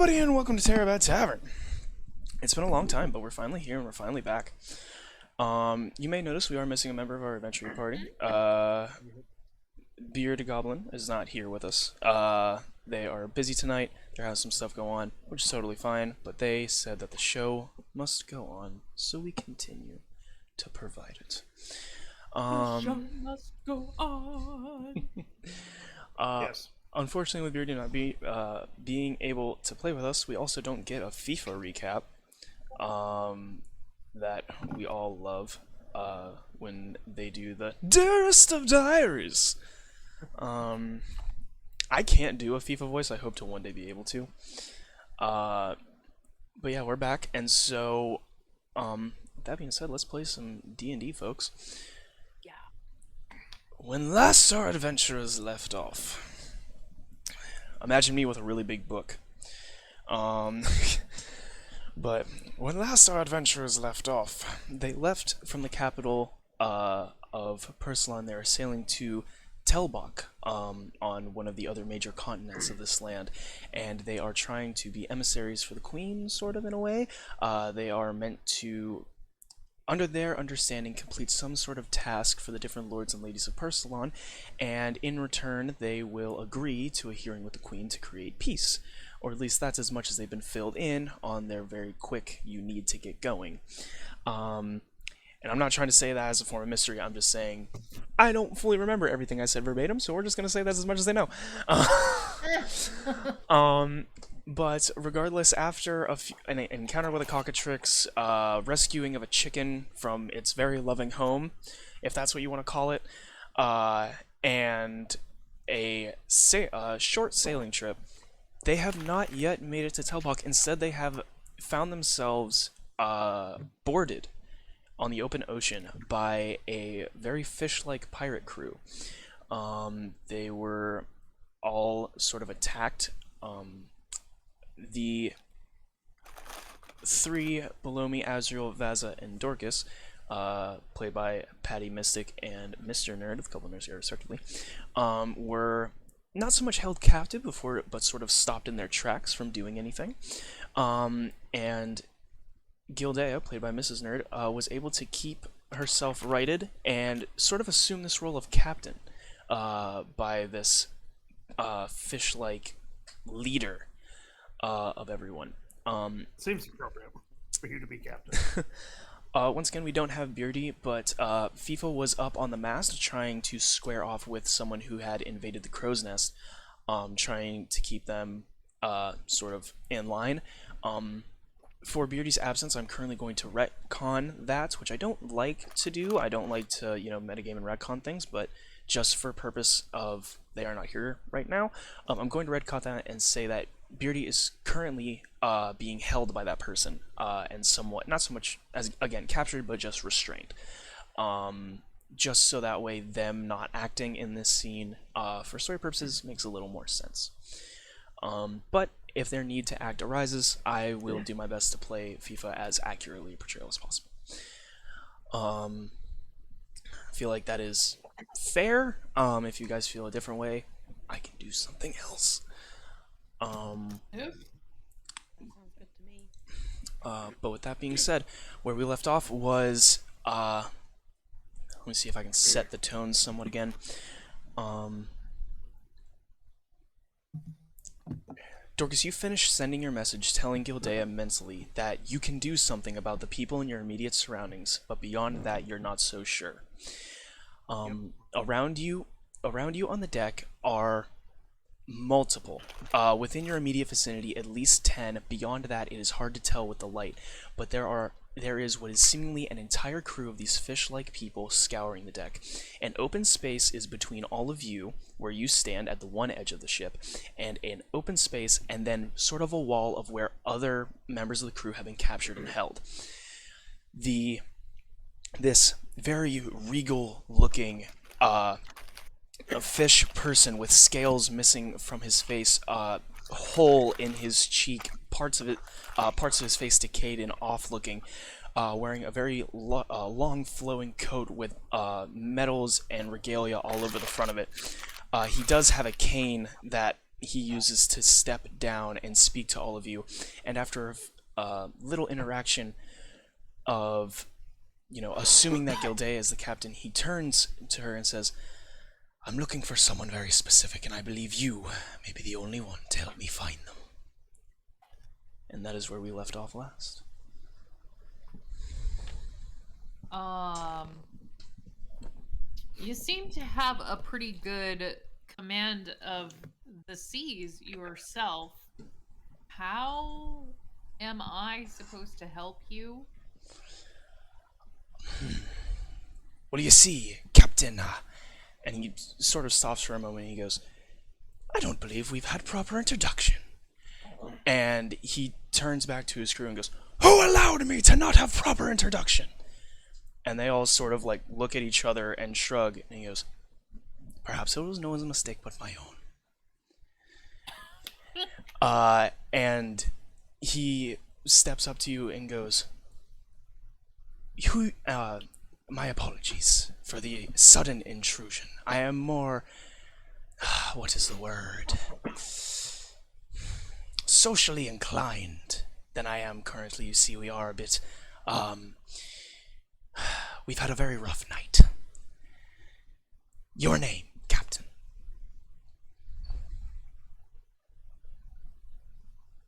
everybody, and welcome to Terribad Tavern. It's been a long time, but we're finally here and we're finally back. You may notice we are missing a member of our adventuring party. Beard Goblin is not here with us. They are busy tonight. There has some stuff go on, which is totally fine, but they said that the show must go on, so we continue to provide it. The show must go on. Yes. Unfortunately, with Beardy not being able to play with us, we also don't get a FIFA recap that we all love when they do the Dearest of Diaries. I can't do a FIFA voice. I hope to one day be able to. But yeah, we're back, and so that being said, let's play some D&D, folks. Yeah. When last our adventurers left off. Imagine me with a really big book. But when last our adventurers left off, they left from the capital of Persalon. They are sailing to Telbach, on one of the other major continents of this land, and they are trying to be emissaries for the Queen, sort of, in a way. They are meant to, under their understanding, complete some sort of task for the different lords and ladies of Persalon, and in return they will agree to a hearing with the Queen to create peace. Or at least that's as much as they've been filled in on their very quick, you need to get going. And I'm not trying to say that as a form of mystery, I'm just saying I don't fully remember everything I said verbatim, so we're just going to say that's as much as they know. But regardless, after an encounter with a cockatrix, rescuing of a chicken from its very loving home, if that's what you want to call it, and a short sailing trip, they have not yet made it to Telbach. Instead, they have found themselves boarded on the open ocean by a very fish-like pirate crew. They were all sort of attacked. The three below me, Azrael, Vaza, and Dorcas, played by Patty, Mystic, and Mr. Nerd, with a couple of nerds here respectively, were not so much held captive before, but sort of stopped in their tracks from doing anything. And Gildea, played by Mrs. Nerd, was able to keep herself righted and sort of assume this role of captain by this fish-like leader of everyone. Seems appropriate for you to be captain. Once again, we don't have Beardy, but FIFA was up on the mast trying to square off with someone who had invaded the crow's nest, trying to keep them sort of in line. For Beardy's absence, I'm currently going to retcon that, which I don't like to do. I don't like to, metagame and retcon things, but just for purpose of they are not here right now, I'm going to retcon that and say that Beardy is currently being held by that person, and somewhat, not so much as, again, captured, but just restrained. Just so that way them not acting in this scene, for story purposes, makes a little more sense. But if their need to act arises, I will do my best to play FIFA as accurately portrayal as possible. I feel like that is fair. If you guys feel a different way, I can do something else. Sounds good to me. But with that being said, where we left off was, let me see if I can set the tone somewhat again. Dorcas, you finished sending your message telling Gildea mentally that you can do something about the people in your immediate surroundings, but beyond that, you're not so sure. Around you on the deck are multiple. Within your immediate vicinity, at least 10. Beyond that, it is hard to tell with the light, but there is what is seemingly an entire crew of these fish-like people scouring the deck. An open space is between all of you, where you stand at the one edge of the ship, and an open space, and then sort of a wall of where other members of the crew have been captured and held. This very regal-looking a fish person with scales missing from his face, hole in his cheek, parts of his face decayed and off-looking, wearing a very long flowing coat with medals and regalia all over the front of it. He does have a cane that he uses to step down and speak to all of you. And after a little interaction of, assuming that Gilday is the captain, he turns to her and says, I'm looking for someone very specific, and I believe you may be the only one to help me find them. And that is where we left off last. You seem to have a pretty good command of the seas yourself. How am I supposed to help you? Well, you see, Captain, and he sort of stops for a moment and he goes, I don't believe we've had proper introduction. And he turns back to his crew and goes, Who allowed me to not have proper introduction? And they all sort of like look at each other and shrug, and he goes, Perhaps it was no one's mistake but my own. And he steps up to you and goes, my apologies for the sudden intrusion. I am more, what is the word? Socially inclined than I am currently. You see, we are a bit, we've had a very rough night. Your name, Captain?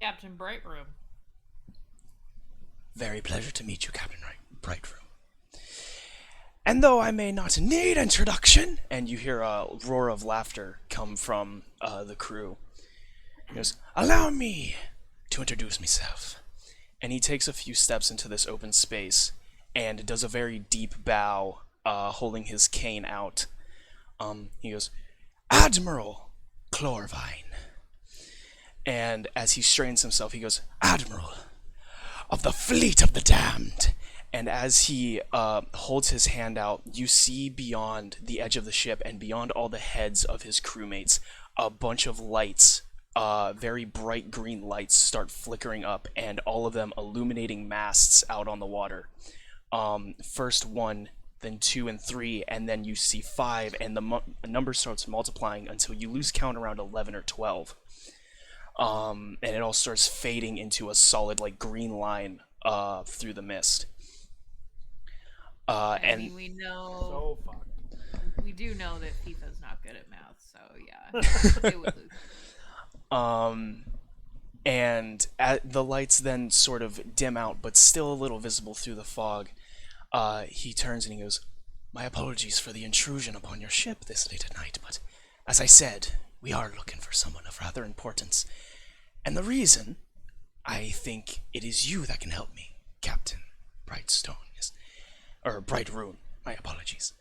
Captain Brightroom. Very pleasure to meet you, Captain Brightroom. And though I may not need introduction, and you hear a roar of laughter come from the crew, he goes, Allow me to introduce myself. And he takes a few steps into this open space and does a very deep bow, holding his cane out. He goes, Admiral Chlorvine. And as he straightens himself, he goes, Admiral of the Fleet of the Damned. And as he holds his hand out, you see beyond the edge of the ship and beyond all the heads of his crewmates, a bunch of lights, very bright green lights, start flickering up, and all of them illuminating masts out on the water. First 1, then 2 and 3, and then you see 5, and the number starts multiplying until you lose count around 11 or 12. And it all starts fading into a solid, like, green line through the mist. I mean, we know. So fucked. We do know that FIFA's not good at math, so yeah. It would lose. And the lights then sort of dim out, but still a little visible through the fog. He turns and he goes, My apologies for the intrusion upon your ship this late at night, but as I said, we are looking for someone of rather importance. And the reason I think it is you that can help me, Captain Brightstone, or Brightroon, my apologies.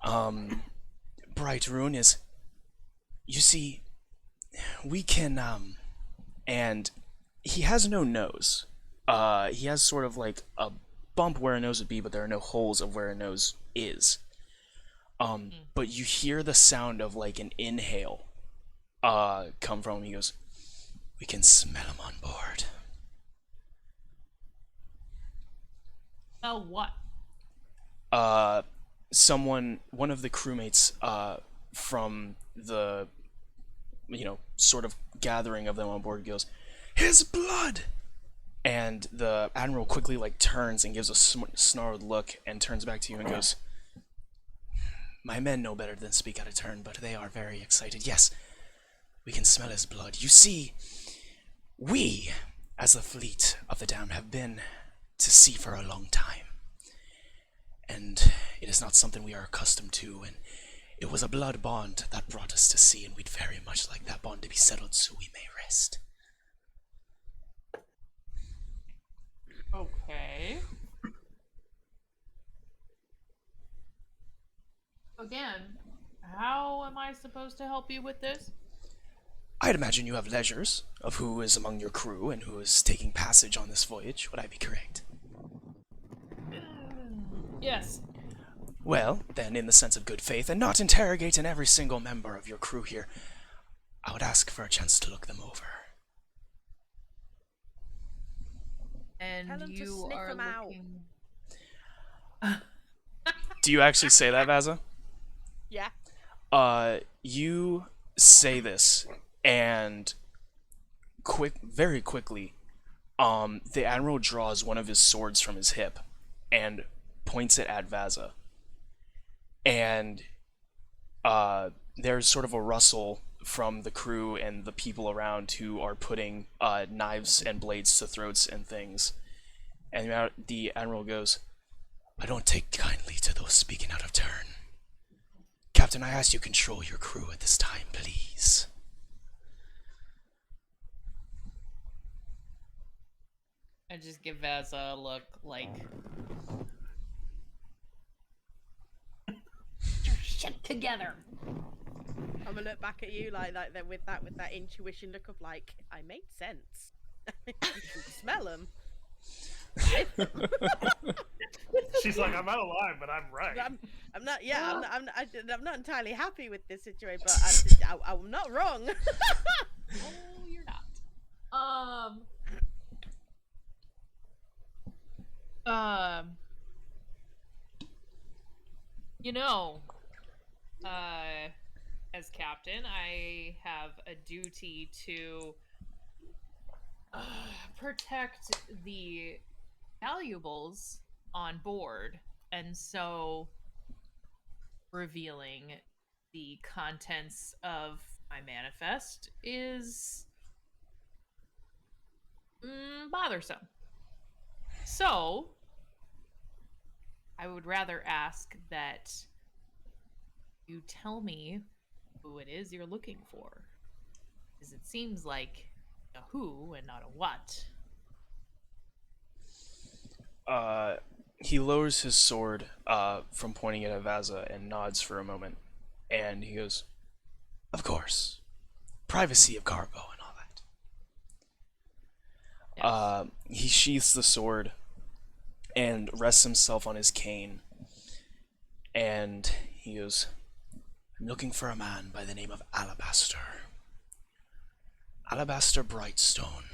Brightroon is, you see, we can, and he has no nose. He has sort of like a bump where a nose would be, but there are no holes of where a nose is. But you hear the sound of like an inhale come from him. He goes, We can smell him on board. Oh, what? One of the crewmates from the, sort of gathering of them on board goes, His blood! And the Admiral quickly, like, turns and gives a snarled look and turns back to you and goes, My men know better than speak out of turn, but they are very excited. Yes, we can smell his blood. You see, we, as the Fleet of the Damned, have been to sea for a long time. And it is not something we are accustomed to, and it was a blood bond that brought us to sea, and we'd very much like that bond to be settled so we may rest. Okay. Again, how am I supposed to help you with this? I'd imagine you have ledgers of who is among your crew and who is taking passage on this voyage. Would I be correct? Yes. Well, then, in the sense of good faith, and not interrogating every single member of your crew here, I would ask for a chance to look them over. And Tell 'em to you sniff are 'em out. looking. Do you actually say that, Vaza? Yeah. You say this, And very quickly, the Admiral draws one of his swords from his hip and points it at Vaza. And there's sort of a rustle from the crew and the people around who are putting knives and blades to throats and things. And the Admiral goes, "I don't take kindly to those speaking out of turn. Captain, I ask you control your crew at this time, please." I just give Vaza a look like, "Get your shit together." I'm gonna look back at you like that with that intuition look of like, I made sense. You can smell them. She's like, I'm out of line, but I'm right. I'm not. Yeah, Well- I'm not entirely happy with this situation, but I'm not wrong. Oh, you're not. You know, as captain, I have a duty to protect the valuables on board, and so revealing the contents of my manifest is bothersome. So, I would rather ask that you tell me who it is you're looking for. Because it seems like a who and not a what. He lowers his sword from pointing it at Vaza and nods for a moment. And he goes, "Of course. Privacy of cargo and all that." Yes. He sheaths the sword and rests himself on his cane. And he goes, "I'm looking for a man by the name of Alabaster. Alabaster Brightstone.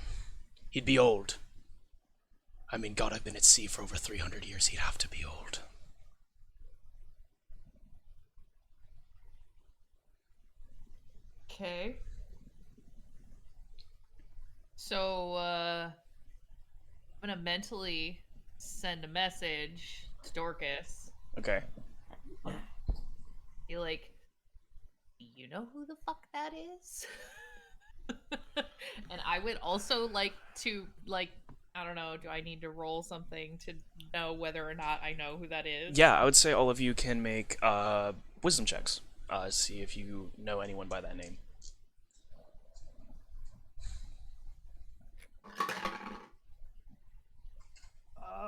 He'd be old. I mean, God, I've been at sea for over 300 years. He'd have to be old." Okay. So, I'm gonna mentally send a message to Dorcas. Okay. Be like, "Do you know who the fuck that is?" And I would also like to, I don't know, do I need to roll something to know whether or not I know who that is? Yeah, I would say all of you can make wisdom checks. See if you know anyone by that name.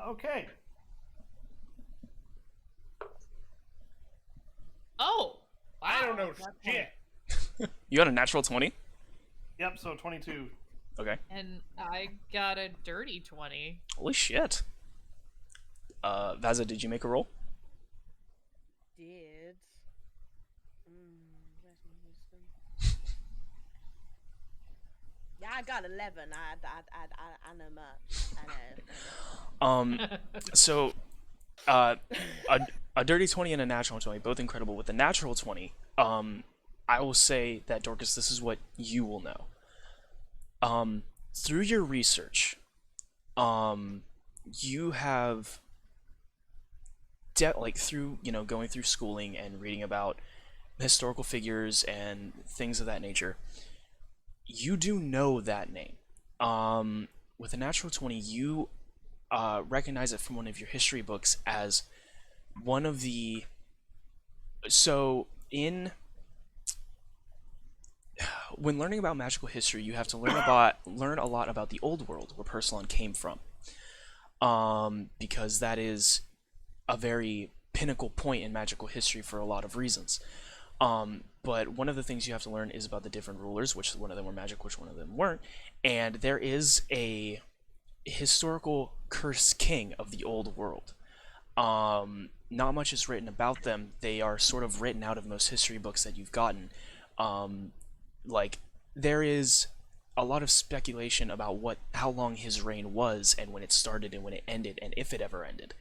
Okay. Oh! Wow. I don't know shit. You got a natural 20? Yep, so 22. Okay. And I got a dirty 20. Holy shit. Vaza, did you make a roll? Did. Where's my wisdom? Yeah, I got 11. I know much. I know. So, a dirty 20 and a natural 20, both incredible. With the natural 20, I will say that, Dorcas, this is what you will know. Through your research, you have, through, going through schooling and reading about historical figures and things of that nature, you do know that name. With a natural 20, you recognize it from one of your history books as one of the... So, when learning about magical history, you have to learn a lot about the old world, where Persilon came from, because that is a very pinnacle point in magical history for a lot of reasons. But one of the things you have to learn is about the different rulers, which one of them were magic, which one of them weren't, and there is a historical cursed king of the old world. Not much is written about them. They are sort of written out of most history books that you've gotten. There is a lot of speculation about how long his reign was, and when it started, and when it ended, and if it ever ended.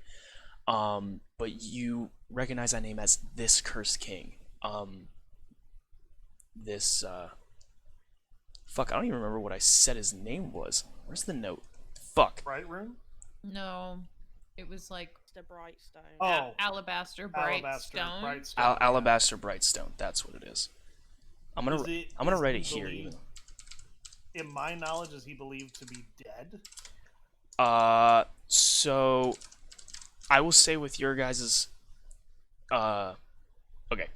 But you recognize that name as this cursed king. Fuck, I don't even remember what I said his name was. Where's the note? Fuck. Bright room? No, it was like Mr. Brightstone. Oh, alabaster bright alabaster, stone. bright stone. Alabaster Brightstone. That's what it is. I'm gonna write it here. Even. In my knowledge, is he believed to be dead? So I will say with your guys's, okay,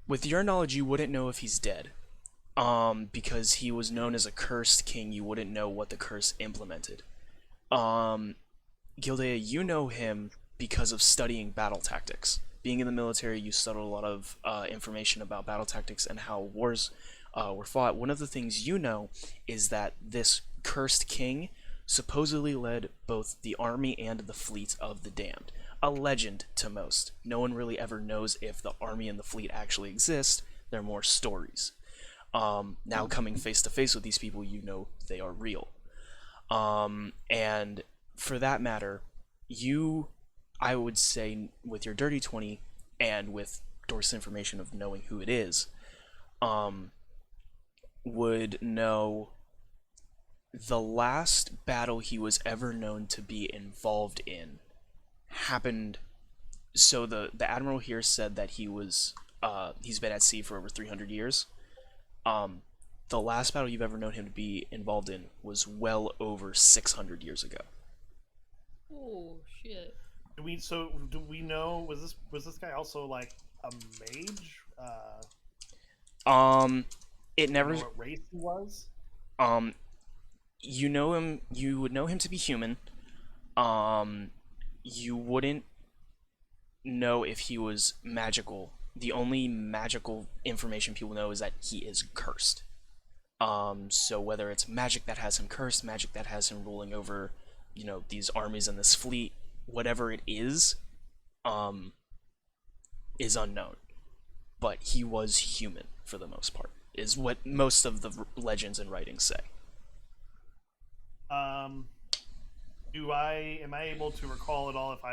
with your knowledge, you wouldn't know if he's dead, because he was known as a cursed king. You wouldn't know what the curse implemented. Gildea, you know him because of studying battle tactics. Being in the military, you studied a lot of information about battle tactics and how wars were fought. One of the things you know is that this cursed king supposedly led both the army and the fleet of the damned. A legend to most. No one really ever knows if the army and the fleet actually exist. They're more stories. Now coming face to face with these people, you know they are real. And for that matter, you, I would say, with your dirty 20 and with Dorse's information of knowing who it is, would know the last battle he was ever known to be involved in happened. So the Admiral here said that he's been at sea for over 300 years. The last battle you've ever known him to be involved in was well over 600 years ago. Oh shit. Do we know, was this guy also like a mage? It never. What race he was? You know him. You would know him to be human. You wouldn't know if he was magical. The only magical information people know is that he is cursed. So whether it's magic that has him cursed, magic that has him ruling over, these armies and this fleet, whatever it is unknown. But he was human for the most part, is what most of the legends and writings say. Am I able to recall at all if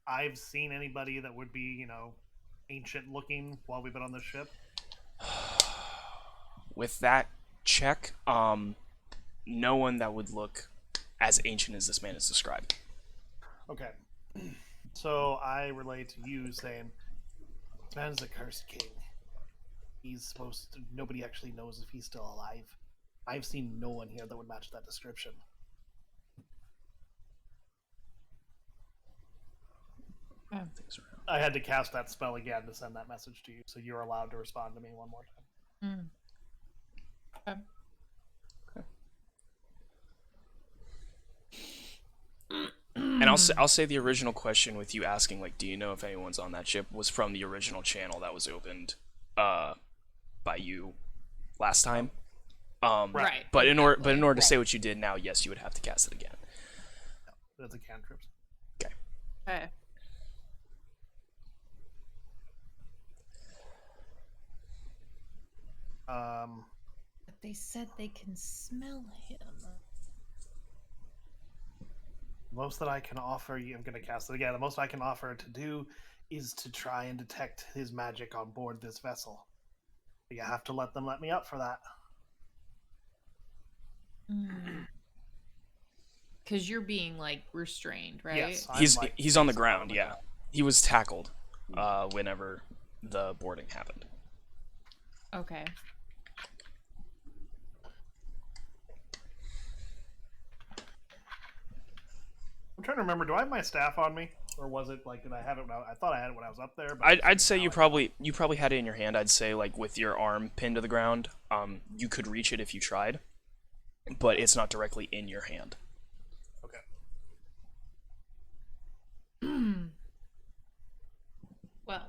I've seen anybody that would be, ancient looking while we've been on the ship? With that check, no one that would look as ancient as this man is described. Okay. So I relate to you saying, this man's a cursed king. Nobody actually knows if he's still alive. I've seen no one here that would match that description. I had to cast that spell again to send that message to you, so you're allowed to respond to me one more time. Okay. And I'll say the original question with you asking, like, do you know if anyone's on that ship, was from the original channel that was opened by you last time. Right. But in order to say what you did now, yes, you would have to cast it again. That's a cantrip. Okay. Okay. But they said they can smell him. Most that I can offer you, I'm going to cast it again. The most I can offer to do is to try and detect his magic on board this vessel. But you have to let me up for that. Because you're being restrained, right? Yes, he's on the ground. Yeah, he was tackled whenever the boarding happened. Okay. I'm trying to remember. Do I have my staff on me, or was it did I have it? I thought I had it when I was up there. But I'd say you probably had it in your hand. I'd say with your arm pinned to the ground, you could reach it if you tried, but it's not directly in your hand. Okay. Well.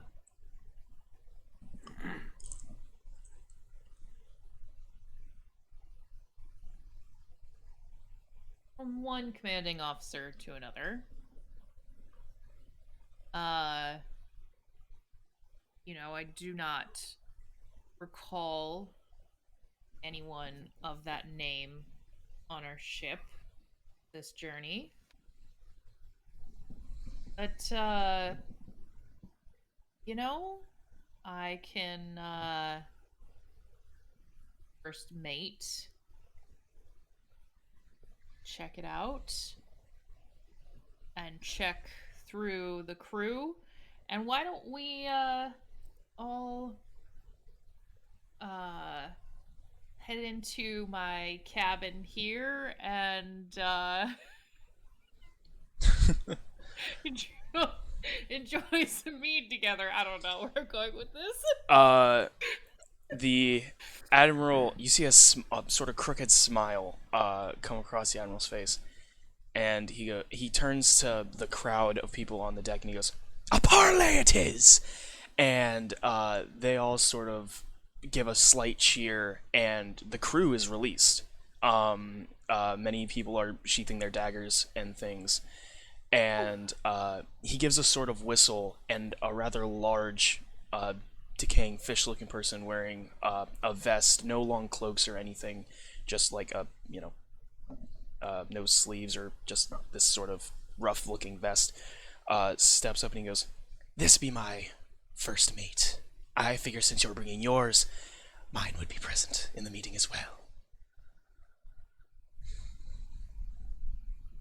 From one commanding officer to another. I do not recall anyone of that name on our ship this journey. But, I can, first mate. Check it out. And check through the crew. And why don't we all head into my cabin here and enjoy some mead together. I don't know where I'm going with this. The Admiral, you see a sort of crooked smile come across the Admiral's face, and he turns to the crowd of people on the deck and he goes, "A parlay it is!" And they all sort of give a slight cheer, and the crew is released. Many people are sheathing their daggers and things, and he gives a sort of whistle, and a rather large decaying fish-looking person wearing a vest, no long cloaks or anything, just like a no sleeves or just this sort of rough-looking vest, steps up and he goes, "This be my first mate. I figure since you're bringing yours, mine would be present in the meeting as well."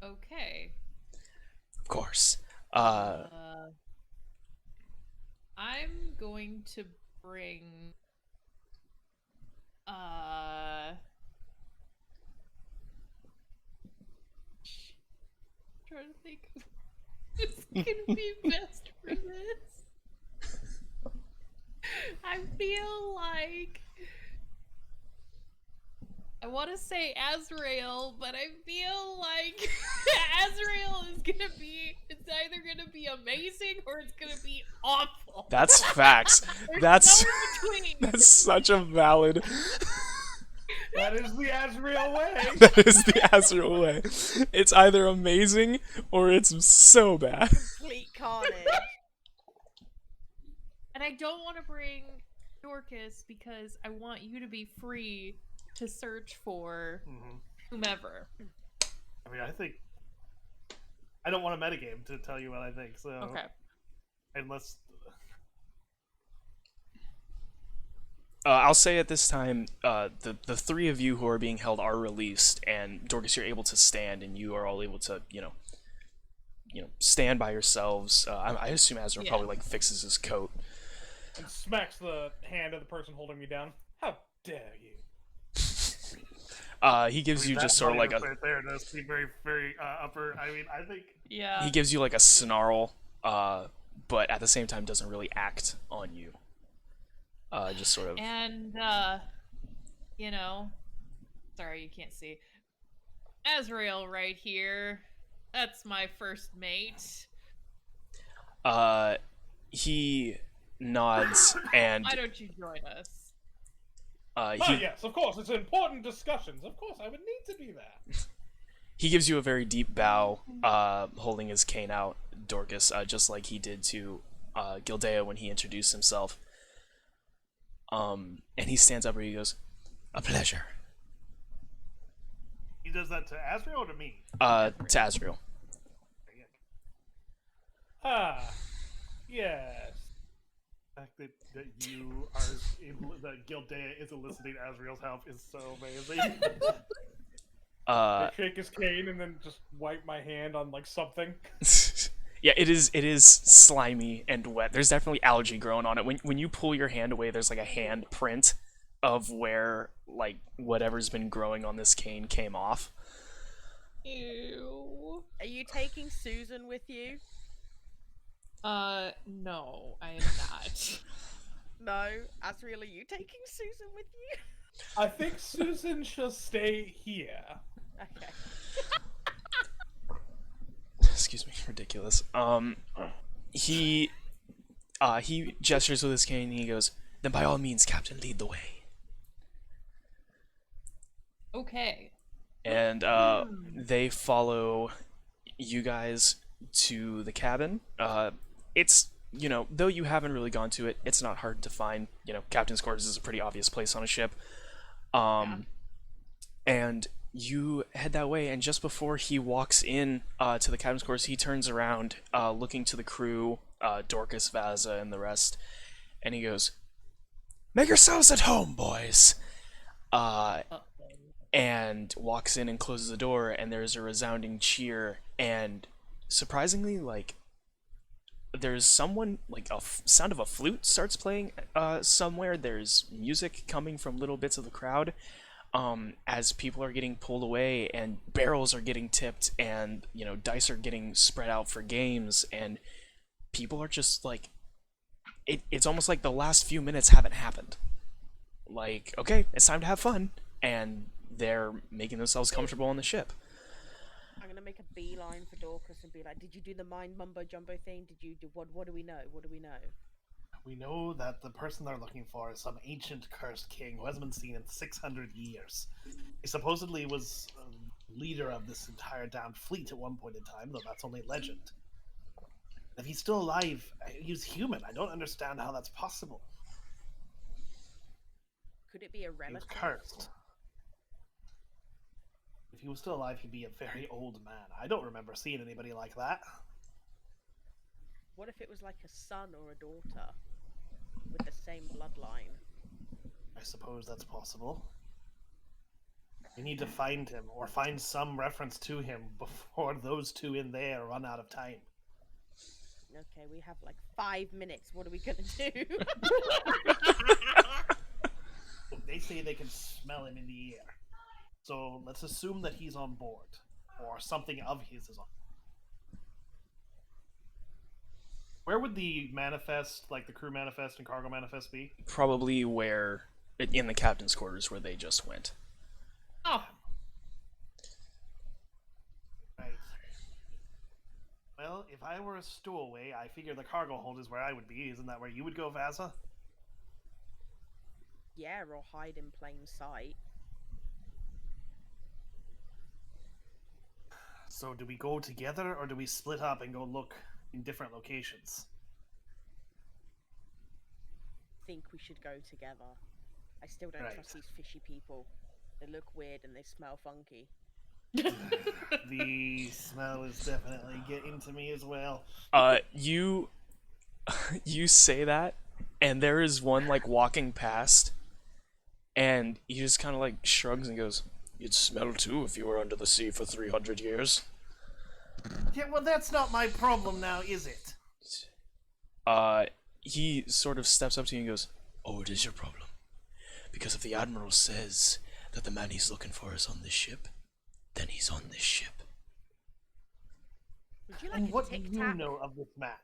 Okay. Of course. I'm going to bring trying to think of who's gonna be best for this. I feel like I want to say Azrael, but I feel like Azrael is gonna be, it's either gonna be amazing or it's gonna be awful. That's facts. There's That's no in between. that's such a valid. That is the Azrael way. That is the Azrael way. It's either amazing or it's so bad. Complete carnage. And I don't want to bring Dorcas because I want you to be free to search for whomever. I mean, I think I don't want a metagame to tell you what I think. So Okay. unless I'll say at this time, the three of you who are being held are released, and Dorcas, you're able to stand, and you are all able to, stand by yourselves. I assume Azra probably like fixes his coat. And smacks the hand of the person holding me down. How dare you? He gives you just sort of like a. right there does seem very, very upper. I mean, I think Yeah. He gives you like a snarl, but at the same time doesn't really act on you. Just sort of. And sorry you can't see. Azrael right here. That's my first mate. He nods and Why don't you join us? Yes, of course. It's important discussions. Of course, I would need to do that. he gives you a very deep bow, holding his cane out, Dorcas, just like he did to Gildea when he introduced himself. And he stands up and he goes, "A pleasure." he does that to Azrael or to me. To Azrael. Yes. The fact that you are able, that Gildea is eliciting Azrael's help is so amazing. I shake his cane and then just wipe my hand on like something. Yeah, it is slimy and wet. There's definitely algae growing on it. When you pull your hand away, there's like a hand print of where like whatever's been growing on this cane came off. Ew. Are you taking Susan with you? No, I am not. No. Azrael, are you taking Susan with you? I think Susan shall stay here. Okay. Excuse me, ridiculous. He gestures with his cane and he goes, "Then by all means, Captain, lead the way." Okay. And they follow you guys to the cabin. It's, though you haven't really gone to it, it's not hard to find. Captain's quarters is a pretty obvious place on a ship. And you head that way, and just before he walks in to the captain's quarters, he turns around, looking to the crew, Dorcas, Vaza, and the rest, and he goes, "Make yourselves at home, boys. uh, Uh-oh. and walks in and closes the door, and there's a resounding cheer, and surprisingly, like, there's someone, like, sound of a flute starts playing somewhere. There's music coming from little bits of the crowd, as people are getting pulled away, and barrels are getting tipped, and, you know, dice are getting spread out for games, and people are just, like, it's almost like the last few minutes haven't happened. Like, okay, it's time to have fun, and they're making themselves comfortable on the ship. I'm gonna make a beeline for Dorcas and be like, "Did you do the mind mumbo jumbo thing? Did you do what? What do we know? What do we know?" We know that the person they're looking for is some ancient cursed king who hasn't been seen in 600 years. He supposedly was leader of this entire damned fleet at one point in time, though that's only legend. If he's still alive, he's human. I don't understand how that's possible. Could it be a He was relative? cursed. If he was still alive, he'd be a very old man. I don't remember seeing anybody like that. What if it was like a son or a daughter with the same bloodline? I suppose that's possible. We need to find him, or find some reference to him before those two in there run out of time. Okay, we have like 5 minutes. What are we gonna do? They say they can smell him in the air. So let's assume that he's on board, or something of his is on. Where would the manifest, like the crew manifest and cargo manifest, be? Probably where, in the captain's quarters where they just went. Oh, Right. Well, if I were a stowaway, I figure the cargo hold is where I would be. Isn't that where you would go, Vaza? Yeah, or hide in plain sight. So do we go together, or do we split up and go look in different locations? Think we should go together. I still don't Right. trust these fishy people. They look weird and they smell funky. The smell is definitely getting to me as well. You you say that, and there is one, like, walking past, and he just kind of, like, shrugs and goes, "You'd smell too if you were under the sea for 300 years." Yeah, well, that's not my problem now, is it? He sort of steps up to you and goes, "Oh, it is your problem. Because if the Admiral says that the man he's looking for is on this ship, then he's on this ship." Would you like And a what do tic you tac? know of this man?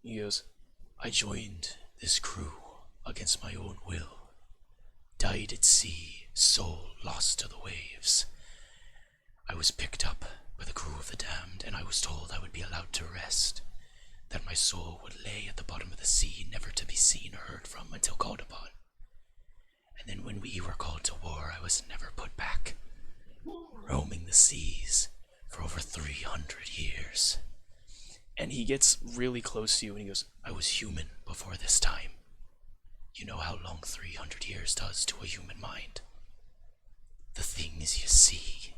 He goes, "I joined this crew against my own will. Died at sea, soul lost to the waves. I was picked up by the crew of the damned, and I was told I would be allowed to rest. That my soul would lay at the bottom of the sea, never to be seen or heard from until called upon. And then when we were called to war, I was never put back, roaming the seas for over 300 years. And he gets really close to you and he goes, "I was human before this time. You know how long 300 years does to a human mind. The things you see."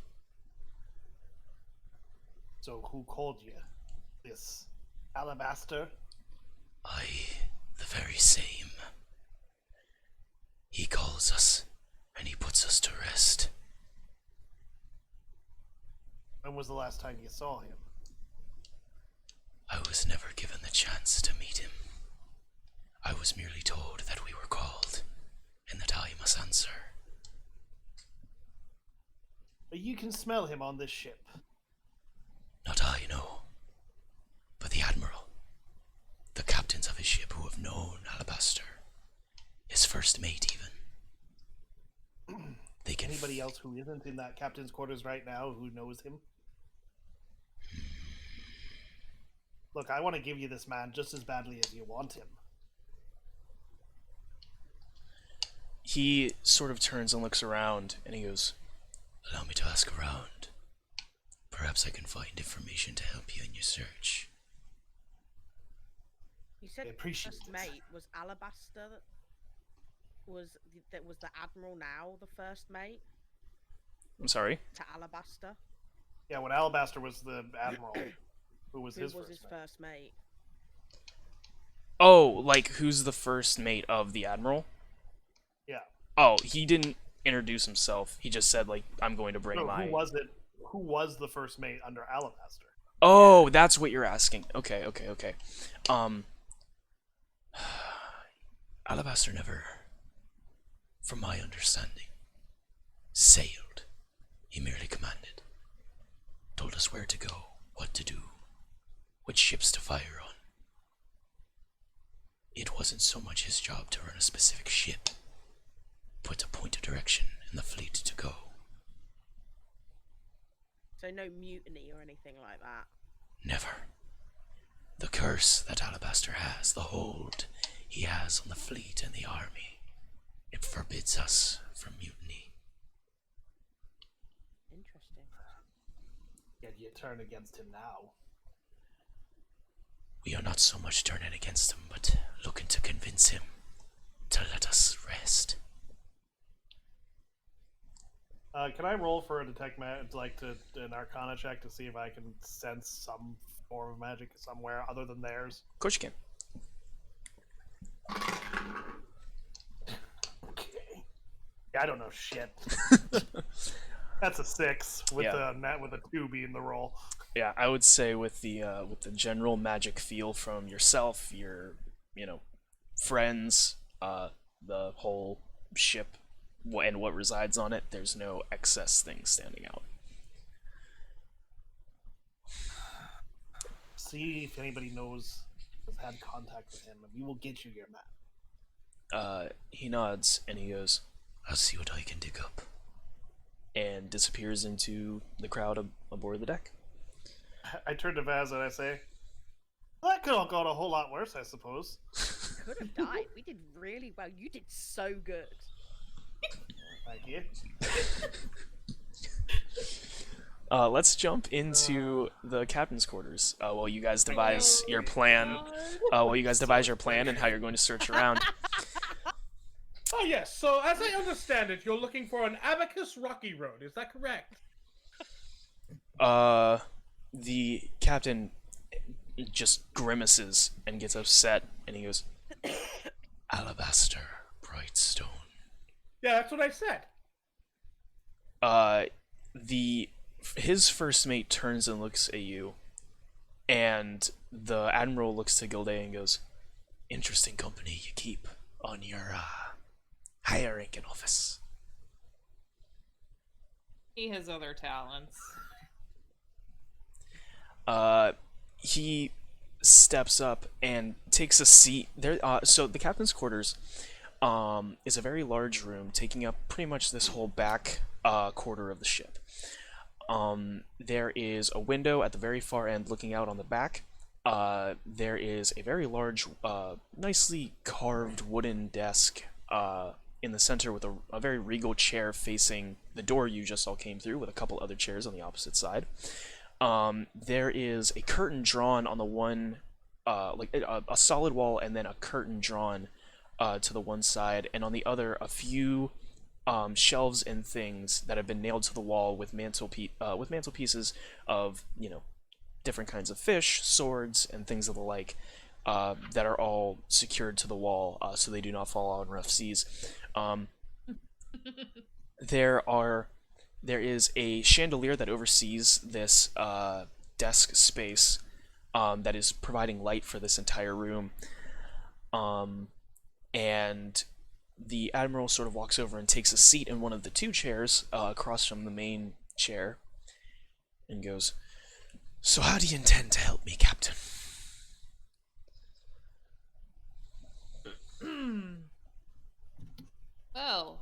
So who called you? This alabaster? The very same. He calls us, and he puts us to rest. When was the last time you saw him? I was never given the chance to meet him. I was merely told that we were called, and that I must answer. But you can smell him on this ship. Not I, no. But the Admiral. The captains of his ship who have known Alabaster. His first mate, even. They can Anybody else who isn't in that captain's quarters right now who knows him? Look, I want to give you this man just as badly as you want him. He sort of turns and looks around, and he goes, "Allow me to ask around. Perhaps I can find information to help you in your search." You said I appreciate first it. mate was Alabaster. Was the Admiral now the first mate I'm sorry? to Alabaster? Yeah, when Alabaster was the admiral, who was Who his was first his mate? first mate? Oh, like, who's the first mate of the Admiral? Oh, he didn't introduce himself. He just said, like, I'm going to bring No, my... who was it? Who was the first mate under Alabaster? Oh, that's what you're asking. Okay. Alabaster never, from my understanding, sailed. He merely commanded. Told us where to go, what to do, which ships to fire on. It wasn't so much his job to run a specific ship, but to point a direction in the fleet to go. So no mutiny or anything like that. Never. The curse that Alabaster has, the hold he has on the fleet and the army, it forbids us from mutiny. Interesting. Yet you turn against him now. We are not so much turning against him, but looking to convince him to let us rest. Can I roll for a an Arcana check to see if I can sense some form of magic somewhere other than theirs? Of course you can. Okay. Yeah, I don't know shit. That's a 6 with Yeah. with a 2 being the roll. Yeah, I would say with the general magic feel from yourself, your friends, the whole ship, and what resides on it, there's no excess things standing out. See if anybody knows has had contact with him, and we will get you your map. He nods and he goes, "I'll see what I can dig up," and disappears into the crowd aboard the deck. I turn to Vaz and I say, "That could have gone a whole lot worse, I suppose." Could have died. We did really well. You did so good. Thank you. Let's jump into the captain's quarters while you guys devise your plan. While you guys devise your plan and how you're going to search around. Oh yes, so as I understand it, you're looking for an Abacus Rocky Road, is that correct? The captain just grimaces and gets upset, and he goes, "Alabaster, bright stone." Yeah, that's what I said. His first mate turns and looks at you, and the Admiral looks to Gilday and goes, "Interesting company you keep on your higher ranking office." He has other talents. He steps up and takes a seat there. So the captain's quarters is a very large room, taking up pretty much this whole back quarter of the ship. There is a window at the very far end looking out on the back. There is a very large, nicely carved wooden desk in the center with a very regal chair facing the door you just all came through, with a couple other chairs on the opposite side. There is a curtain drawn on the one, like a solid wall, and then a curtain drawn to the one side, and on the other a few shelves and things that have been nailed to the wall with mantelpieces of different kinds of fish, swords, and things of the like that are all secured to the wall so they do not fall out in rough seas. There is a chandelier that oversees this desk space that is providing light for this entire room. And the Admiral sort of walks over and takes a seat in one of the two chairs across from the main chair and goes, "So how do you intend to help me, Captain?" Well,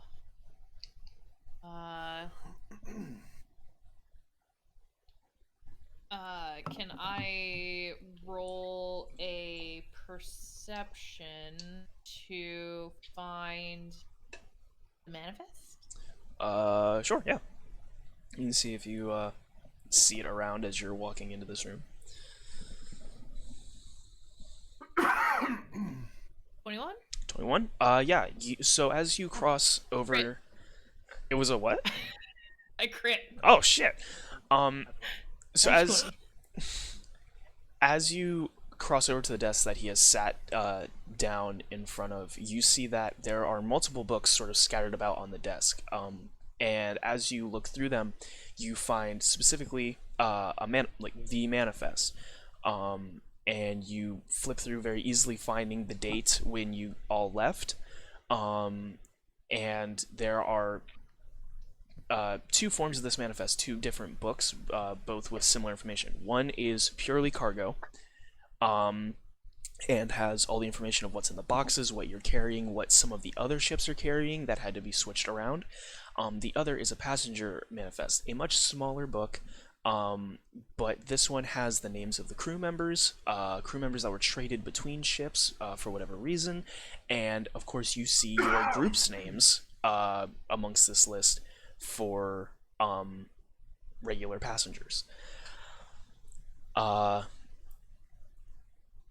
can I roll a perception to find the manifest? Sure, yeah. You can see if you see it around as you're walking into this room. 21? 21? Yeah. So as you cross over... Crit. It was a what? I crit. Oh, shit. So as you cross over to the desk that he has sat down in front of, you see that there are multiple books sort of scattered about on the desk. And as you look through them, you find specifically the manifest. And you flip through very easily, finding the date when you all left. And there are two forms of this manifest, two different books, both with similar information. One is purely cargo, and has all the information of what's in the boxes, what you're carrying, what some of the other ships are carrying that had to be switched around. The other is a passenger manifest, a much smaller book, but this one has the names of the crew members that were traded between ships for whatever reason, and of course you see your group's names amongst this list for regular passengers.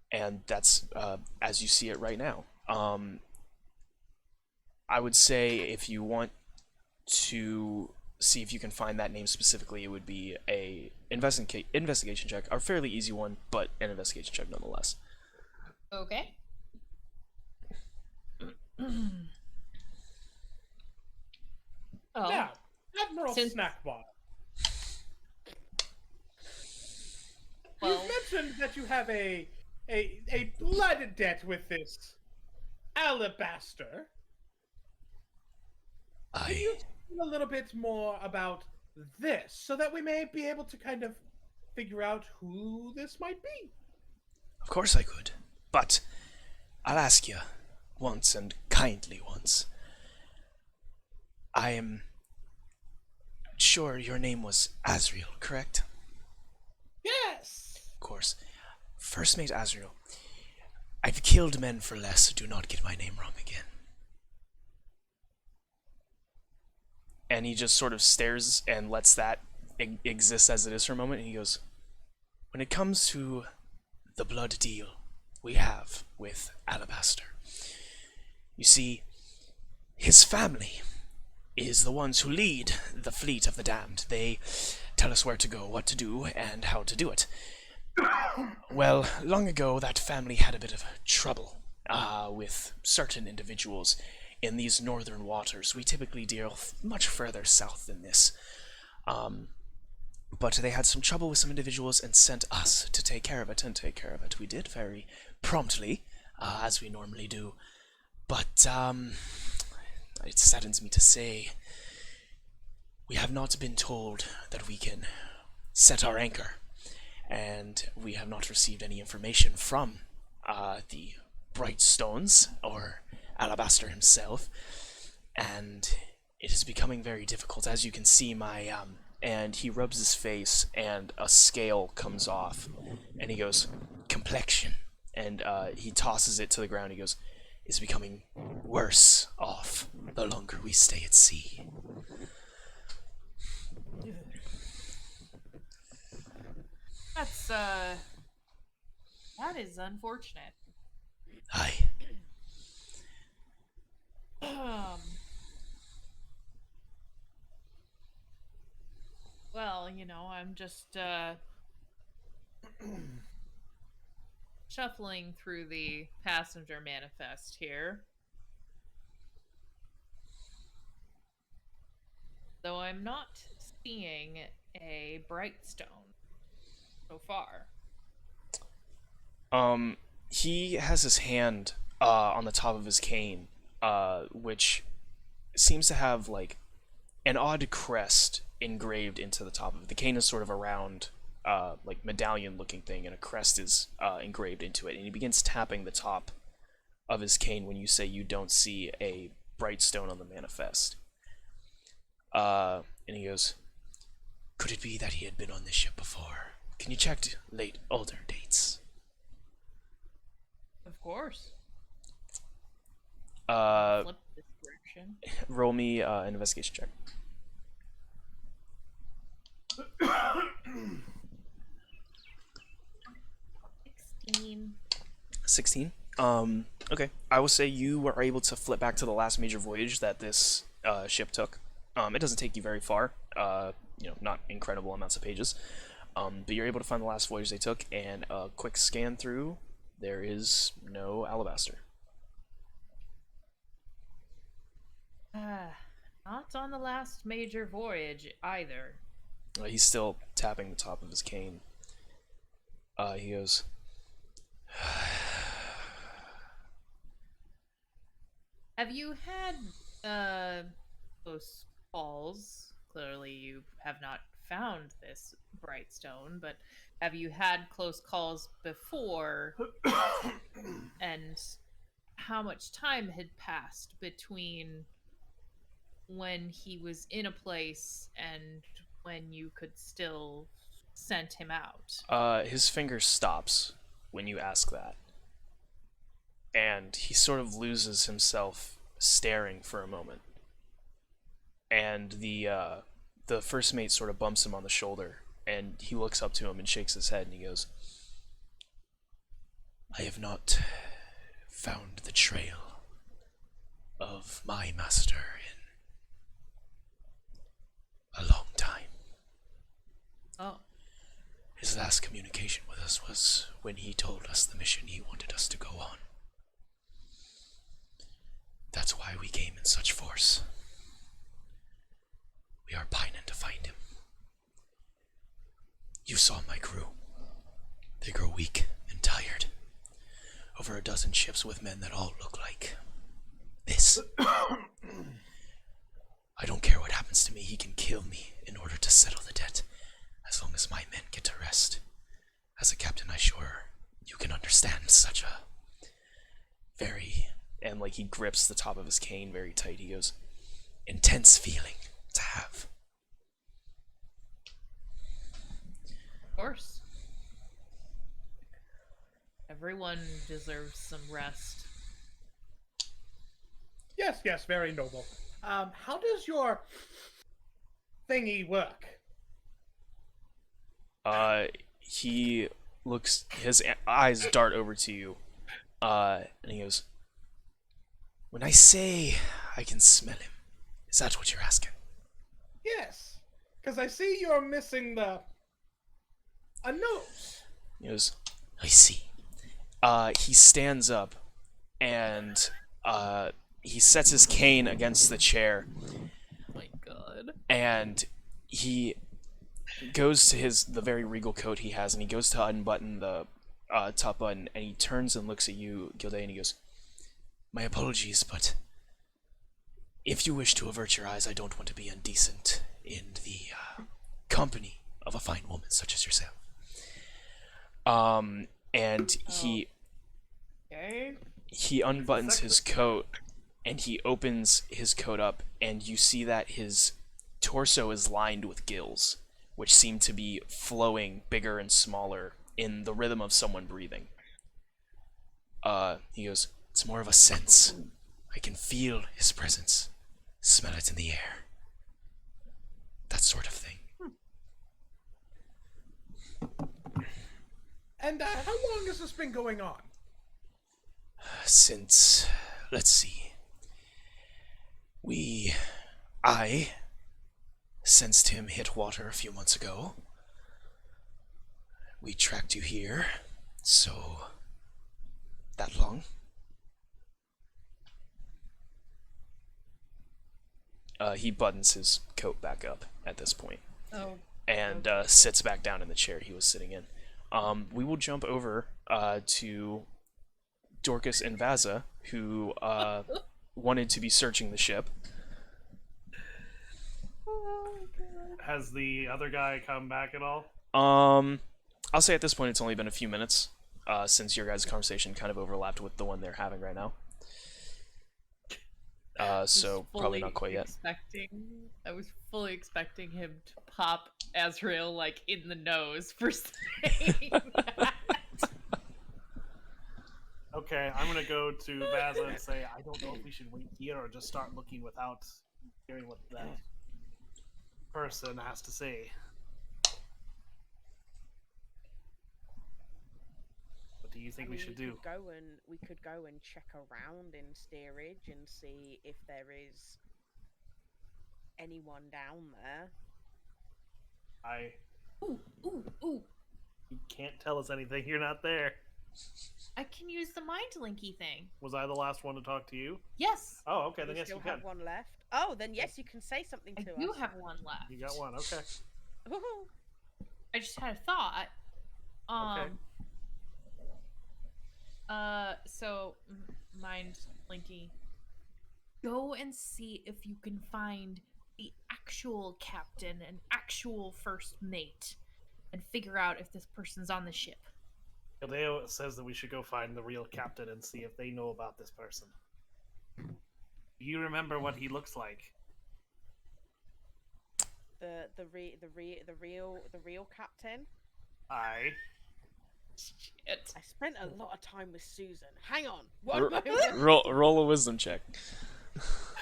And that's as you see it right now. I would say if you want to see if you can find that name specifically, it would be a investigation check, a fairly easy one, but an investigation check nonetheless. Okay. Now, Admiral Snackbot. Well, You've mentioned that you have a blood debt with this alabaster. Can you tell a little bit more about this so that we may be able to kind of figure out who this might be? Of course I could, but I'll ask you once, and kindly once. I am sure your name was Azriel, correct? Yes! Of course. First Mate Azriel, I've killed men for less, so do not get my name wrong again. And he just sort of stares and lets that exist as it is for a moment, and he goes, when it comes to the blood deal we have with Alabaster, you see, his family is the ones who lead the fleet of the damned. They tell us where to go, what to do, and how to do it. Well, long ago, that family had a bit of trouble with certain individuals in these northern waters. We typically deal much further south than this. But they had some trouble with some individuals and sent us to take care of it, and take care of it we did very promptly, as we normally do. But it saddens me to say we have not been told that we can set our anchor, and we have not received any information from the Bright Stones or Alabaster himself, and it is becoming very difficult. As you can see, my and he rubs his face and a scale comes off, and he goes, complexion, and he tosses it to the ground. He goes, it's becoming worse off the longer we stay at sea. that's that is unfortunate. Aye. Well, you know, I'm just shuffling through the passenger manifest here. Though I'm not seeing a bright stone so far. He has his hand on the top of his cane, which seems to have like an odd crest engraved into the top of it. The cane is sort of a round, like medallion-looking thing, and a crest is engraved into it. And he begins tapping the top of his cane when you say you don't see a bright stone on the manifest. And he goes, could it be that he had been on this ship before? Can you check late older dates? Of course. Roll Flip this direction. me an investigation check. 16. Okay. I will say you were able to flip back to the last major voyage that this ship took. It doesn't take you very far. Not incredible amounts of pages. But you're able to find the last voyage they took, and a quick scan through, there is no alabaster. Not on the last major voyage either. He's still tapping the top of his cane. He goes, Have you had close calls? Clearly, you have not found this bright stone, but have you had close calls before? And how much time had passed between when he was in a place and when you could still send him out? his finger stops when you ask that. And he sort of loses himself staring for a moment. And the first mate sort of bumps him on the shoulder, and he looks up to him and shakes his head, and he goes, I have not found the trail of my master in a long time. Oh. His last communication with us was when he told us the mission he wanted us to go on. That's why we came in such force. We are pining to find him. You saw my crew. They grow weak and tired. Over a dozen ships with men that all look like this. I don't care what happens to me. He can kill me in order to settle the debt, as long as my men get to rest. As a captain, I sure you can understand such a very, and like he grips the top of his cane very tight. He goes, intense feeling to have. Of course. Everyone deserves some rest. Yes, very noble. How does your thingy work? He looks, his eyes dart over to you, and he goes, when I say I can smell him, is that what you're asking? Yes, because I see you're missing a nose. He goes, I see. He stands up, and he sets his cane against the chair, Oh my god. and he goes to the very regal coat he has, and he goes to unbutton the top button, and he turns and looks at you, Gilday, and he goes, my apologies, but if you wish to avert your eyes, I don't want to be indecent in the company of a fine woman such as yourself. And he unbuttons his coat, and he opens his coat up, and you see that his torso is lined with gills, which seem to be flowing bigger and smaller in the rhythm of someone breathing. He goes, it's more of a sense. I can feel his presence, smell it in the air. That sort of thing. And how long has this been going on? Since, let's see, I sensed him hit water a few months ago. We tracked you here, so that long. He buttons his coat back up at this point, and sits back down in the chair he was sitting in. We will jump over to Dorcas and Vaza, who wanted to be searching the ship. Has the other guy come back at all? I'll say at this point it's only been a few minutes since your guys' conversation kind of overlapped with the one they're having right now. So probably not quite yet. I was fully expecting him to pop Azrael like in the nose for saying that. Okay, I'm gonna go to Vaza and say I don't know if we should wait here or just start looking without hearing what that person has to say. What do you think we should do? We could go and check around in steerage and see if there is anyone down there. Ooh. You can't tell us anything. You're not there. I can use the mind linky thing. Was I the last one to talk to you? Yes. Oh, okay. Then You yes, still you have can. one left. Oh, then yes, you can say something I to do us. have one left. You got one. Okay. Woohoo. I just had a thought. Okay. So mind linky. Go and see if you can find the actual captain and actual first mate, and figure out if this person's on the ship. Hideo says that we should go find the real captain and see if they know about this person. Do you remember what he looks like? The real captain. Shit. I spent a lot of time with Susan. Hang on, one moment. Roll a wisdom check.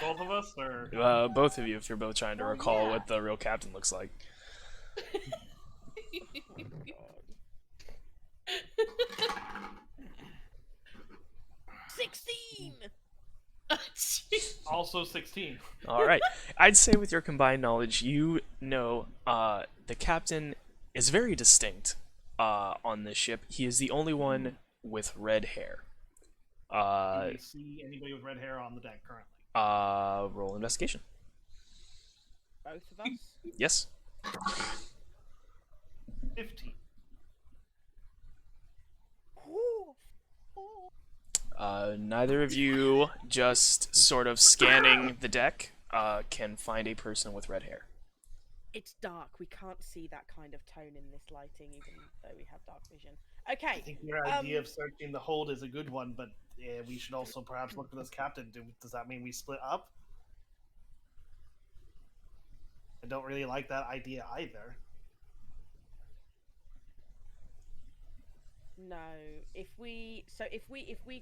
Both of us, or Both of you, if you're both trying to Oh, recall yeah. what the real captain looks like. 16. also 16? All right. I'd say with your combined knowledge, you know the captain is very distinct on this ship. He is the only one with red hair. Do you see anybody with red hair on the deck currently? Roll investigation. Both of us. Yes. 15. Neither of you, just sort of scanning the deck, can find a person with red hair. It's dark. We can't see that kind of tone in this lighting, even though we have dark vision. I Okay. think your idea of searching the hold is a good one, but we should also perhaps look for this captain. Does that mean we split up? I don't really like that idea either. No. If we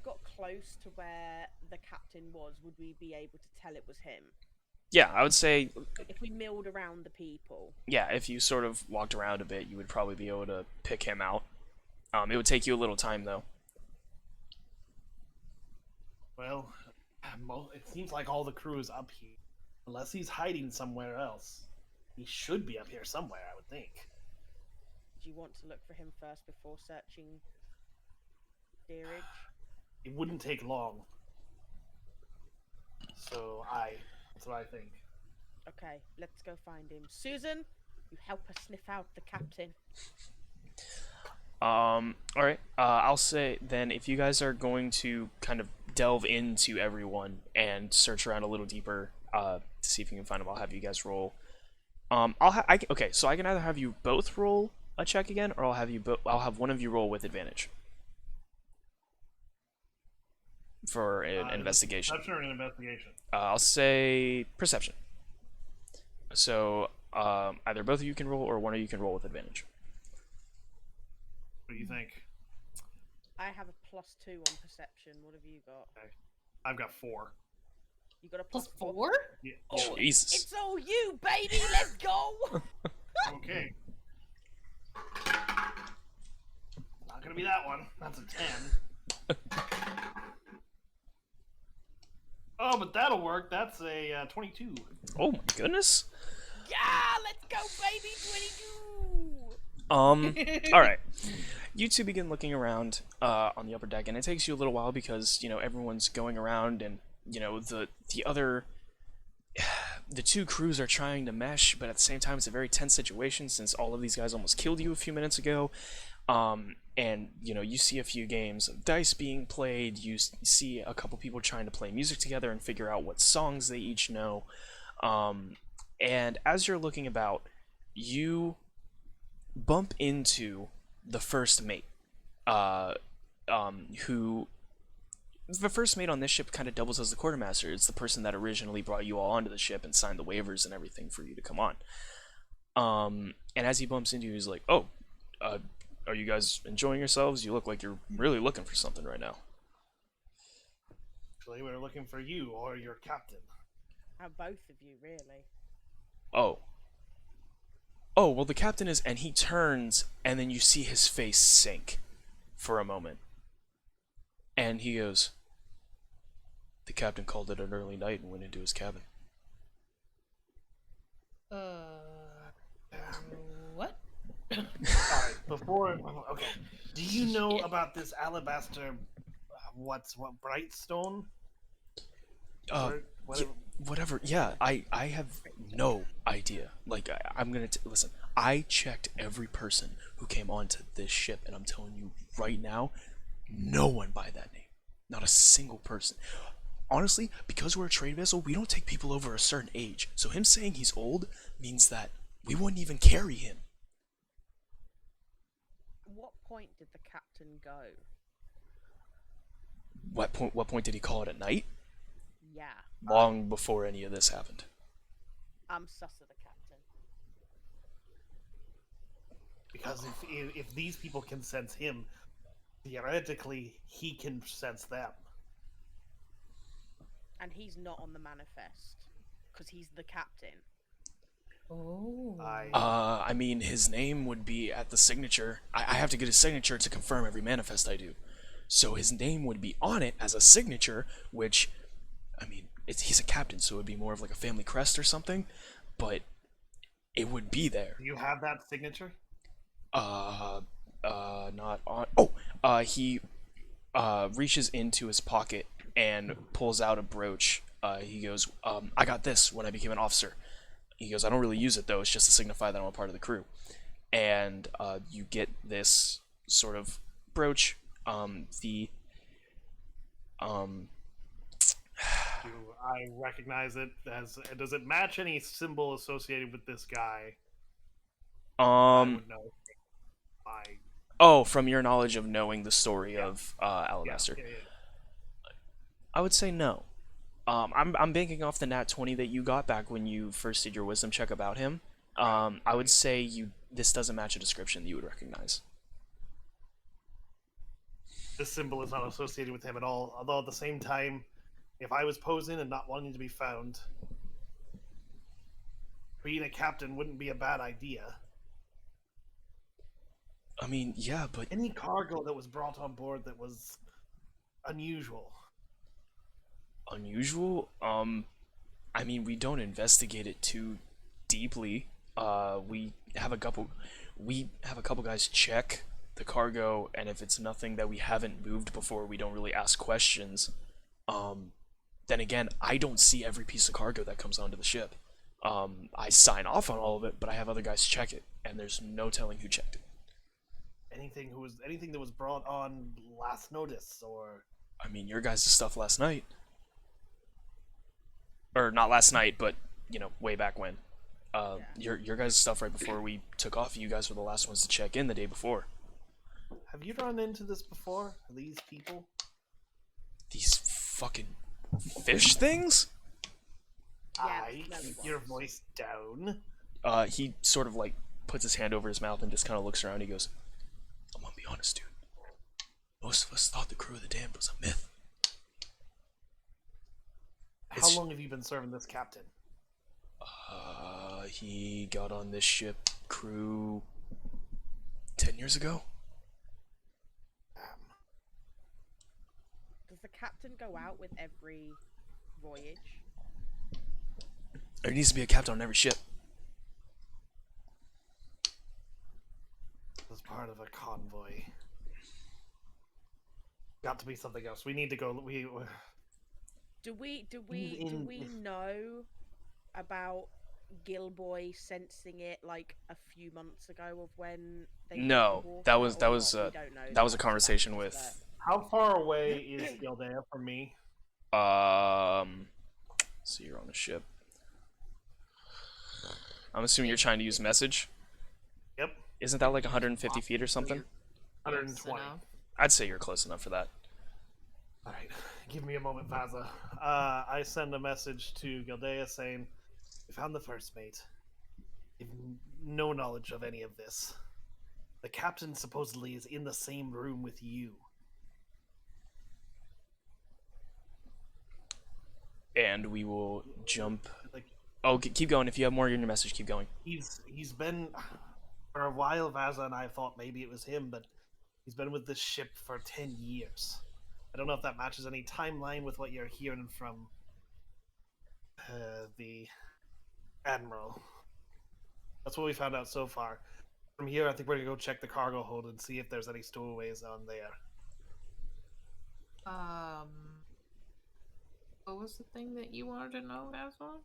got close to where the captain was, would we be able to tell it was him? Yeah, I would say, If we milled around the people. yeah, if you sort of walked around a bit, you would probably be able to pick him out. It would take you a little time, though. Well, it seems like all the crew is up here. Unless he's hiding somewhere else. He should be up here somewhere, I would think. Do you want to look for him first before searching steerage? It wouldn't take long. So that's what I think. Okay, let's go find him. Susan, you help us sniff out the captain. Alright. I'll say then, if you guys are going to kind of delve into everyone and search around a little deeper to see if you can find them, I'll have you guys roll. Okay, so I can either have you both roll a check again, or I'll have one of you roll with advantage for an investigation. Perception or an investigation? I'll say perception. So either both of you can roll, or one of you can roll with advantage. What do you think? I have a +2 on perception. What have you got? Okay. I've got 4. You got a Plus +4? 4? Yeah. Oh, Jesus. it's all you, baby. Let's go. Okay. Not gonna be that one. That's a 10. Oh, but that'll work. That's a 22. Oh my goodness. Yeah, let's go, baby. 22. All right. You two begin looking around on the upper deck, and it takes you a little while because everyone's going around, and the two crews are trying to mesh, but at the same time it's a very tense situation since all of these guys almost killed you a few minutes ago. And you see a few games of dice being played. You see a couple people trying to play music together and figure out what songs they each know. And as you're looking about, you bump into the first mate, who the first mate on this ship kind of doubles as the quartermaster. It's the person that originally brought you all onto the ship and signed the waivers and everything for you to come on. And as he bumps into you, he's like, "Oh, are you guys enjoying yourselves? You look like you're really looking for something right now." Actually, we're looking for you or your captain. Both of you, really. Oh, well, the captain is, and he turns, and then you see his face sink for a moment. And he goes, "The captain called it an early night and went into his cabin." What? before, okay. Do you know about this alabaster? What Brightstone? Uh, Whatever. whatever. Yeah, I have no idea. Like, I'm gonna listen. I checked every person who came onto this ship, and I'm telling you right now, no one by that name. Not a single person. Honestly, because we're a trade vessel, we don't take people over a certain age. So him saying he's old means that we wouldn't even carry him. What point did the captain go? What point did he call it at night? Yeah, Long before any of this happened. I'm sus of the captain. Because if these people can sense him, theoretically he can sense them. And he's not on the manifest because he's the captain. Oh. I mean, his name would be at the signature. I have to get his signature to confirm every manifest I do. So his name would be on it as a signature, which, I mean, he's a captain, so it would be more of like a family crest or something, but it would be there. Do you have that signature? Not on. He reaches into his pocket and pulls out a brooch. He goes, I got this when I became an officer. He goes, I don't really use it though, it's just to signify that I'm a part of the crew. And you get this sort of brooch. Do I recognize it as? Does it match any symbol associated with this guy? I would know. Oh, from your knowledge of knowing the story of Alabaster, Yeah. I would say no. I'm banking off the nat 20 that you got back when you first did your wisdom check about him. I would say this doesn't match a description that you would recognize. This symbol is not associated with him at all. Although at the same time, if I was posing and not wanting to be found, being a captain wouldn't be a bad idea. I mean, yeah, but Any cargo that was brought on board that was unusual. unusual. I mean, we don't investigate it too deeply. We have a couple guys check the cargo, and if it's nothing that we haven't moved before, we don't really ask questions. Then again, I don't see every piece of cargo that comes onto the ship. I sign off on all of it, but I have other guys check it, and there's no telling who checked it. Anything that was brought on last notice, or I mean, your guys' stuff last night. Or not last night, but, way back when. Your guys' stuff right before we took off, you guys were the last ones to check in the day before. have you run into this before? These people? These fucking fish things? Yeah, I no, keep we your won't. voice down. He sort of like puts his hand over his mouth and just kind of looks around. He goes, I'm gonna be honest, dude. Most of us thought the crew of the damned was a myth. How long have you been serving this captain? He got on this ship crew 10 years ago. Does the captain go out with every voyage? There needs to be a captain on every ship. As part of a convoy. Got to be something else. We need to go. Do we know about Gilboy sensing it like a few months ago of when they No, walked that out was or that not? was We don't know that was a that. conversation That's with How far away is Gildea from me? so you're on the ship. I'm assuming you're trying to use message. Yep, Isn't that like 150 feet or something? 120. enough. I'd say you're close enough for that. All right, give me a moment, Vaza. I send a message to Gildea saying, "We found the first mate. We have no knowledge of any of this. The captain supposedly is in the same room with you." And we will jump. Like Oh, keep going. If you have more in your message, keep going. he's been for a while. Vaza and I thought maybe it was him, but he's been with this ship for 10 years. I don't know if that matches any timeline with what you're hearing from the Admiral. That's what we found out so far. From here, I think we're gonna go check the cargo hold and see if there's any stowaways on there. What was the thing that you wanted to know, Aswan?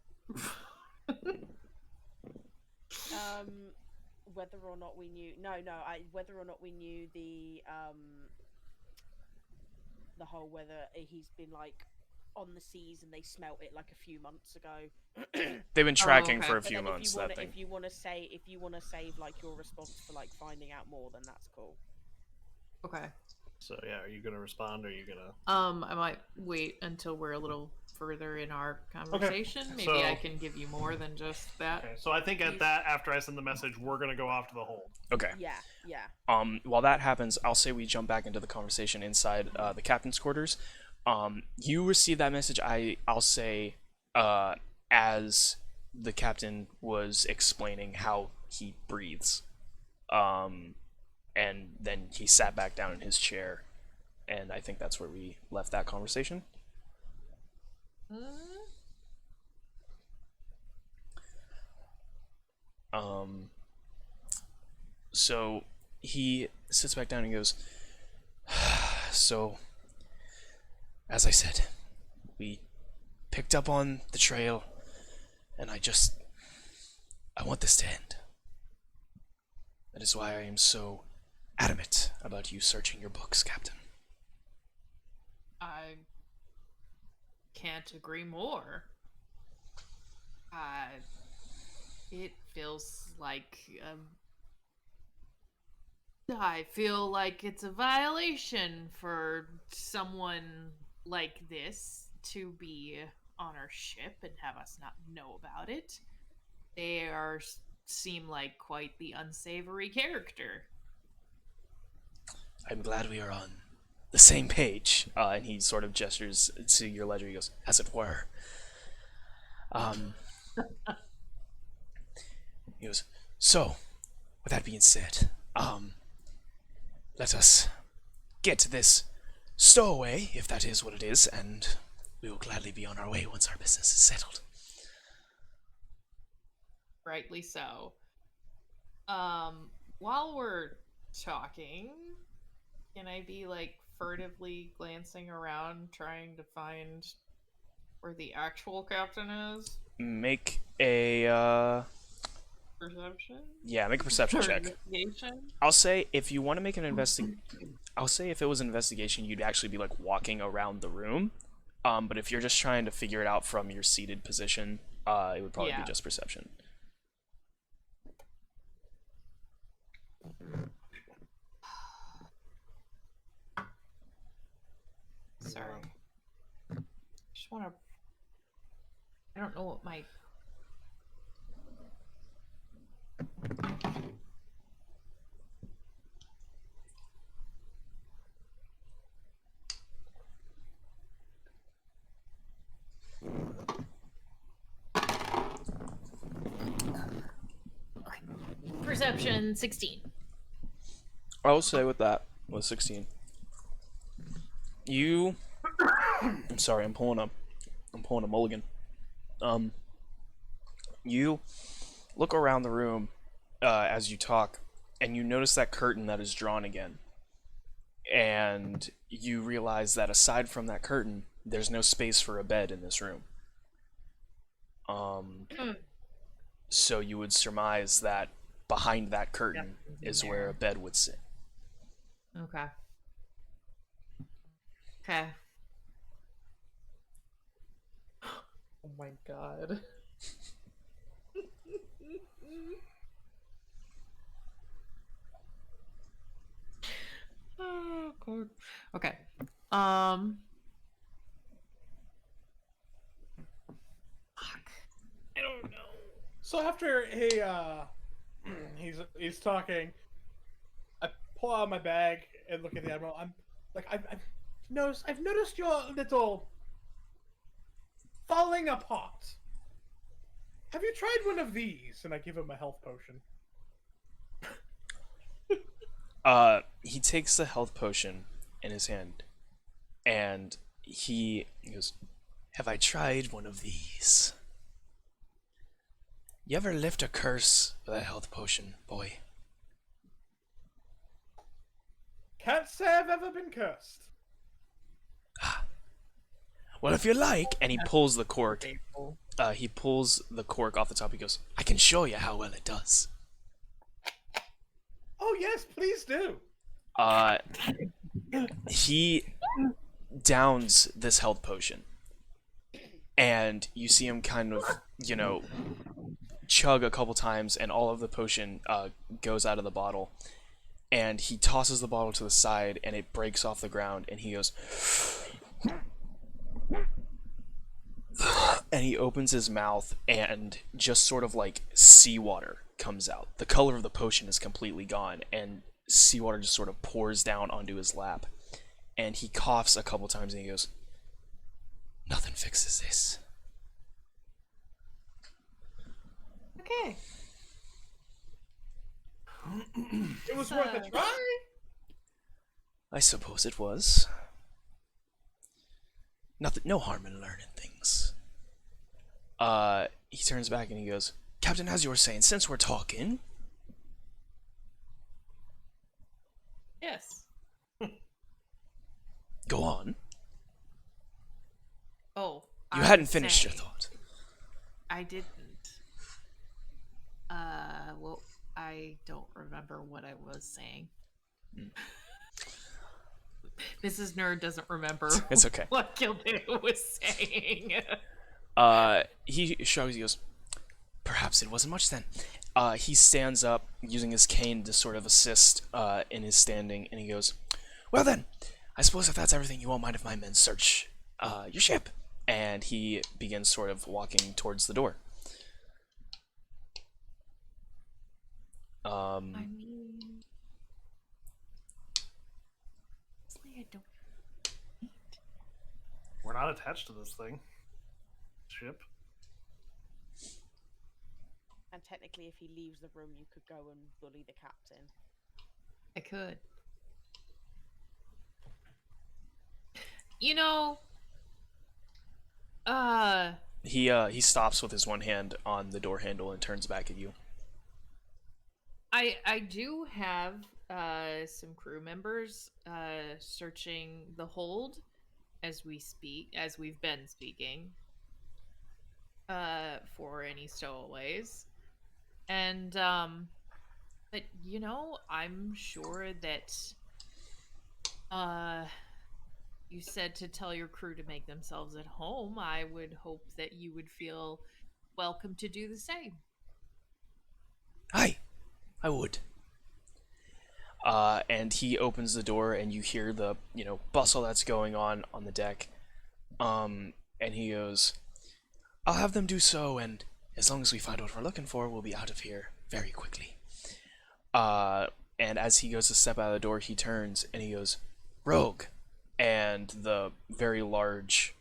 Whether or not we knew whether or not we knew the whole whether he's been like on the seas and they smelt it like a few months ago. They've been tracking okay. for a But few then months. That thing. if you want to save like your response for like finding out more, then that's cool. Okay. So yeah, are you gonna respond or are you gonna? I might wait until we're a little further in our conversation. Maybe so- I can give you more than just that. Okay, so I think at that, after I send the message, we're gonna go off to the hold. Okay. Yeah. While that happens, I'll say we jump back into the conversation inside the captain's quarters. You receive that message. I'll say as the captain was explaining how he breathes, and then he sat back down in his chair, and I think that's where we left that conversation. So he sits back down and goes, so, as I said, we picked up on the trail, and I want this to end. That is why I am so adamant about you searching your books, Captain. I can't agree more. It feels like I feel like it's a violation for someone like this to be on our ship and have us not know about it. They seem like quite the unsavory character. I'm glad we are on the same page. And he sort of gestures to your ledger. He goes, as it were. He goes, so, with that being said, let us get to this stowaway, if that is what it is, and we will gladly be on our way once our business is settled. Rightly so. While we're talking, can I be like furtively glancing around trying to find where the actual captain is? Make a, Perception? yeah, make a perception Or check. investigation? I'll say if you want to make an I'll say if it was an investigation, you'd actually be like walking around the room. But if you're just trying to figure it out from your seated position, it would probably be just perception. Sorry. Just want to. I don't know what my. Perception 16. I'll say with that, with 16. I'm sorry, I'm pulling a mulligan. You look around the room as you talk, and you notice that curtain that is drawn again. And you realize that aside from that curtain, there's no space for a bed in this room. So you would surmise that behind that curtain is where a bed would sit. Okay. Okay. Oh my god. Oh god. Okay. Fuck. I don't know. So after he's talking, I pull out my bag and look at the Admiral. I'm like, I've noticed your little falling apart. Have you tried one of these? And I give him a health potion. He takes the health potion in his hand, and he goes, have I tried one of these? You ever lift a curse with a health potion, boy? Can't say I've ever been cursed. Well, if you like, and he pulls the cork. He pulls the cork off the top. He goes, "I can show you how well it does." Oh yes, please do. He downs this health potion, and you see him kind of, chug a couple times, and all of the potion goes out of the bottle. And he tosses the bottle to the side, and it breaks off the ground, and he goes, and he opens his mouth, and just sort of like seawater comes out. The color of the potion is completely gone, and seawater just sort of pours down onto his lap. And he coughs a couple times, and he goes, "Nothing fixes this." Okay. It was worth a try. I suppose it was. No harm in learning things. He turns back and he goes, "Captain, as you were saying, since we're talking..." Yes. Go on. Oh. You hadn't finished your thought. I didn't. Well, I don't remember what I was saying. Mrs. Nerd doesn't remember. It's okay. What Gildeo was saying. He shrugs, he goes, "Perhaps it wasn't much then." He stands up, using his cane to sort of assist in his standing, and he goes, "Well then, I suppose if that's everything, you won't mind if my men search your ship." And he begins sort of walking towards the door. I mean... I don't... We're not attached to this thing. Ship. And technically, if he leaves the room, you could go and bully the captain. I could. You know... He stops with his one hand on the door handle and turns back at you. I do have some crew members searching the hold as we've been speaking for any stowaways. And but I'm sure that you said to tell your crew to make themselves at home. I would hope that you would feel welcome to do the same. Aye, I would. And he opens the door, and you hear the, bustle that's going on the deck. And he goes, "I'll have them do so, and as long as we find what we're looking for, we'll be out of here very quickly." And as he goes to step out of the door, he turns, and he goes, "Rogue." And the very large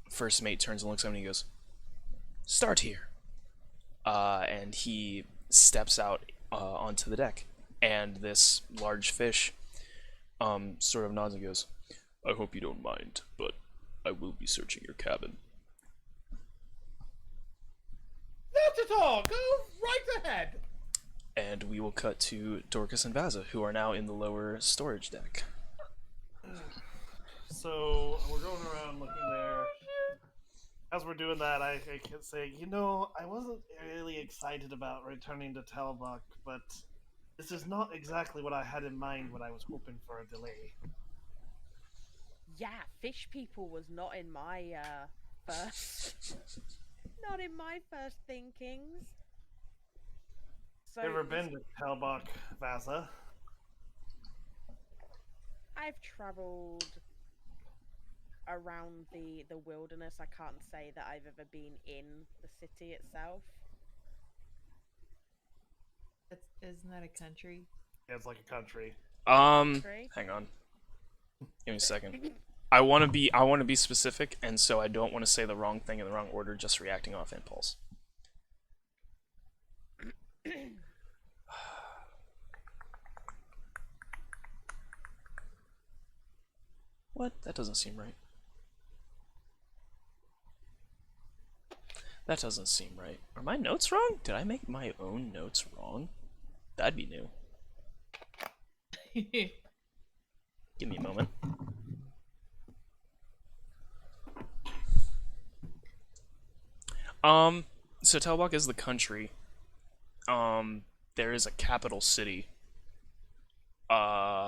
first mate turns and looks at him, and he goes, "Start here." And he steps out onto the deck, and this large fish sort of nods and goes, "I hope you don't mind, but I will be searching your cabin." Not at all. Go right ahead. And we will cut to Dorcas and Vaza, who are now in the lower storage deck. So we're going around looking there. As we're doing that, I can say, I wasn't really excited about returning to Talbot, but this is not exactly what I had in mind when I was hoping for a delay. Yeah, fish people was not in my first not in my first thinkings. So Never been to Talbot, Vaza? I've traveled around the wilderness. I can't say that I've ever been in the city itself. Isn't that a country? Yeah, it's like a country. Hang on. Give me a second. I want to be specific, and so I don't want to say the wrong thing in the wrong order, just reacting off impulse. What? That doesn't seem right. That doesn't seem right. Are my notes wrong? Did I make my own notes wrong? That'd be new. Give me a moment. So Telbach is the country. There is a capital city. However,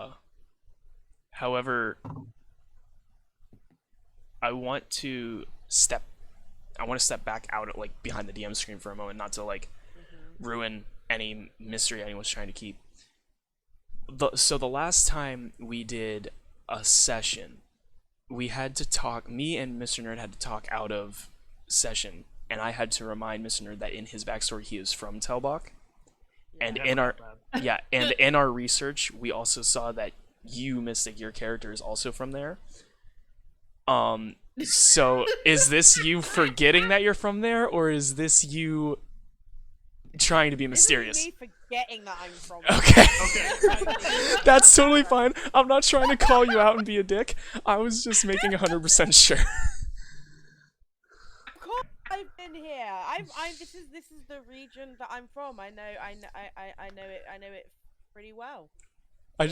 I want to step back out at, like, behind the DM screen for a moment, not to like ruin any mystery anyone's trying to keep. So the last time we did a session, we had to talk. Me and Mr. Nerd had to talk out of session, and I had to remind Mr. Nerd that in his backstory he is from Telbach. And in our in our research, we also saw that you, Mystic, your character is also from there. So is this you forgetting that you're from there, or is this you trying to be mysterious? This is me forgetting that I'm from. Okay. That's totally fine. I'm not trying to call you out and be a dick. I was just making 100% sure. Of course, I've been here. This is the region that I'm from. I know it pretty well. I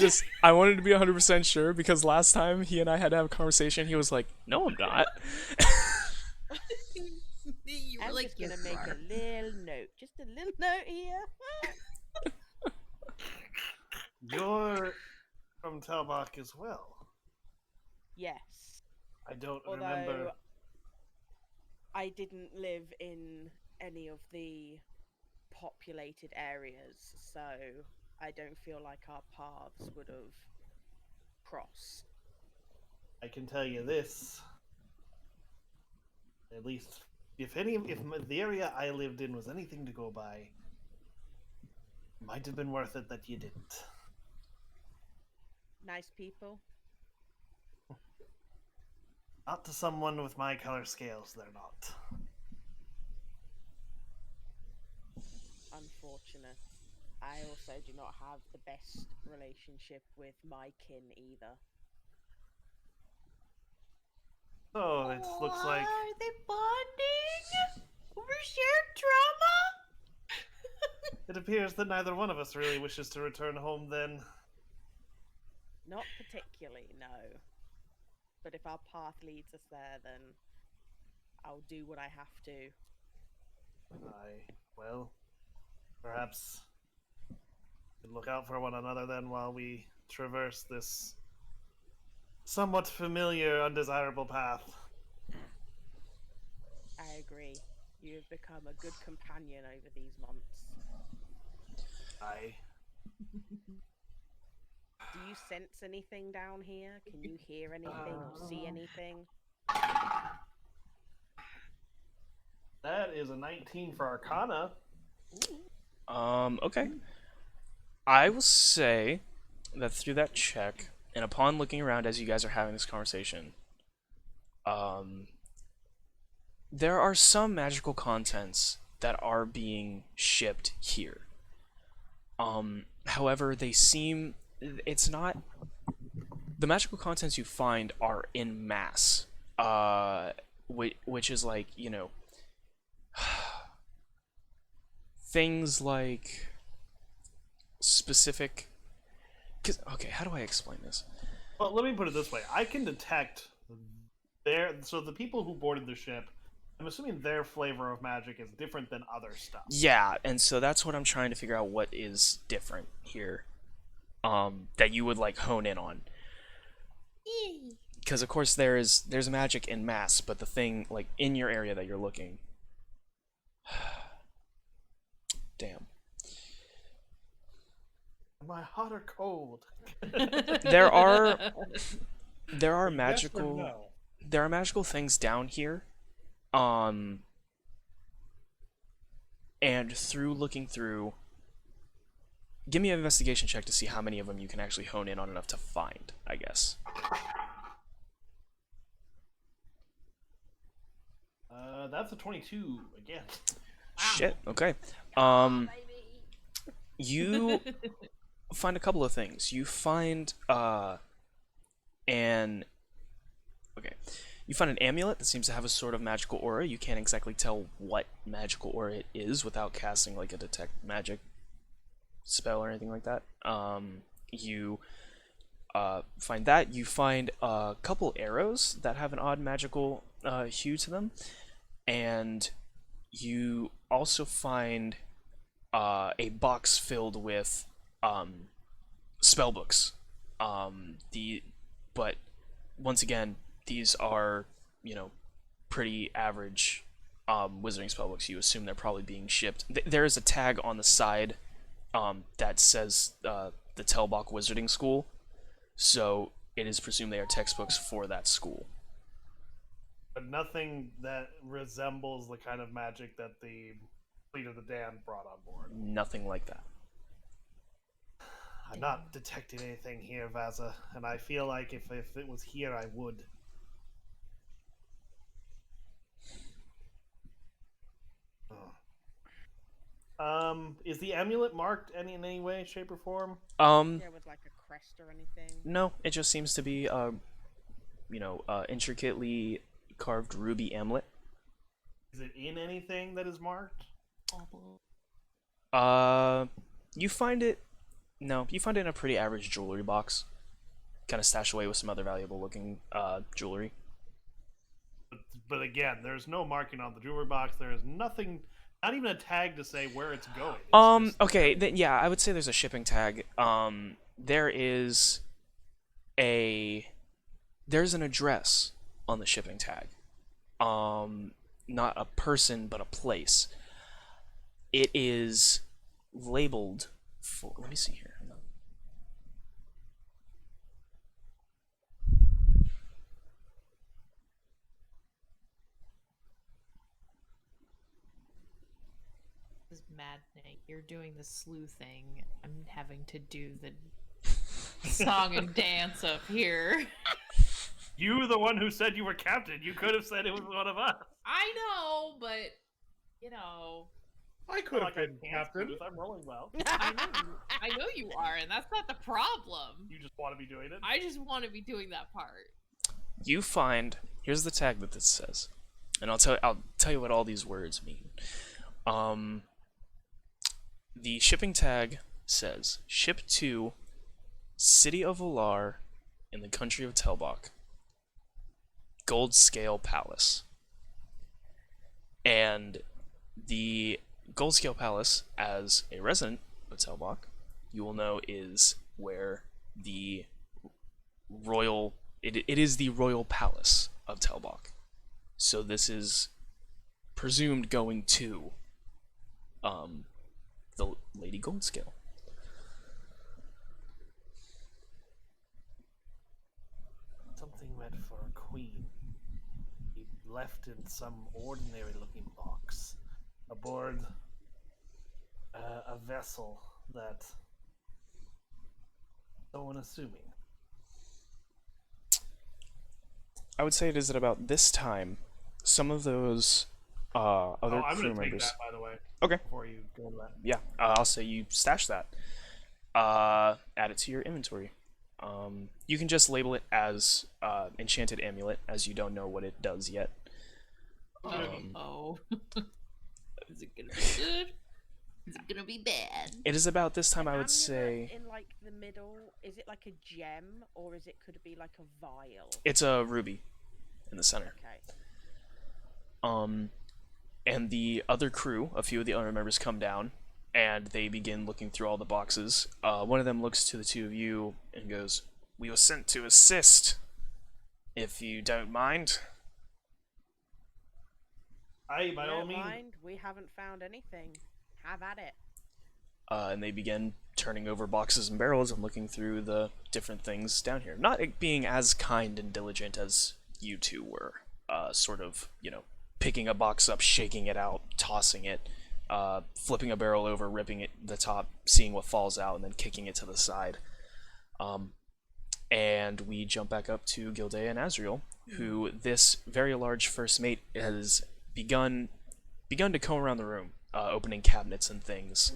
wanted to be 100% sure, because last time he and I had to have a conversation, he was like, "No, I'm not." You were I'm like, just gonna "Yes, make you are." a little note. Just a little note here. You're from Telbach as well. Yes. I don't Although remember. I didn't live in any of the populated areas, so I don't feel like our paths would have crossed. I can tell you this. At least, if the area I lived in was anything to go by, might have been worth it that you didn't. Nice people. Not to someone with my color scales, they're not. Unfortunate. I also do not have the best relationship with my kin either. So it looks like Are they bonding over shared trauma? it appears that neither one of us really wishes to return home then. Not particularly, no. But if our path leads us there, then I'll do what I have to. Well, perhaps we could look out for one another then while we traverse this somewhat familiar, undesirable path. I agree. You have become a good companion over these months. Aye. Do you sense anything down here? Can you hear anything or see anything? That is a 19 for Arcana. Okay. I will say that through that check, and upon looking around as you guys are having this conversation, there are some magical contents that are being shipped here. However, it's not, the magical contents you find are in mass, which is like, things like specific, okay, how do I explain this? Well, let me put it this way. I can detect so the people who boarded the ship, I'm assuming their flavor of magic is different than other stuff. Yeah, and so that's what I'm trying to figure out, what is different here, that you would like hone in on. Because of course there's magic in mass, but the thing like in your area that you're looking, damn. Am I hot or cold? There are Yes magical or no? there are magical things down here, and through looking through, give me an investigation check to see how many of them you can actually hone in on enough to find, I guess. That's a 22 again. Shit, okay. You find a couple of things. You find you find an amulet that seems to have a sort of magical aura. You can't exactly tell what magical aura it is without casting like a detect magic spell or anything like that. You find that. You find a couple arrows that have an odd magical hue to them, and you also find a box filled with spell books. But once again, these are, pretty average wizarding spellbooks. You assume they're probably being shipped. There is a tag on the side that says the Telbach Wizarding School, so it is presumed they are textbooks for that school. But nothing that resembles the kind of magic that the Fleet of the Damned brought on board. Nothing like that. I'm not detecting anything here, Vaza, and I feel like if it was here, I would. Is the amulet marked in any way, shape, or form? Yeah, with like a crest or anything. No, it just seems to be intricately carved ruby amulet. Is it in anything that is marked? You find it. No, you find it in a pretty average jewelry box, kind of stashed away with some other valuable looking jewelry. But again, there's no marking on the jewelry box. There is nothing, not even a tag to say where it's going. It's Okay, yeah, I would say there's a shipping tag. There's an address on the shipping tag. Not a person, but a place. It is labeled for. Let me see here. This is maddening. You're doing the slew thing. I'm having to do the song and dance up here. You were the one who said you were captain. You could have said it was one of us. I know, but I could have been I can't captain. because I'm rolling well. I know you are, and that's not the problem. You just want to be doing it. I just want to be doing that part. You find. Here's the tag that this says, and I'll tell you what all these words mean. The shipping tag says, "Ship to City of Valar in the country of Telbach. Gold Scale Palace." And the Gold Scale Palace, as a resident of Telbach, you will know is where the royal... It is the royal palace of Telbach. So this is presumed going to the Lady Goldscale. Something meant for a queen. He left in some ordinary-looking box aboard a vessel that so unassuming. I would say it is at about this time. Some of those other I'm crew going to take members. that, by the way. Okay. Before you go to that. Yeah, I'll say you stash that. Add it to your inventory. You can just label it as enchanted amulet, as you don't know what it does yet. Is it gonna be good? Is it gonna be bad? It is about this time, I would Amulet say. in like the middle, is it like a gem or could it be like a vial? It's a ruby in the center. Okay. And the other crew, a few of the other members come down, and they begin looking through all the boxes. One of them looks to the two of you and goes, "We were sent to assist, if you don't mind." Aye, by all Don't means. mind, we haven't found anything. Have at it. And they begin turning over boxes and barrels and looking through the different things down here. Not being as kind and diligent as you two were. Sort of, picking a box up, shaking it out, tossing it, flipping a barrel over, ripping it the top, seeing what falls out, and then kicking it to the side. And we jump back up to Gildea and Azriel, who this very large first mate has begun to comb around the room, opening cabinets and things,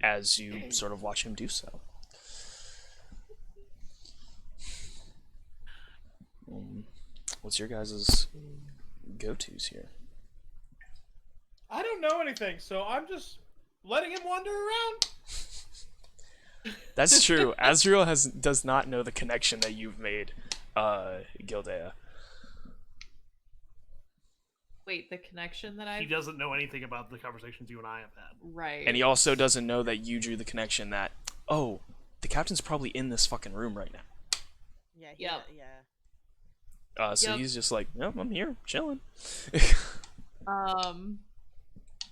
as you sort of watch him do so. What's your guys' go-tos here? I don't know anything, so I'm just letting him wander around. That's true. Azrael does not know the connection that you've made, Gildea. Wait, the connection that He I've doesn't know anything about the conversations you and I have had. right. And he also doesn't know that you drew the connection that, oh, the captain's probably in this fucking room right now. Yeah, Yep. yeah. So Yep. he's just like, no, I'm here, chilling. Um,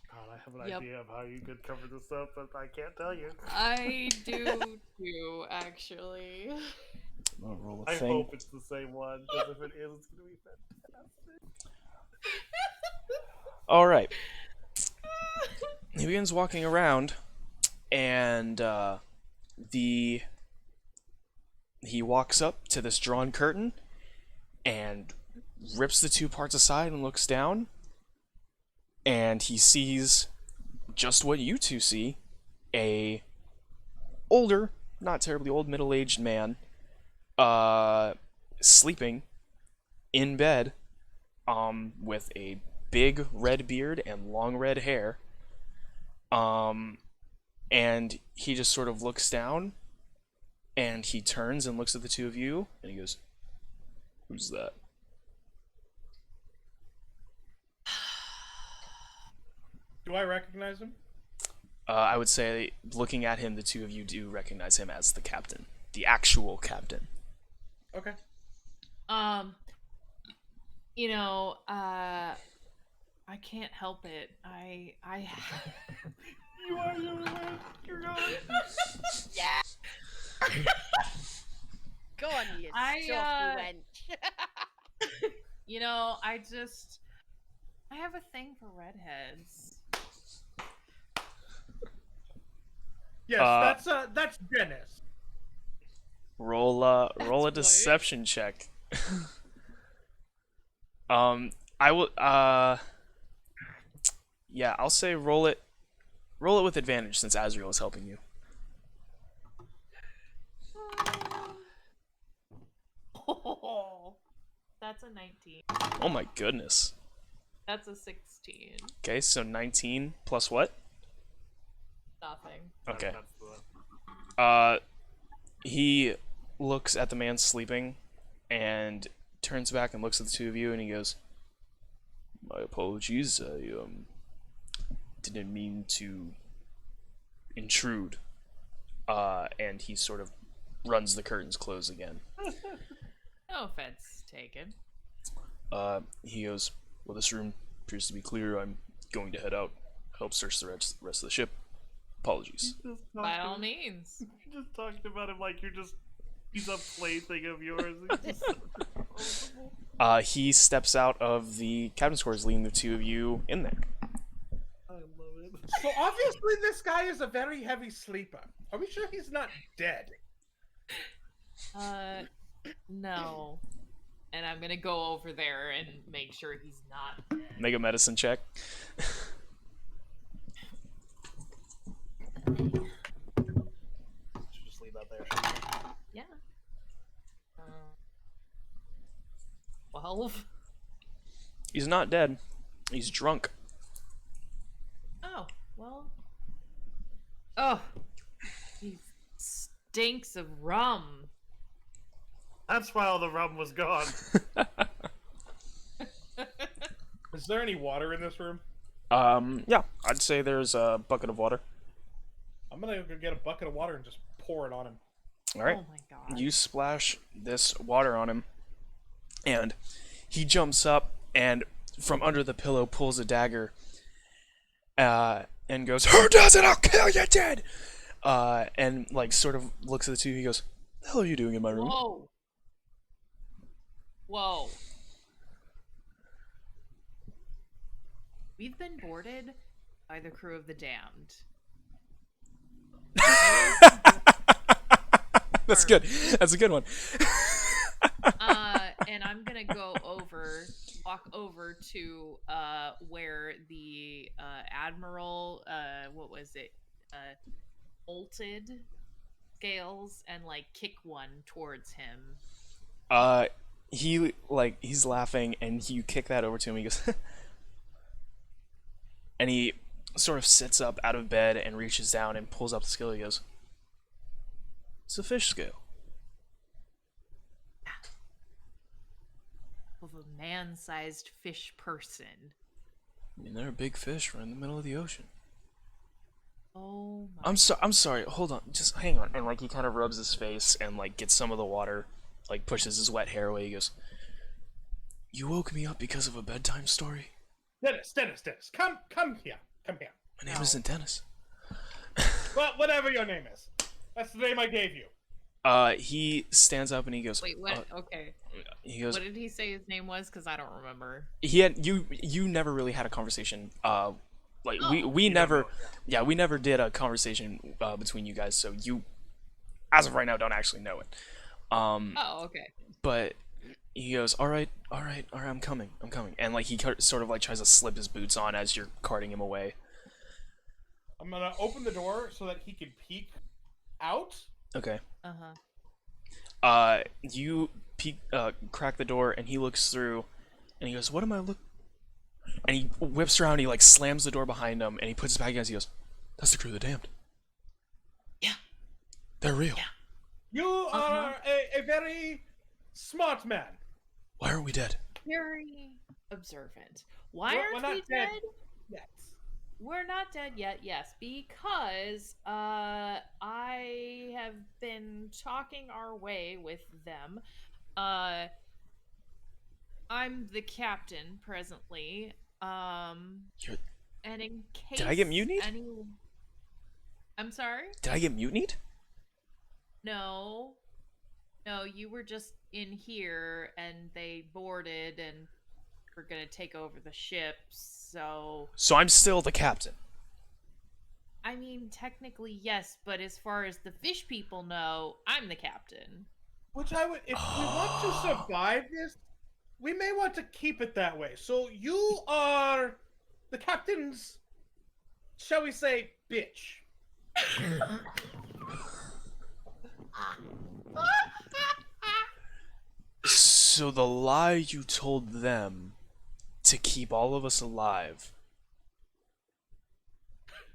God, I have an Yep. idea of how you could cover this up, but I can't tell you. I do too, actually. I'm gonna roll a I thing. hope it's the same one, because if it is, it's going to be fantastic. All right. He begins walking around, and he walks up to this drawn curtain, and rips the two parts aside and looks down, and he sees just what you two see: a older, not terribly old, middle-aged man, sleeping in bed, with a big red beard and long red hair. And he just sort of looks down, and he turns and looks at the two of you, and he goes, "Who's that?" Do I recognize him? I would say, looking at him, the two of you do recognize him as the captain, the actual captain. Okay. You know, I can't help it. I You are you're going. Go on, you I, saucy wench. you know, I have a thing for redheads. Yes, that's Dennis. Roll a That's deception check. I will. Yeah, I'll say roll it with advantage since Azrael is helping you. Oh, that's a 19. Oh my goodness. That's a 16. Okay, so 19 plus what? Nothing. Okay. That's the... He looks at the man sleeping and turns back and looks at the two of you, and he goes, "My apologies, I didn't mean to intrude." And he sort of runs the curtains close again. No offense taken. He goes, "Well, this room appears to be clear. I'm going to head out, help search the rest of the ship. Apologies." By all means. You just talked about him like he's a plaything of yours. It's just He steps out of the captain's quarters, leaving the two of you in there. I love it. So obviously this guy is a very heavy sleeper. Are we sure he's not dead? No. And I'm gonna go over there and make sure he's not. Make a medicine check. Should just leave that there. Yeah. 12. He's not dead. He's drunk. Oh, well. Oh. He stinks of rum. That's why all the rum was gone. Is there any water in this room? Yeah, I'd say there's a bucket of water. I'm gonna go get a bucket of water and just pour it on him. All right. Oh my god. You splash this water on him, and he jumps up and from under the pillow pulls a dagger and goes, "Who does it? I'll kill you dead!" And like sort of looks at the two. He goes, "The hell are you doing in my room?" Whoa. Whoa. We've been boarded by the crew of the damned. That's good. That's a good one. And I'm gonna walk over to where the Admiral, what was it, bolted scales, and like kick one towards him. He's laughing, and you kick that over to him. He goes, and he sort of sits up out of bed and reaches down and pulls up the scale. He goes, It's a fish scale. Of a man-sized fish person. I mean, they're a big fish right in the middle of the ocean. Oh my. I'm sorry. Hold on. Just hang on. And like he kind of rubs his face and like gets some of the water, like pushes his wet hair away. He goes, "You woke me up because of a bedtime story?" Dennis, come here. My name isn't Dennis. Well, whatever your name is. That's the name I gave you. He stands up and he goes, Wait, what? Okay. he goes, What did he say his name was? Because I don't remember. he had you never really had a conversation. Like Oh. we never, yeah, we never did a conversation between you guys. So you, as of right now, don't actually know it. Oh, okay. But he goes, all right, I'm coming. And like he sort of like tries to slip his boots on as you're carting him away. I'm gonna open the door so that he can peek out. Okay. Uh-huh. You crack the door and he looks through, and he goes, "What am I look?" And he whips around, he like slams the door behind him, and he puts his back against. He goes, "That's the crew of the damned. Yeah. They're real. Yeah. You are a very smart man. Why aren't we dead?" Very observant. Why We're aren't not we dead. dead? Yes. We're not dead yet, yes, because I have been talking our way with them. I'm the captain presently. You're, And in case Did I get mutinied? I'm sorry? Did I get mutinied? No. No, you were just in here and they boarded and were gonna take over the ship, so So I'm still the captain. I mean, technically, yes, but as far as the fish people know, I'm the captain. Which I would, if we want to survive this, we may want to keep it that way. So you are the captain's, shall we say, bitch. So the lie you told them to keep all of us alive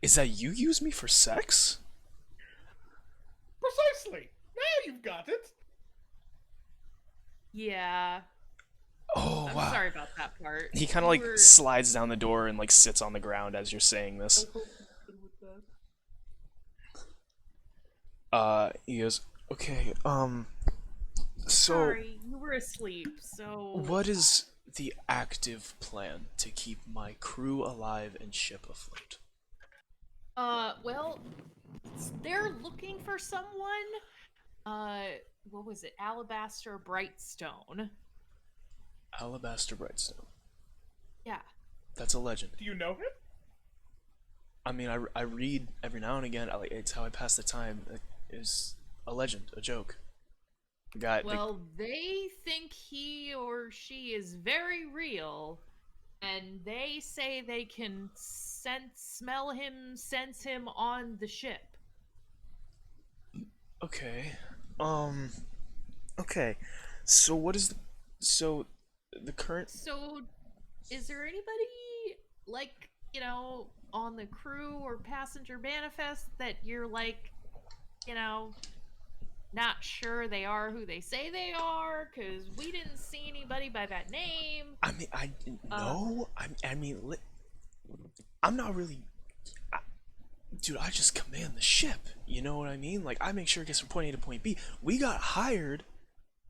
is that you use me for sex? Precisely. Now you've got it. Yeah. Oh, I'm wow. sorry about that part. He kind of like slides down the door and like sits on the ground as you're saying this. He goes, "Okay, so Sorry, you were asleep, so what is the active plan to keep my crew alive and ship afloat?" Well, they're looking for someone. What was it? Alabaster Brightstone. Alabaster Brightstone. Yeah. That's a legend. Do you know him? I mean, I read every now and again. It's how I pass the time. It is a legend, a joke. Well, they think he or she is very real, and they say they can smell him, sense him on the ship. Okay. Okay. So what is the current? So, is there anybody, like, on the crew or passenger manifest that you're, like, not sure they are who they say they are? Because we didn't see anybody by that name. I mean, no. I mean, I'm not really. Dude, I just command the ship. You know what I mean? Like, I make sure it gets from point A to point B. We got hired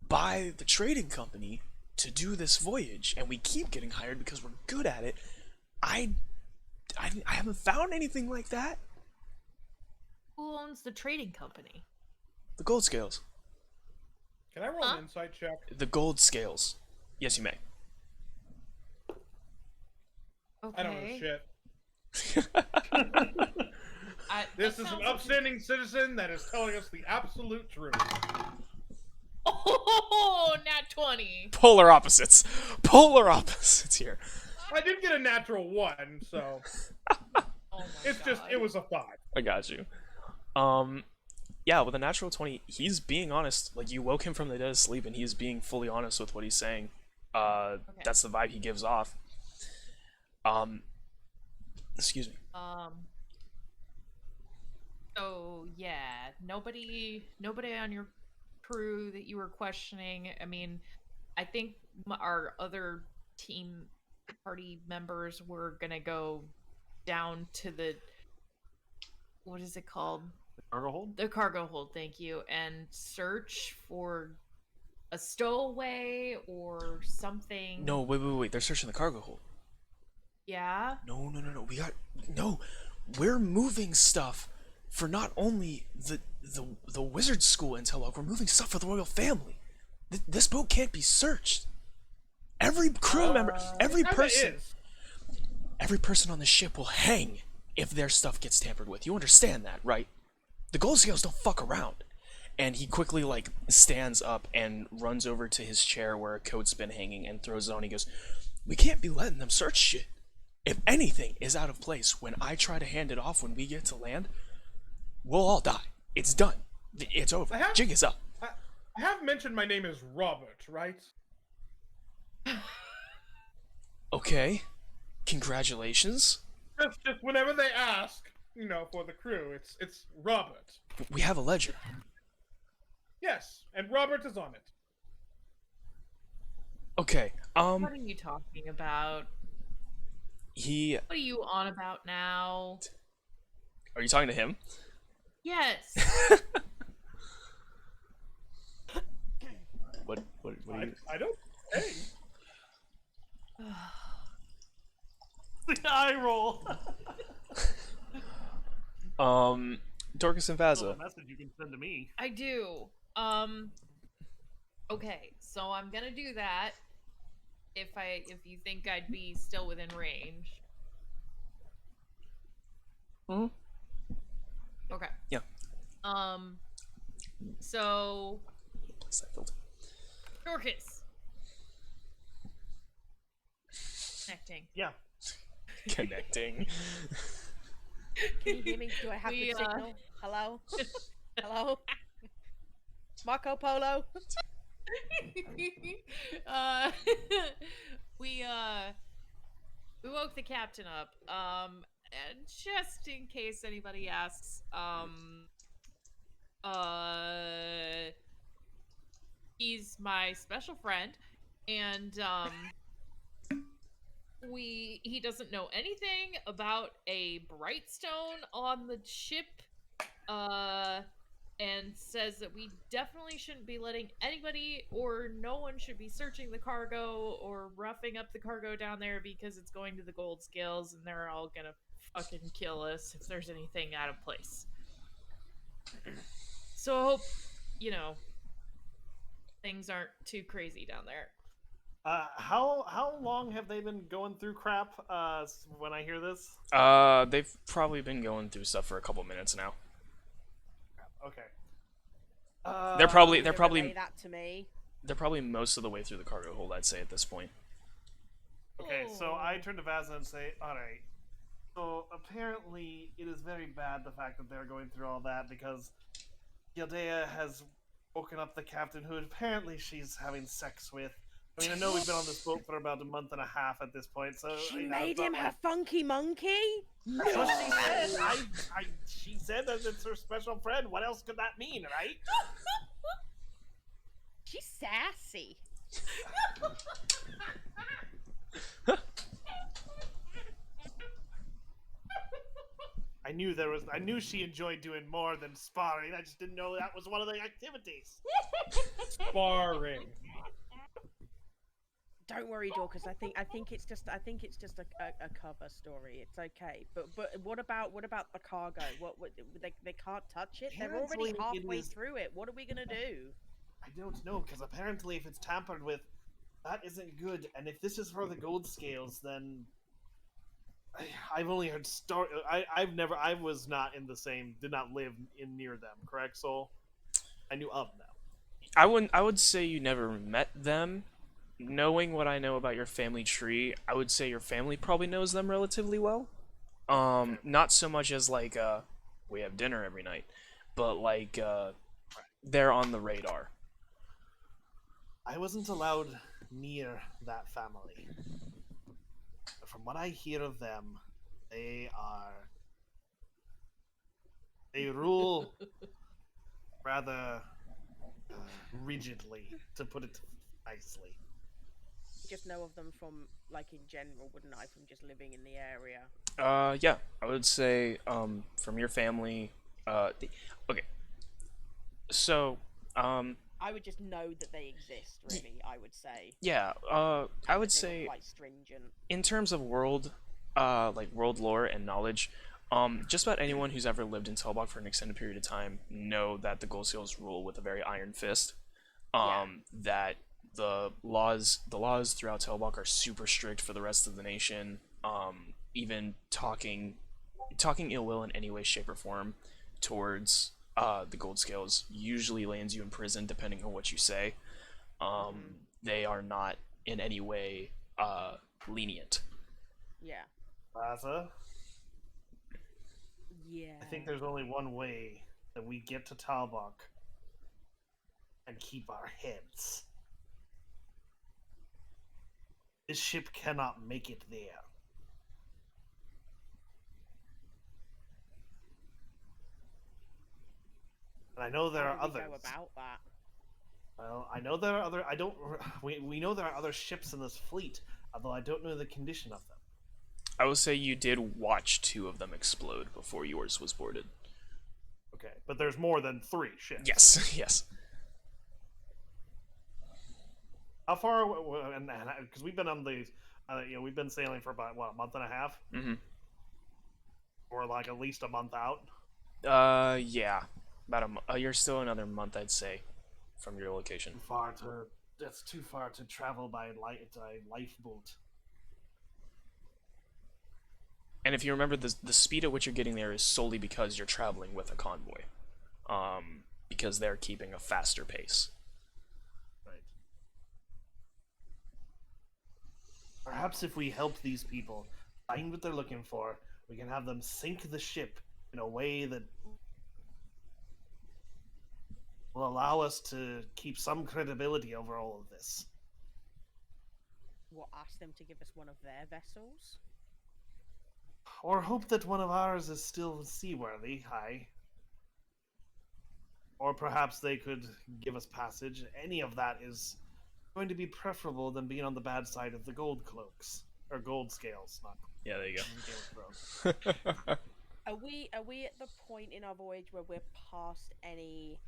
by the trading company to do this voyage, and we keep getting hired because we're good at it. I haven't found anything like that. Who owns the trading company? The gold scales. Can I roll an insight check? The gold scales. Yes, you may. Okay. I don't know shit. That This is an sounds like- upstanding citizen that is telling us the absolute truth. Oh, nat 20. Polar opposites. Polar opposites here. I did get a natural 1, so Oh my it's just, God. it was a 5. I got you. Yeah, with a natural 20, he's being honest. Like, you woke him from the dead of sleep, and he's being fully honest with what he's saying. That's the vibe he gives off. Excuse me. So yeah, nobody on your crew that you were questioning. I mean, I think our other team party members were gonna go down to the, what is it called? Cargo hold? The cargo hold, thank you, and search for a stowaway or something. No, wait. They're searching the cargo hold. Yeah? No. No. We're moving stuff for not only the wizard school intel log. We're moving stuff for the royal family. This boat can't be searched. Every crew member, every person on the ship will hang if their stuff gets tampered with. You understand that, right? The gold scales don't fuck around. And he quickly, like, stands up and runs over to his chair where a coat's been hanging and throws it on. He goes, we can't be letting them search shit. If anything is out of place when I try to hand it off when we get to land, we'll all die. It's done. It's over. Jig is up. I have mentioned my name is Robert, right? Okay. Congratulations. Just whenever they ask, for the crew, it's Robert. We have a ledger. Yes, and Robert is on it. Okay. What are you talking about? He... What are you on about now? Are you talking to him? Yes. What are you... I don't... Hey. The eye roll. Dorcas and Vaza. A message you can send to me. I do. Okay, so I'm gonna do that if you think I'd be still within range. Hmm? Okay. Yeah. So Place that filter. Dorcas. Connecting. Yeah. Connecting. Can you hear me? Do I have We, the signal? Hello? Hello? Marco Polo? We woke the captain up. And just in case anybody asks, he's my special friend, and he doesn't know anything about a bright stone on the ship, and says that we definitely shouldn't be letting anybody or no one should be searching the cargo or roughing up the cargo down there because it's going to the gold scales and they're all gonna fucking kill us if there's anything out of place. So I hope, things aren't too crazy down there. How long have they been going through crap? When I hear this. They've probably been going through stuff for a couple minutes now. Okay. They're probably Relay that to me. they're probably most of the way through the cargo hold, I'd say, at this point. Okay, so I turn to Vaza and say, alright, so apparently it is very bad the fact that they're going through all that because Gildea has woken up the captain who apparently she's having sex with. I mean, I know we've been on this boat for about a month and a half at this point, so... She made him her funky monkey? That's what she said! She said that it's her special friend. What else could that mean, right? She's sassy. I knew she enjoyed doing more than sparring. I just didn't know that was one of the activities. Sparring. Don't worry, Dorcas. I think it's just a cover story. It's okay. But what about the cargo? What they can't touch it. They're already Apparently halfway through it. What are we gonna do? I don't know, because apparently if it's tampered with, that isn't good. And if this is for the gold scales, then I've only heard story. I was not in the same, did not live in near them. Correct, Soul? I knew of them. I would say you never met them. Knowing what I know about your family tree, I would say your family probably knows them relatively well. Not so much as like we have dinner every night, but like they're on the radar. I wasn't allowed near that family. But from what I hear of them, they rule rather rigidly, to put it nicely. You just know of them from, like, in general, wouldn't I, from just living in the area? Yeah, I would say, from your family, okay, so, I would just know that they exist, really, I would say. yeah, I And would that they were say, quite stringent. in terms of like world lore and knowledge, just about anyone who's ever lived in Telbach for an extended period of time know that the Gold Seals rule with a very iron fist. Yeah. That the laws throughout Telbach are super strict for the rest of the nation. Even talking ill will in any way, shape, or form towards the Gold Scales usually lands you in prison, depending on what you say. They are not in any way lenient. Yeah. Plaza, Yeah. I think there's only one way that we get to Talbot and keep our heads. This ship cannot make it there. And I know there How are do we others. go about that? Well, I know there are other. I don't. We know there are other ships in this fleet, although I don't know the condition of them. I will say you did watch 2 of them explode before yours was boarded. Okay, but there's more than 3 ships. Yes, yes. How far? And because we've been on these, we've been sailing for about what, a month and a half, or like at least a month out. Yeah, about you're still another month, I'd say, from your location. That's too far to travel by lifeboat. And if you remember, the speed at which you're getting there is solely because you're traveling with a convoy, because they're keeping a faster pace. Right. Perhaps if we help these people find what they're looking for, we can have them sink the ship in a way that will allow us to keep some credibility over all of this. What, ask them to give us one of their vessels? Or hope that one of ours is still seaworthy, aye. Or perhaps they could give us passage. Any of that is going to be preferable than being on the bad side of the gold cloaks. Or gold scales, not Yeah, there you Game of Thrones. go. Are we at the point in our voyage where we're past any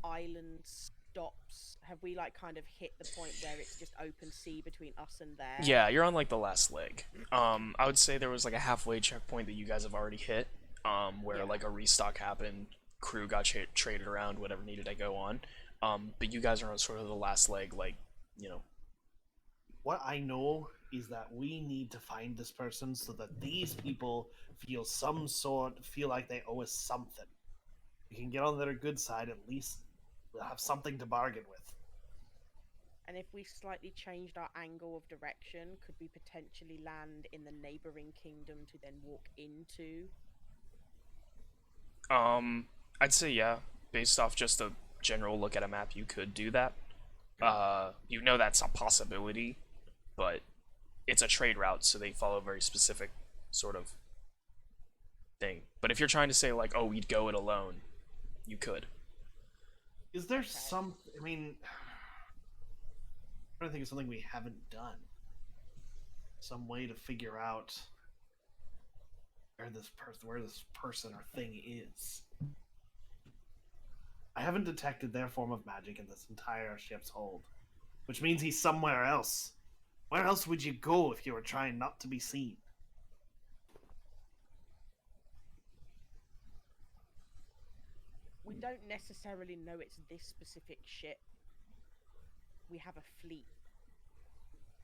island stops? Have we like kind of hit the point where it's just open sea between us and there? Yeah, you're on like the last leg. I would say there was like a halfway checkpoint that you guys have already hit, where like a restock happened, crew got traded around, whatever needed to go on. But you guys are on sort of the last leg, like, you know. What I know is that we need to find this person so that these people feel like they owe us something. We can get on their good side, at least we'll have something to bargain with. And if we slightly changed our angle of direction, could we potentially land in the neighboring kingdom to then walk into? I'd say yeah. Based off just a general look at a map, you could do that. You know that's a possibility, but it's a trade route, so they follow a very specific sort of thing. But if you're trying to say like, oh, we'd go it alone, you could. Is there some? I mean, I'm trying to think of something we haven't done. Some way to figure out where this person or thing is. I haven't detected their form of magic in this entire ship's hold, which means he's somewhere else. Where else would you go if you were trying not to be seen? We don't necessarily know it's this specific ship. We have a fleet.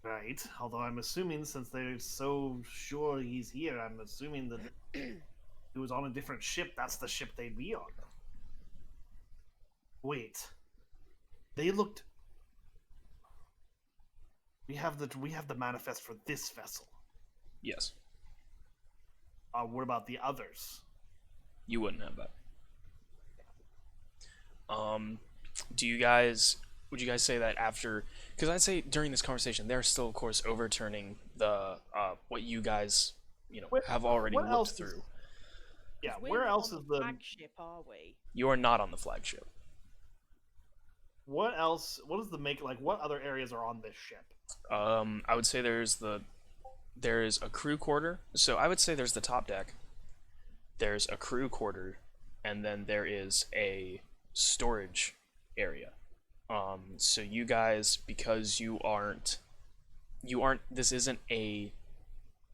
Right, although I'm assuming since they're so sure he's here, I'm assuming that he was on a different ship. That's the ship they'd be on. Wait, they looked. We have the manifest for this vessel. Yes. What about the others? You wouldn't have that. Would you guys say that after, because I'd say during this conversation they're still of course overturning the what you guys have already what looked else through. Yeah, We're where not else on is the the? flagship, are we? You are not on the flagship. What else? What is the make like? What other areas are on this ship? I would say there's a crew quarter. So I would say there's the top deck. There's a crew quarter, and then there is a storage area. So you guys, because you aren't, this isn't a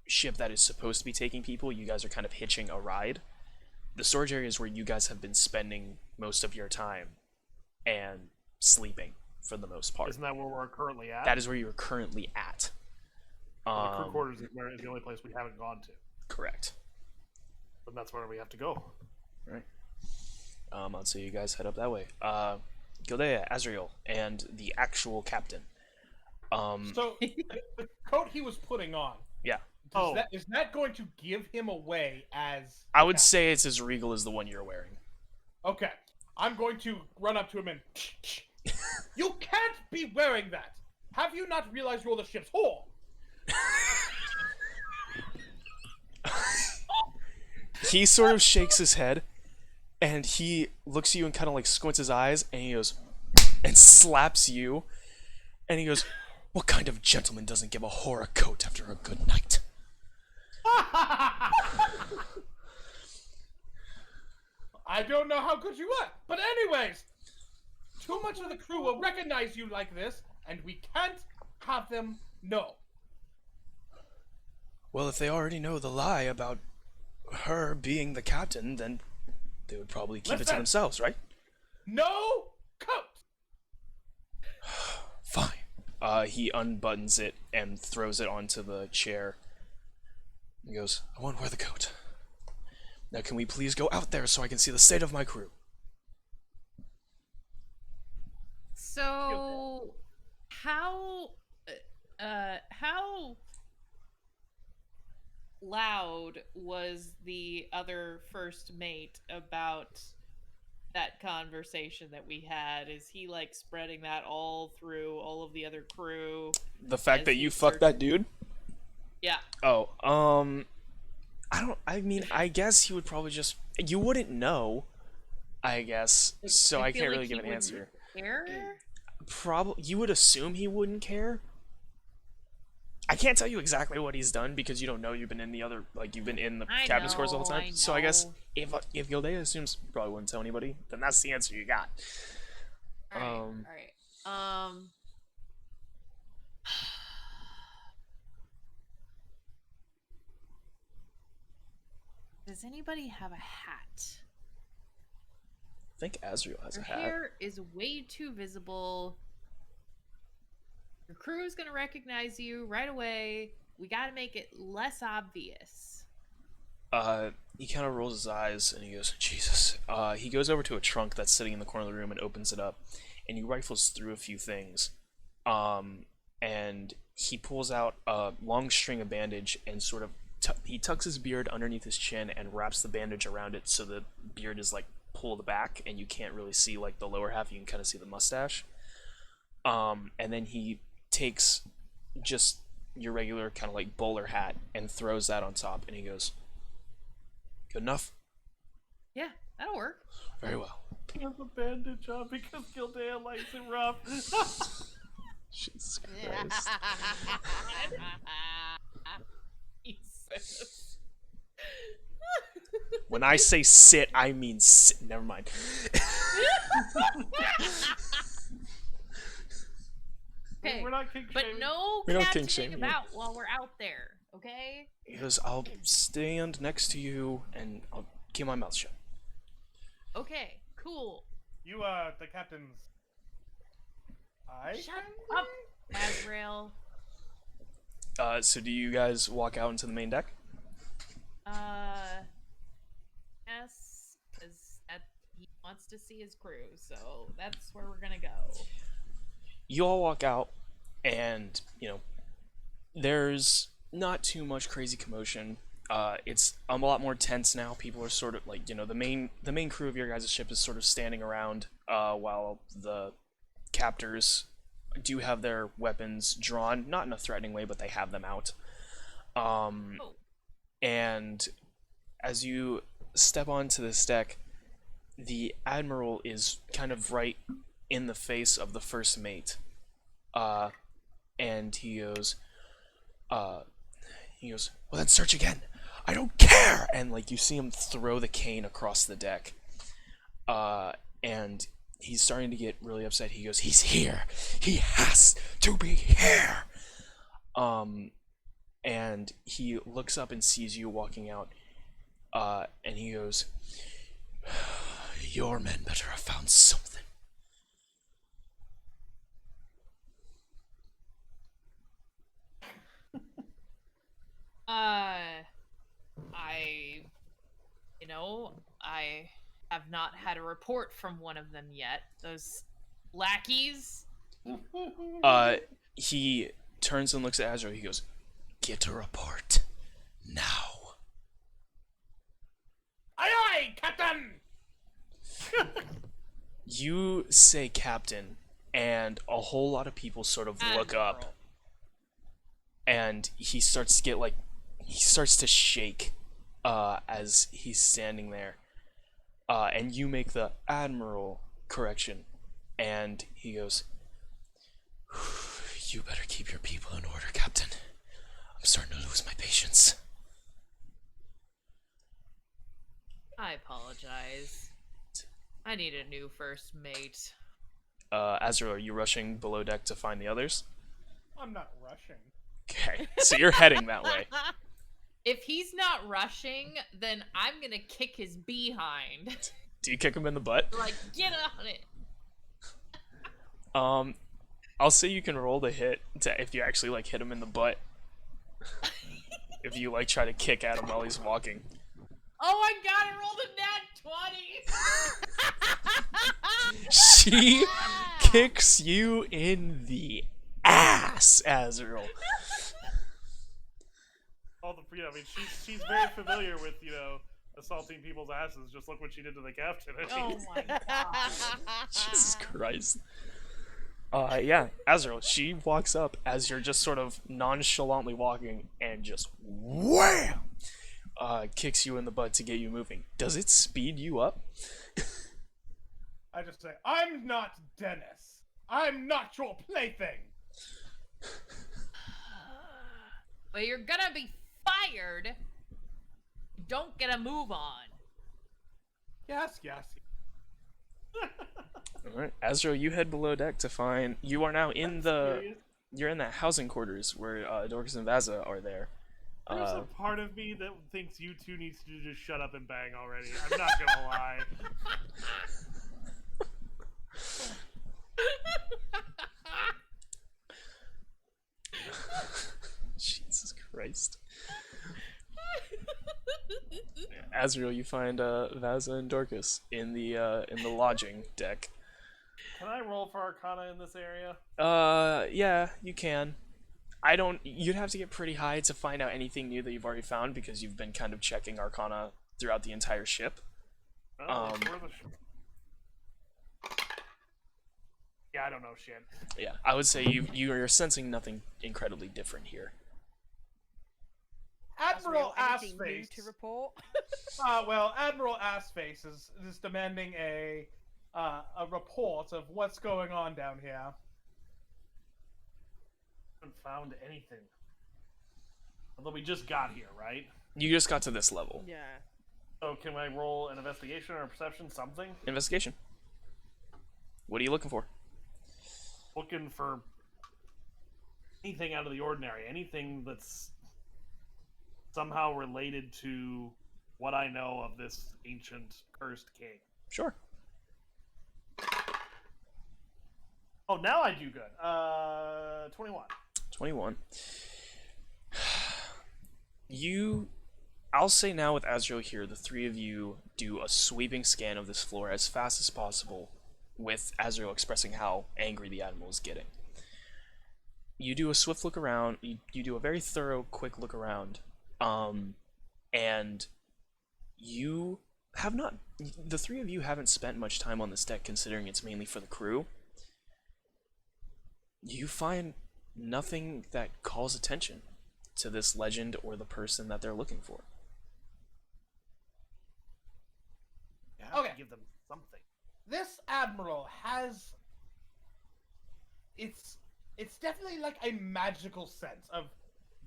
ship that is supposed to be taking people. You guys are kind of hitching a ride. The storage area is where you guys have been spending most of your time and sleeping for the most part. Isn't that where we're currently at? That is where you're currently at. The crew quarters is the only place we haven't gone to. Correct. But that's where we have to go. Right. I'd say you guys head up that way. Gildea, Azrael, and the actual captain. So the coat he was putting on. Yeah. Is that going to give him away as? I would say it's as regal as the one you're wearing. Okay, I'm going to run up to him and. You can't be wearing that. Have you not realized you're the ship's whore? He sort of shakes his head, and he looks at you and kind of like squints his eyes, and he goes, and slaps you, and he goes, "What kind of gentleman doesn't give a whore a coat after a good night?" I don't know how good you are, but anyways, too much of the crew will recognize you like this, and we can't have them know. Well, if they already know the lie about her being the captain, then they would probably keep it to Listen. themselves, right? No coat. Fine. He unbuttons it and throws it onto the chair. He goes, "I won't wear the coat. Now can we please go out there so I can see the state of my crew?" So, how loud was the other first mate about that conversation that we had? Is he like spreading that all through all of the other crew? The fact As that he you fucked that dude? Yeah. Oh, I guess he would probably just, you wouldn't know, I guess, so I feel can't like really give he an would answer. care? Probably, you would assume he wouldn't care. I can't tell you exactly what he's done because you don't know. You've been in the other, like you've been in the captain's quarters all the time. So I guess if Gildea assumes he probably wouldn't tell anybody, then that's the answer you got. All right. Does anybody have a hat? I think Azrael has Your a hat. hair is way too visible. Your crew is gonna recognize you right away. We gotta make it less obvious. He kind of rolls his eyes and he goes, "Jesus." He goes over to a trunk that's sitting in the corner of the room and opens it up, and he rifles through a few things. And he pulls out a long string of bandage and sort of he tucks his beard underneath his chin and wraps the bandage around it so the beard is like pulled back and you can't really see like the lower half. You can kind of see the mustache. And then he takes just your regular kind of like bowler hat and throws that on top, and he goes, "Good enough?" Yeah, that'll work. Very well. He has a bandage on because Gildea likes it rough. Jesus Christ. Jesus. When I say sit, I mean sit. Never mind. Okay, We're not kink but shaming. no We don't kink captaining shame here. about while we're out there, okay? He goes, "I'll stand next to you and I'll keep my mouth shut." Okay, cool. You the captain's. Shut up, Azrael. So do you guys walk out into the main deck? Yes, because he wants to see his crew, so that's where we're gonna go. You all walk out, and there's not too much crazy commotion. It's a lot more tense now. People are sort of like, the main crew of your guys' ship is sort of standing around while the captors do have their weapons drawn, not in a threatening way, but they have them out. And as you step onto this deck, the Admiral is kind of right in the face of the first mate, and he goes, well then search again. I don't care. And like you see him throw the cane across the deck, and he's starting to get really upset. He goes, he's here. He has to be here. And he looks up and sees you walking out, and he goes, your men better have found something. I have not had a report from one of them yet. Those lackeys. He turns and looks at Azrael. He goes, get a report now. Aye, aye, Captain! You say captain, and a whole lot of people sort of look up, and he starts to shake as he's standing there, and you make the Admiral correction, and he goes, you better keep your people in order, Captain. I'm starting to lose my patience. I apologize. I need a new first mate. Azrael, are you rushing below deck to find the others? I'm not rushing. Okay, so you're heading that way. If he's not rushing, then I'm gonna kick his behind. Do you kick him in the butt? Like, get on it. I'll say you can roll the hit if you actually like hit him in the butt. If you like try to kick at him while he's walking. Oh my god, I rolled a nat 20! She kicks you in the ass, Azrael. I mean, she's very familiar with, assaulting people's asses. Just look what she did to the captain. Oh my god. Jesus Christ. Yeah, Azrael, she walks up as you're just sort of nonchalantly walking and just wham! Kicks you in the butt to get you moving. Does it speed you up? I just say, I'm not Dennis. I'm not your plaything. But you're gonna be fired. Don't get a move on. Yes. Alright, Azrael, you head below deck to find... You are now in You're in that housing quarters where Dorcas and Vaza are there. There's a part of me that thinks you two needs to just shut up and bang already. I'm not gonna lie. Jesus Christ. Azrael, you find Vaza and Dorcas in the lodging deck. Can I roll for Arcana in this area? Yeah, you can. You'd have to get pretty high to find out anything new that you've already found because you've been kind of checking Arcana throughout the entire ship. Yeah, I don't know shit. Yeah, I would say you're sensing nothing incredibly different here. Admiral anything new Assface. to report? Admiral Assface is demanding a report of what's going on down here. Haven't found anything. Although we just got here, right? You just got to this level. Yeah. So can I roll an investigation or a perception, something? Investigation. What are you looking for? Looking for anything out of the ordinary, anything that's somehow related to what I know of this ancient cursed king. Sure. Oh, now I do good. 21. 21. I'll say now with Azrael here, the three of you do a sweeping scan of this floor as fast as possible, with Azrael expressing how angry the Admiral is getting. You do a swift look around, you do a very thorough, quick look around, and you have not, the three of you haven't spent much time on this deck considering it's mainly for the crew. You find nothing that calls attention to this legend or the person that they're looking for. You have Okay. to give them something. This admiral has it's definitely like a magical sense of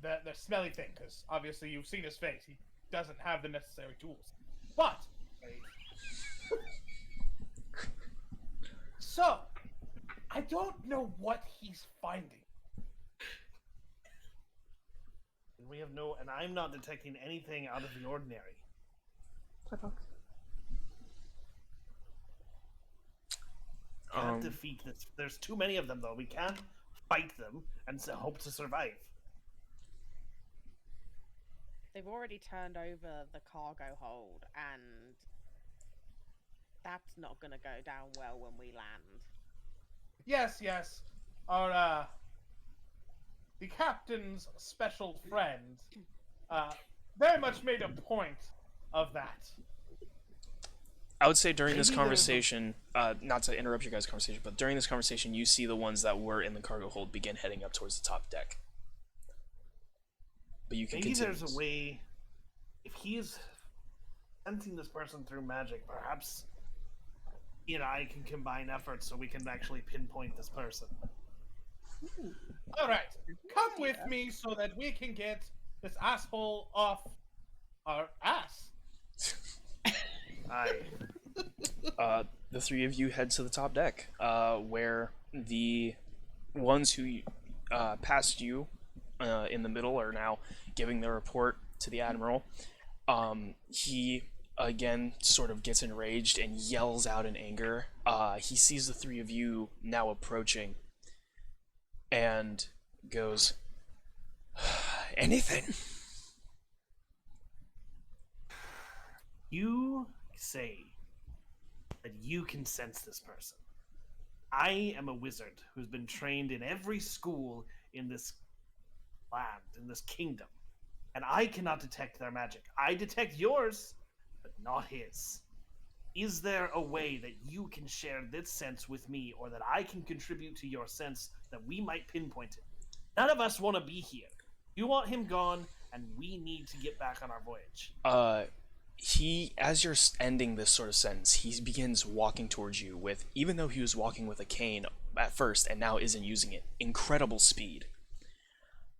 the smelly thing, because obviously you've seen his face. He doesn't have the necessary tools. But so I don't know what he's finding. We have no, and I'm not detecting anything out of the ordinary. Can't defeat this. There's too many of them, though. We can't fight them and hope to survive. They've already turned over the cargo hold, and that's not going to go down well when we land. Yes, our the captain's special friend very much made a point of that. I would say during this Maybe there's conversation, not to interrupt your guys' conversation, but during this conversation, you see the ones that were in the cargo hold begin heading up towards the top deck. But you can Maybe continue. there's a way, if he is sensing this person through magic, perhaps he and I can combine efforts so we can actually pinpoint this person. All right, come with me so that we can get this asshole off our ass. Aye. The three of you head to the top deck, where the ones who passed you in the middle are now giving their report to the Admiral. He again sort of gets enraged and yells out in anger. He sees the three of you now approaching and goes, anything? You say that you can sense this person. I am a wizard who's been trained in every school in this land, in this kingdom, and I cannot detect their magic. I detect yours, but not his. Is there a way that you can share this sense with me, or that I can contribute to your sense that we might pinpoint it? None of us want to be here. You want him gone, and we need to get back on our voyage. As you're ending this sort of sentence, he begins walking towards you with, even though he was walking with a cane at first and now isn't using it, incredible speed.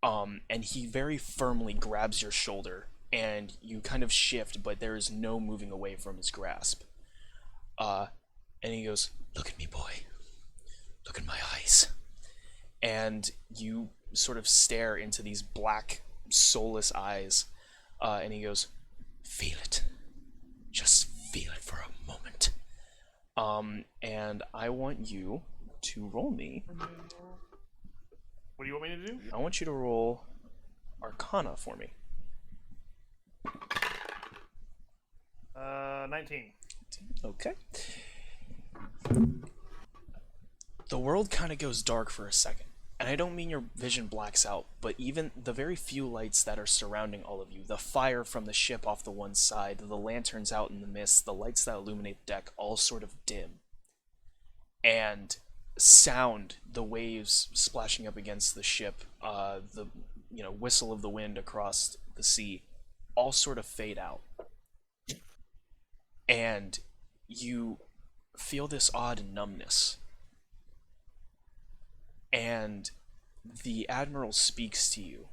And he very firmly grabs your shoulder, and you kind of shift, but there is no moving away from his grasp. And he goes, look at me, boy. Look in my eyes. And you sort of stare into these black, soulless eyes, and he goes, feel it. Just feel it for a moment. And I want you to roll me. What do you want me to do? I want you to roll Arcana for me. 19. Okay. The world kind of goes dark for a second. And I don't mean your vision blacks out, but even the very few lights that are surrounding all of you, the fire from the ship off the one side, the lanterns out in the mist, the lights that illuminate the deck, all sort of dim. And sound, the waves splashing up against the ship, the whistle of the wind across the sea, all sort of fade out. And you feel this odd numbness. And the Admiral speaks to you,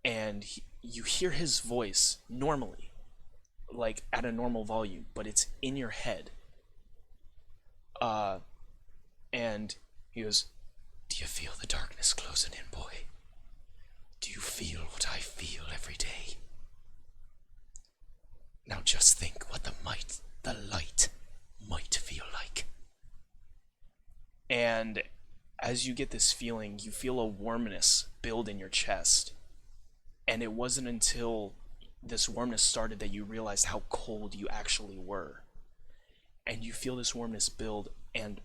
and you hear his voice normally, like at a normal volume, but it's in your head. And he goes, do you feel the darkness closing in, boy? Do you feel what I feel every day? Now just think what the light might feel like. And as you get this feeling, you feel a warmness build in your chest. And it wasn't until this warmness started that you realized how cold you actually were. And you feel this warmness build, and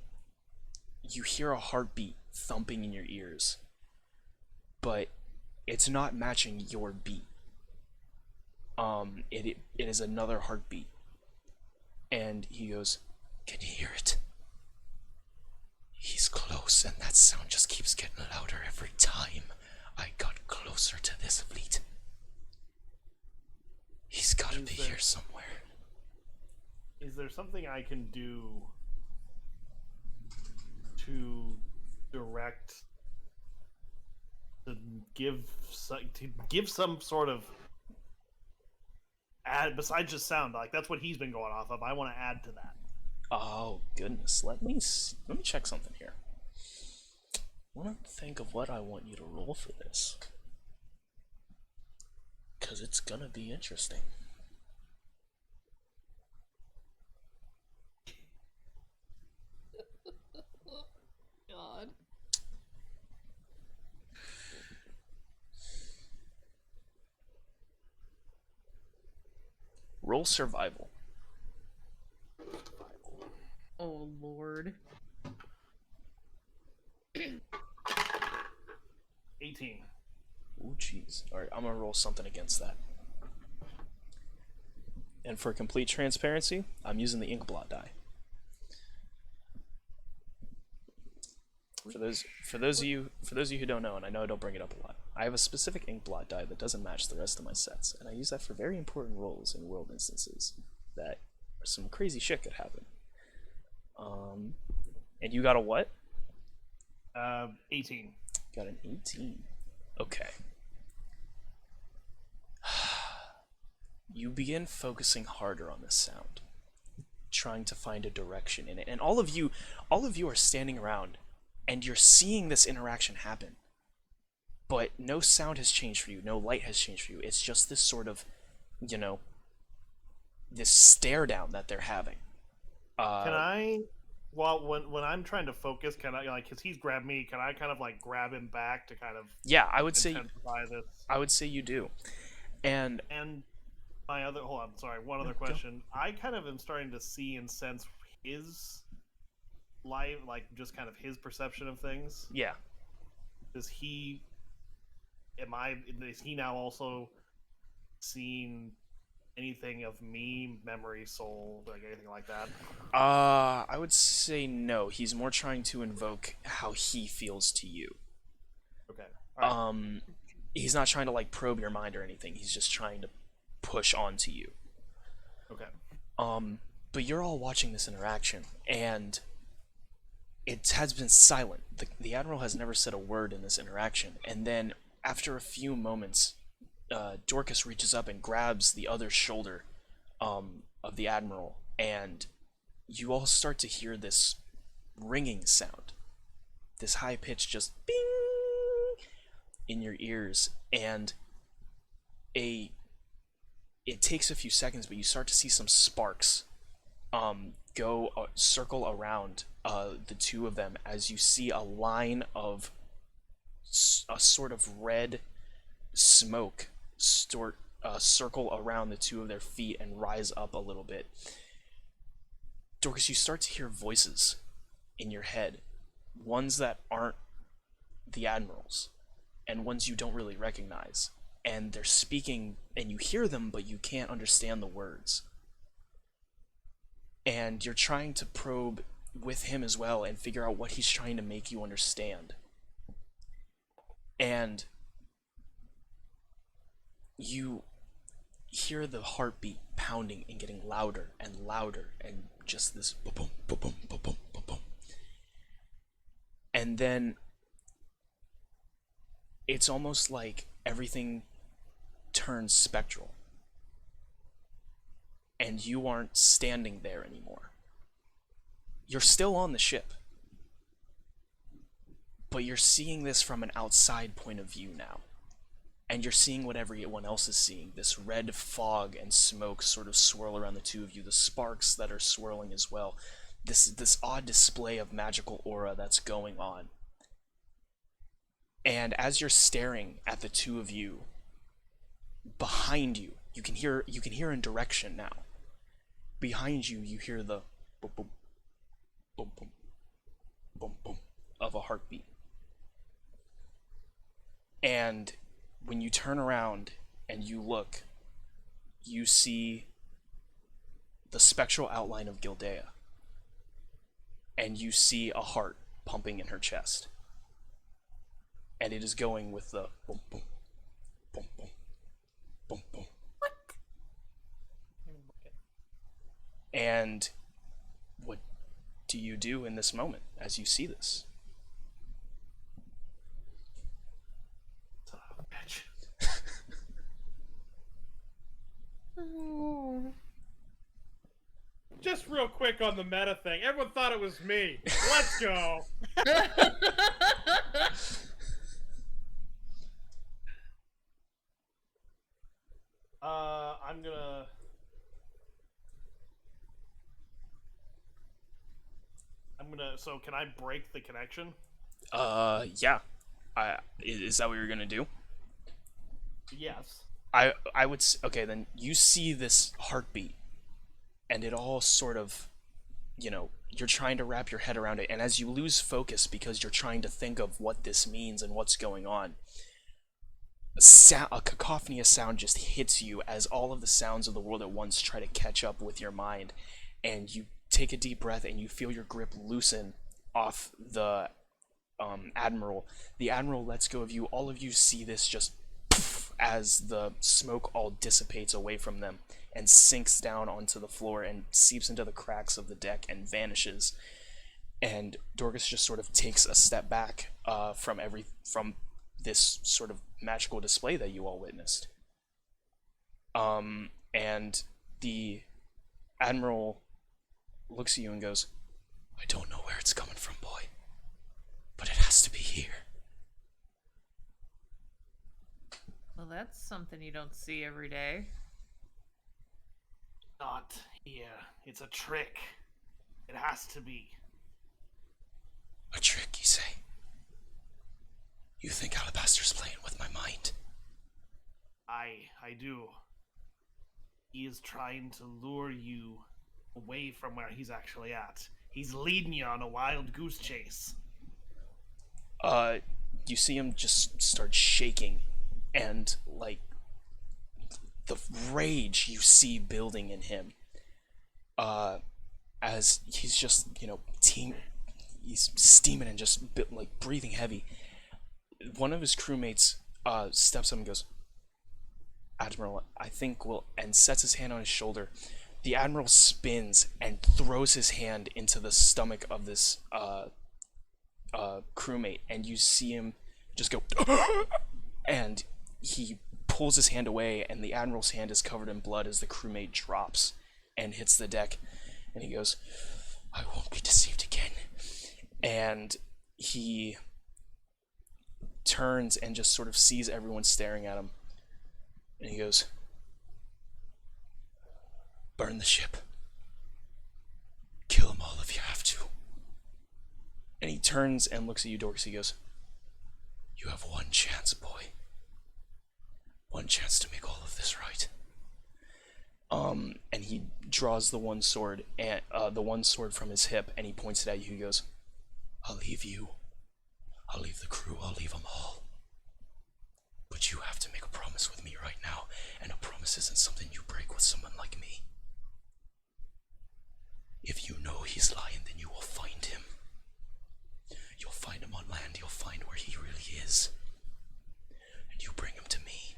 you hear a heartbeat thumping in your ears. But it's not matching your beat. It is another heartbeat. And he goes, can you hear it? He's close, and that sound just keeps getting louder every time I got closer to this fleet. He's gotta be here somewhere. Is there something I can do to direct give some sort of add besides just sound. Like that's what he's been going off of. I want to add to that. Oh goodness, let me check something here. I want to think of what I want you to roll for this, because it's gonna be interesting. God. Roll survival. Oh Lord. 18. Ooh, jeez. Alright, I'm gonna roll something against that. And for complete transparency, I'm using the ink blot die. For those of you who don't know, and I know I don't bring it up a lot, I have a specific ink blot die that doesn't match the rest of my sets, and I use that for very important roles in world instances that some crazy shit could happen. And you got a what? 18. Got an 18. Okay. You begin focusing harder on this sound, trying to find a direction in it. And all of you are standing around and you're seeing this interaction happen. But no sound has changed for you, no light has changed for you. It's just this sort of, you know, this stare down that they're having. Can I, well, when I'm trying to focus, can I, like, because he's grabbed me, can I kind of like grab him back to kind of Yeah, I would say intensify this? I would say you do. And my other, hold on, sorry, one other question. I kind of am starting to see and sense his life, like just kind of his perception of things. yeah. Is he now also seeing anything of me, memory, soul, like anything like that? I would say no. He's more trying to invoke how he feels to you. Okay. All right. He's not trying to like probe your mind or anything. He's just trying to push onto you. Okay. But you're all watching this interaction, and it has been silent. The Admiral has never said a word in this interaction, and then after a few moments, Dorcas reaches up and grabs the other shoulder of the Admiral, and you all start to hear this ringing sound, this high-pitched just bing in your ears, and it takes a few seconds, but you start to see some sparks go circle around the two of them as you see a line of a sort of red smoke circle around the two of their feet and rise up a little bit. Dorcas, you start to hear voices in your head, ones that aren't the Admiral's, and ones you don't really recognize. And they're speaking, and you hear them, but you can't understand the words. And you're trying to probe with him as well and figure out what he's trying to make you understand. And you hear the heartbeat pounding and getting louder and louder, and just this boom, boom, boom, boom, boom, boom, boom. And then it's almost like everything turns spectral, and you aren't standing there anymore. You're still on the ship, but you're seeing this from an outside point of view now, and you're seeing what everyone else is seeing, this red fog and smoke sort of swirl around the two of you, the sparks that are swirling as well, this odd display of magical aura that's going on. And as you're staring at the two of you, behind you, you can hear in direction now. Behind you, you hear the boom, boom, boom, boom, boom, boom of a heartbeat. And when you turn around and you look, you see the spectral outline of Gildea. And you see a heart pumping in her chest. And it is going with the boom, boom, boom, boom, boom, boom. What? And what do you do in this moment as you see this? Just real quick on the meta thing. Everyone thought it was me. Let's go. I'm gonna. So, can I break the connection? Yeah. Is that what you're gonna do? Yes. I would okay, then you see this heartbeat and it all sort of, you're trying to wrap your head around it, and as you lose focus because you're trying to think of what this means and what's going on, a cacophony of sound just hits you as all of the sounds of the world at once try to catch up with your mind, and you take a deep breath and you feel your grip loosen off the Admiral. The Admiral lets go of you. All of you see this just as the smoke all dissipates away from them and sinks down onto the floor and seeps into the cracks of the deck and vanishes. And Dorcas just sort of takes a step back from this sort of magical display that you all witnessed. And the Admiral looks at you and goes, "I don't know where it's coming from, boy, but it has to be here." Well, that's something you don't see every day. Not here. It's a trick. It has to be. A trick, you say? You think Alabaster's playing with my mind? I do. He is trying to lure you away from where he's actually at. He's leading you on a wild goose chase. You see him just start shaking, and like the rage you see building in him, as he's just he's steaming and just like breathing heavy. One of his crewmates steps up and goes, "Admiral, I think we'll," and sets his hand on his shoulder. The Admiral spins and throws his hand into the stomach of this crewmate, and you see him just go and he pulls his hand away, and the Admiral's hand is covered in blood as the crewmate drops and hits the deck, and he goes, "I won't be deceived again." And he turns and just sort of sees everyone staring at him, and he goes, "Burn the ship. Kill them all if you have to." And he turns and looks at you, Dorcas. He goes, "You have one chance, boy. One chance to make all of this right." And he draws the one sword from his hip, and he points it at you. He goes, "I'll leave you. I'll leave the crew. I'll leave them all. But you have to make a promise with me right now, and a promise isn't something you break with someone like me. If you know he's lying, then you will find him. You'll find him on land. You'll find where he really is. And you bring him to me.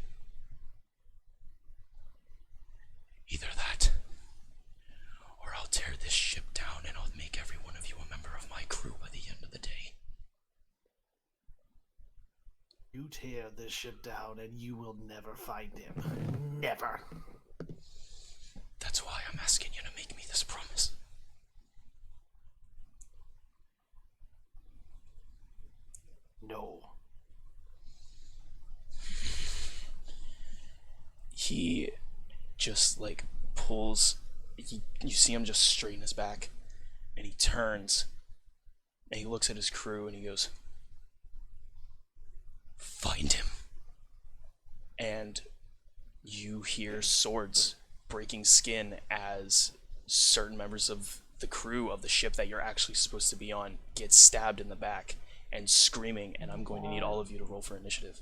Either that, or I'll tear this ship down and I'll make every one of you a member of my crew by the end of the day." You tear this ship down and you will never find him. Never. That's why I'm asking you to make me this promise. No. He just like pulls, you see him just straighten his back, and he turns and he looks at his crew and he goes, "Find him." And you hear swords breaking skin as certain members of the crew of the ship that you're actually supposed to be on get stabbed in the back and screaming, and I'm going to need all of you to roll for initiative.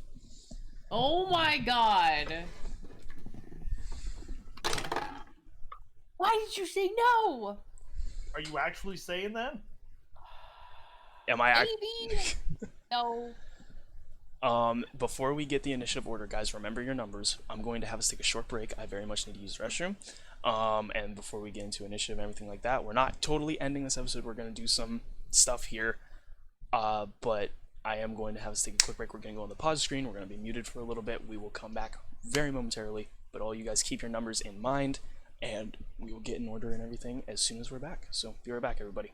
Oh my god. Why did you say no? Are you actually saying that? Am I Maybe. No. Before we get the initiative order, guys, remember your numbers. I'm going to have us take a short break. I very much need to use the restroom. And before we get into initiative and everything like that, we're not totally ending this episode. We're going to do some stuff here. But I am going to have us take a quick break. We're going to go on the pause screen. We're going to be muted for a little bit. We will come back very momentarily, but but all you guys keep your numbers in mind, and we will get in order and everything as soon as we're back. So be right back, everybody.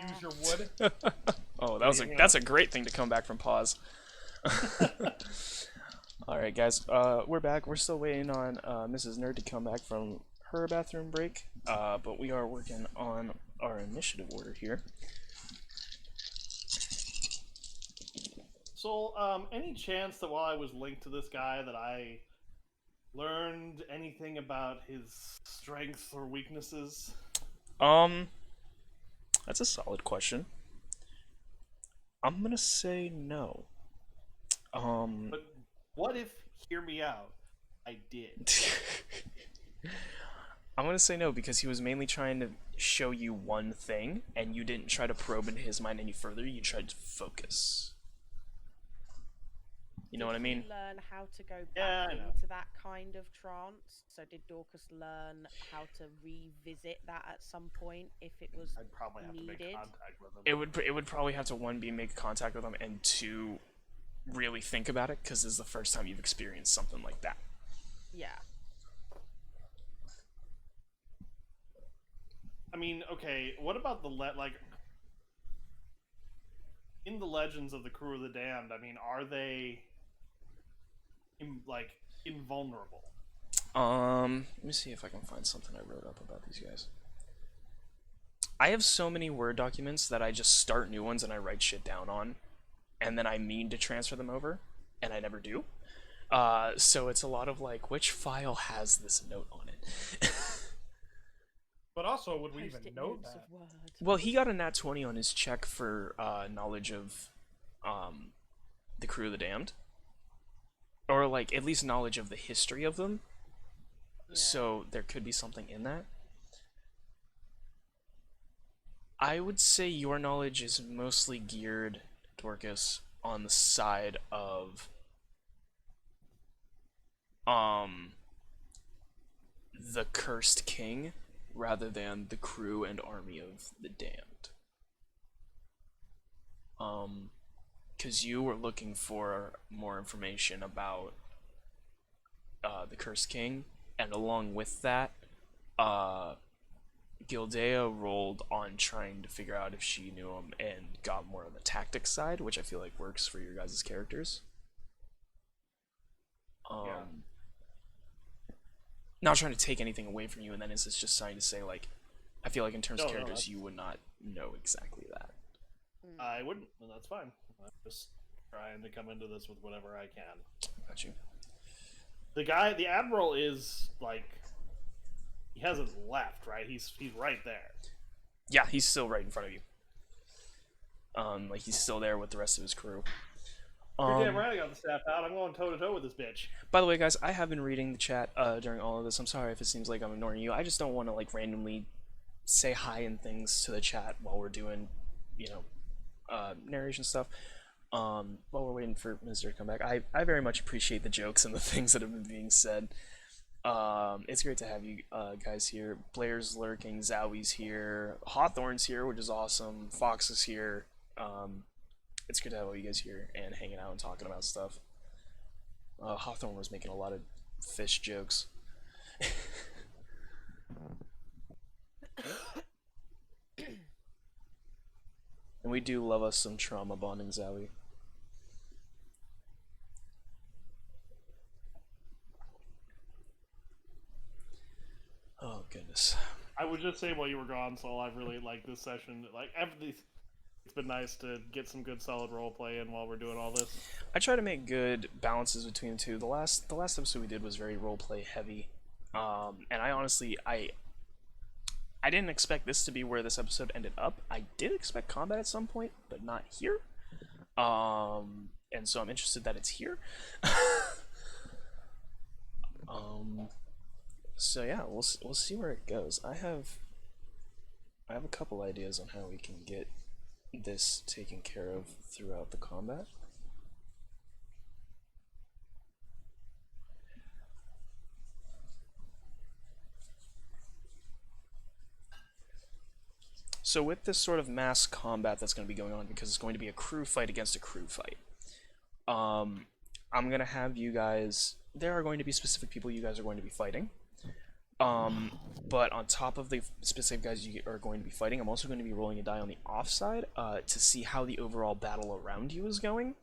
Use your wood. Oh, that's a great thing to come back from pause. All right, guys, we're back. We're still waiting on Mrs. Nerd to come back from her bathroom break, but we are working on our initiative order here. So, any chance that while I was linked to this guy that I learned anything about his strengths or weaknesses? That's a solid question. I'm gonna say no. But what if, hear me out, I did? I'm gonna say no because he was mainly trying to show you one thing, and you didn't try to probe into his mind any further. You tried to focus. You know what I Did he mean? learn how to go Yeah, back I know. into that kind of trance? So did Dorcas learn how to revisit that at some point if it was I'd probably have to make needed? contact with him. It would probably have to, one, be make contact with him, and two, really think about it, because this is the first time you've experienced something like that. Yeah. I mean, okay, what about the like in the legends of the Crew of the Damned? I mean, are they like invulnerable? Let me see if I can find something I wrote up about these guys. I have so many Word documents that I just start new ones and I write shit down on, and then I mean to transfer them over, and I never do. So it's a lot of like, which file has this note on it? But also, would we even Post-it know notes that? of Word. Well, he got a nat 20 on his check for knowledge of the Crew of the Damned, or like at least knowledge of the history of them. Yeah. So there could be something in that. I would say your knowledge is mostly geared, Dorcas, on the side of the Cursed King rather than the crew and army of the Damned. Because you were looking for more information about the Cursed King, and along with that, Gildea rolled on trying to figure out if she knew him and got more on the tactics side, which I feel like works for your guys' characters. Yeah. Not trying to take anything away from you, and then it's just trying to say, like, I feel like in terms of No, characters, that's- you would not know exactly that. I wouldn't, and that's fine. I'm just trying to come into this with whatever I can. Got you. The guy, the Admiral, is like, he hasn't left, right? He's right there. Yeah, he's still right in front of you. Like, he's still there with the rest of his crew. You're damn right I got the staff out. I'm going toe to toe with this bitch. By the way, guys, I have been reading the chat during all of this. I'm sorry if it seems like I'm ignoring you. I just don't want to, like, randomly say hi and things to the chat while we're doing, you know, narration stuff. While we're waiting for Mr. to come back, I very much appreciate the jokes and the things that have been being said. It's great to have you guys here. Blair's lurking, Zowie's here, Hawthorne's here, which is awesome. Fox is here. It's good to have all you guys here and hanging out and talking about stuff. Hawthorne was making a lot of fish jokes. And we do love us some trauma bonding, Zowie. Oh goodness. I would just say while you were gone, Saul, I've really liked this session. Like, it's been nice to get some good solid role play in while we're doing all this. I try to make good balances between the two. The last episode we did was very roleplay heavy, and I honestly I didn't expect this to be where this episode ended up. I did expect combat at some point, but not here. And so I'm interested that it's here. So yeah, we'll see where it goes. I have a couple ideas on how we can get this taken care of throughout the combat. So with this sort of mass combat that's going to be going on, because it's going to be a crew fight against a crew fight, I'm going to have you guys, there are going to be specific people you guys are going to be fighting. But on top of the specific guys you are going to be fighting, I'm also going to be rolling a die on the offside to see how the overall battle around you is going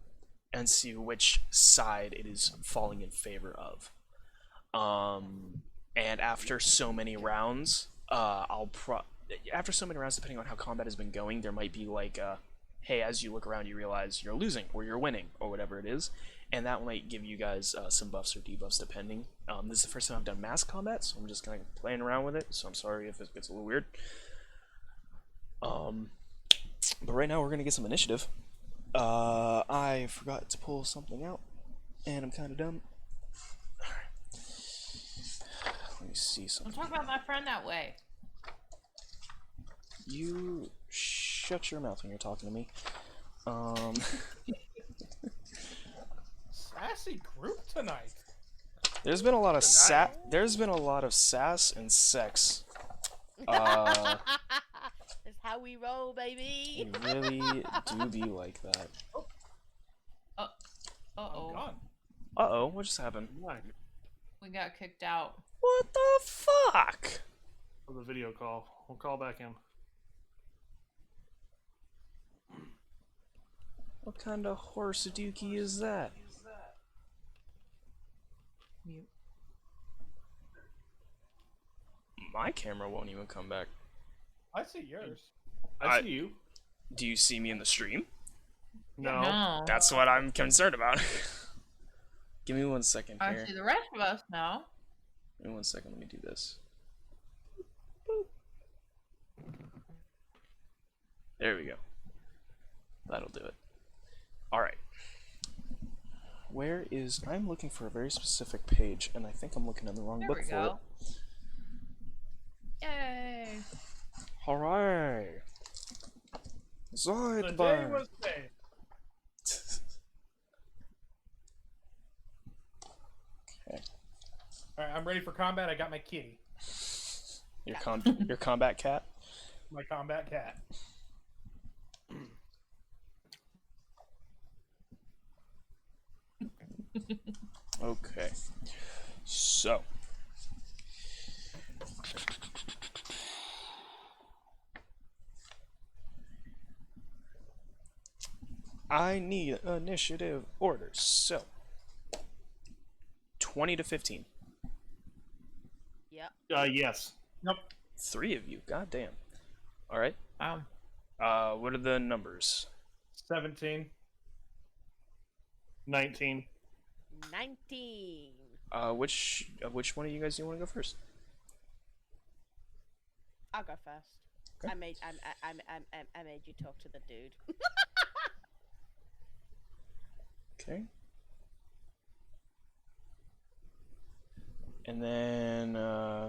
and see which side it is falling in favor of. And after so many rounds, after so many rounds, depending on how combat has been going, there might be like hey, as you look around, you realize you're losing or you're winning or whatever it is, and that might give you guys some buffs or debuffs depending. This is the first time I've done mass combat, so I'm just kind of playing around with it, so I'm sorry if it gets a little weird. But right now we're going to get some initiative. I forgot to pull something out, and I'm kind of dumb. Let me see Don't something. talk about my friend that way. You shut your mouth when you're talking to me. Sassy group tonight. There's been a lot of There's been a lot of sass and sex. That's how we roll, baby. You really do be like that. I'm Uh-oh. gone. Uh-oh, what just happened? We got kicked out. What the fuck? For the video call. We'll call back in. What kind of horse dookie is that? Mute. My camera won't even come back. I see yours. I see you. Do you see me in the stream? No. No. That's what I'm concerned about. Give me 1 second I here. see the rest of us now. Give me 1 second, let me do this. There we go. That'll do it. Alright. Where is... I'm looking for a very specific page, and I think I'm looking in the wrong There book we for go. Yay. it. Hooray! The day Zoidberg! was saved. Okay. Alright, I'm ready for combat. I got my kitty. Your combat cat? My combat cat. Okay. So. I need initiative orders. So. 20 to 15. Yep. Yes. Nope. 3 of you. God damn. Alright. Wow. What are the numbers? 17. 19. 19. Which one of you guys do you want to go first? I'll go first. Okay. I made you talk to the dude. Okay. And then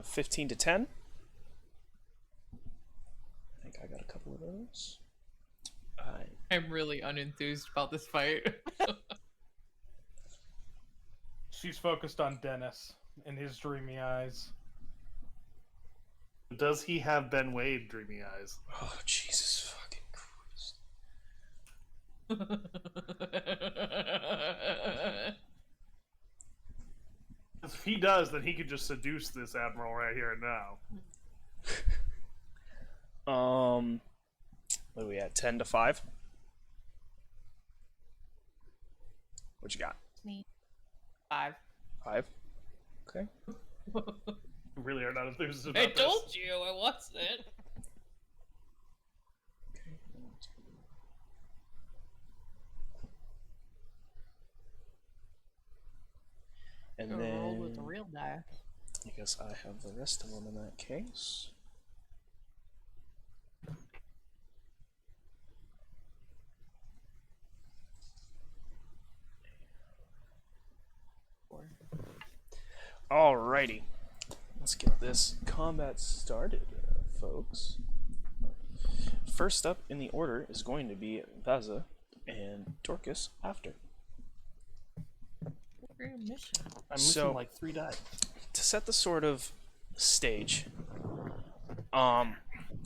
15 to 10. I think I got a couple of those. I'm really unenthused about this fight. She's focused on Dennis and his dreamy eyes. Does he have Ben Wade dreamy eyes? Oh, Jesus fucking Christ. If he does, then he could just seduce this Admiral right here and now. What are we at? 10 to 5? What you got? Me. 5. 5? Okay. Really are not enthused about I this. told you I wasn't. And Go roll with the then real die. I guess I have the rest of them in that case. Alrighty. Let's get this combat started, folks. First up in the order is going to be Vaza and Dorcas after. For your mission. I'm missing So- like 3 die. To set the sort of stage,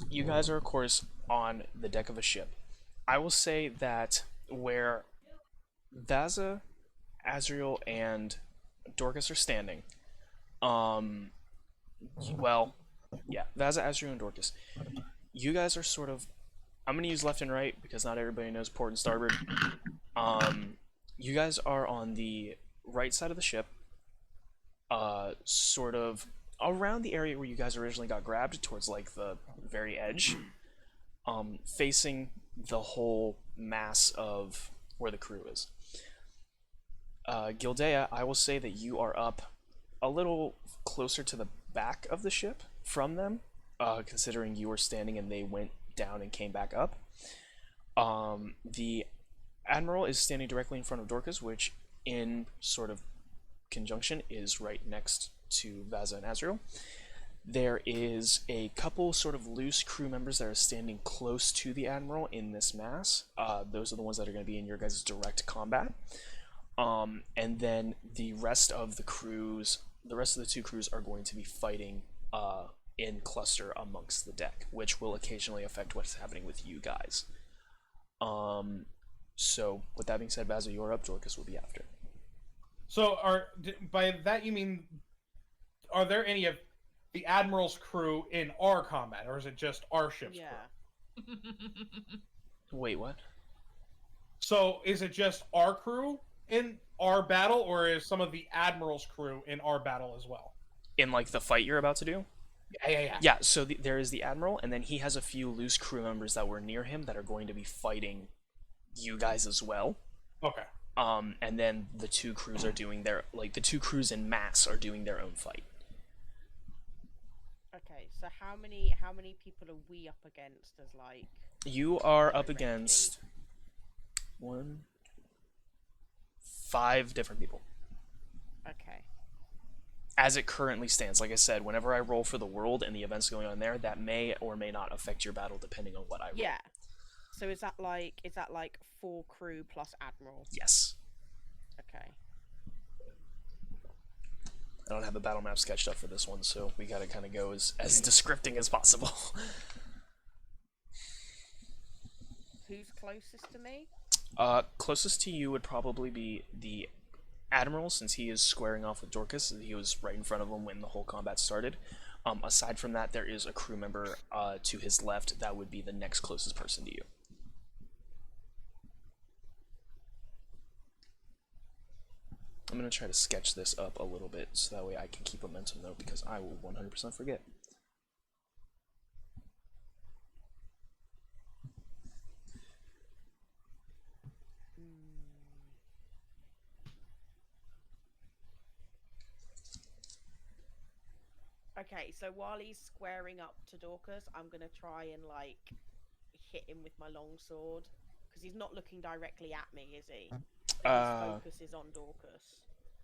you guys are of course on the deck of a ship. I will say that where Vaza, Azriel, and Dorcas are standing, well, yeah, Vaza, Azriel, and Dorcas, you guys are sort of, I'm gonna use left and right because not everybody knows port and starboard. You guys are on the right side of the ship, sort of around the area where you guys originally got grabbed, towards like the very edge, facing the whole mass of where the crew is. Gildea, I will say that you are up a little closer to the back of the ship from them, considering you were standing and they went down and came back up. The Admiral is standing directly in front of Dorcas, which in sort of conjunction is right next to Vaza and Azrael. There is a couple sort of loose crew members that are standing close to the Admiral in this mass. Those are the ones that are going to be in your guys' direct combat. And then the rest of the two crews are going to be fighting in cluster amongst the deck, which will occasionally affect what's happening with you guys. So with that being said, Vaza, you're up. Dorcas will be after. So, by that you mean, are there any of the Admiral's crew in our combat, or is it just our ship's crew? Wait, what? So, is it just our crew in our battle, or is some of the Admiral's crew in our battle as well? In like the fight you're about to do? Yeah. Yeah, so there is the Admiral, and then he has a few loose crew members that were near him that are going to be fighting you guys as well. Okay. And then the two crews are doing the two crews in mass are doing their own fight. Okay, so how many people are we up against as like? You are up directly? against 5 different people. Okay. As it currently stands, like I said, whenever I roll for the world and the events going on there, that may or may not affect your battle depending on what I roll. Yeah. So is that like 4 crew plus Admiral? Yes. Okay. I don't have a battle map sketched up for this one, so we gotta kind of go as descripting as possible. Who's closest to me? Closest to you would probably be the Admiral, since he is squaring off with Dorcas. He was right in front of him when the whole combat started. Aside from that, there is a crew member to his left that would be the next closest person to you. I'm going to try to sketch this up a little bit so that way I can keep a mental note, because I will 100% forget. Okay, so while he's squaring up to Dorcas, I'm gonna try and like hit him with my longsword, because he's not looking directly at me, is he? His focus is on Dorcas.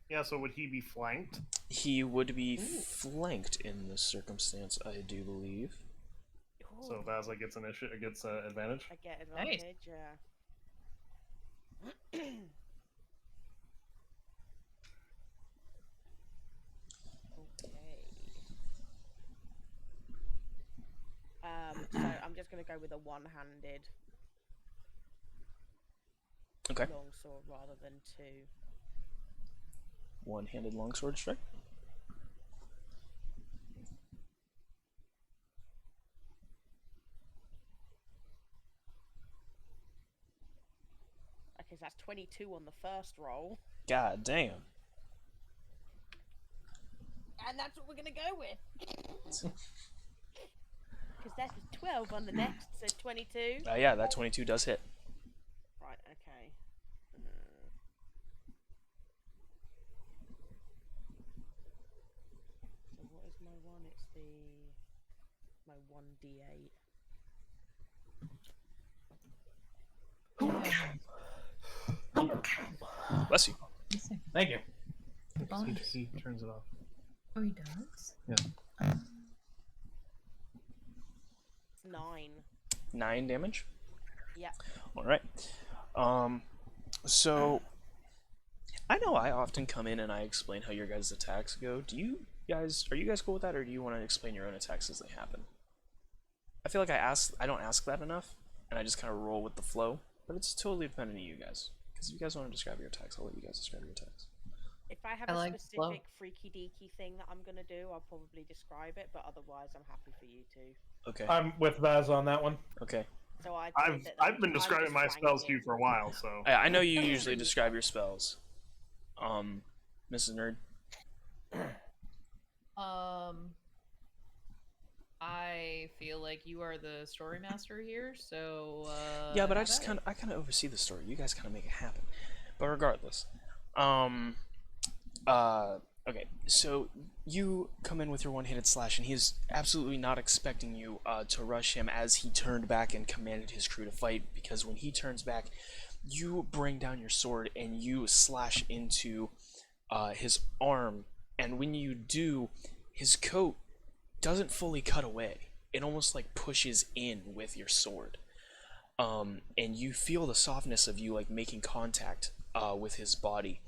Yeah, so would he be flanked? He would be flanked in this circumstance, I do believe. Ooh, So Vaza gets advantage. I get Nice. advantage, yeah. So I'm just gonna go with a one-handed Okay. longsword rather than 2. One-handed longsword strike. Okay, so that's 22 on the first roll. God damn. And that's what we're gonna go with. Because that's 12 on the next, so 22. Yeah, that 22 does hit. Right, okay. So what is my one? It's my 1d8. Bless you. Thank you. He turns it off. Oh, he does? Yeah. 9. 9 damage. Yep. All right. So I know I often come in and I explain how your guys' attacks go. Are you guys cool with that, or do you want to explain your own attacks as they happen? I feel like I don't ask that enough, and I just kind of roll with the flow. But it's totally dependent on you guys. Because if you guys want to describe your attacks, I'll let you guys describe your attacks. If I have I a like flow. specific freaky deaky thing that I'm gonna do, I'll probably describe it, but otherwise I'm happy for you to. Okay. I'm with Vaz on that one. Okay. So I've been describing my spells to you for a while, so I know you usually describe your spells. Mrs. Nerd. I feel like you are the story master here, so Yeah, but I have just at it. kind of oversee the story. You guys kind of make it happen. But regardless, okay. So you come in with your one-handed slash, and he's absolutely not expecting you to rush him as he turned back and commanded his crew to fight. Because when he turns back, you bring down your sword and you slash into his arm, and when you do, his coat doesn't fully cut away. It almost like pushes in with your sword. And you feel the softness of you like making contact with his body.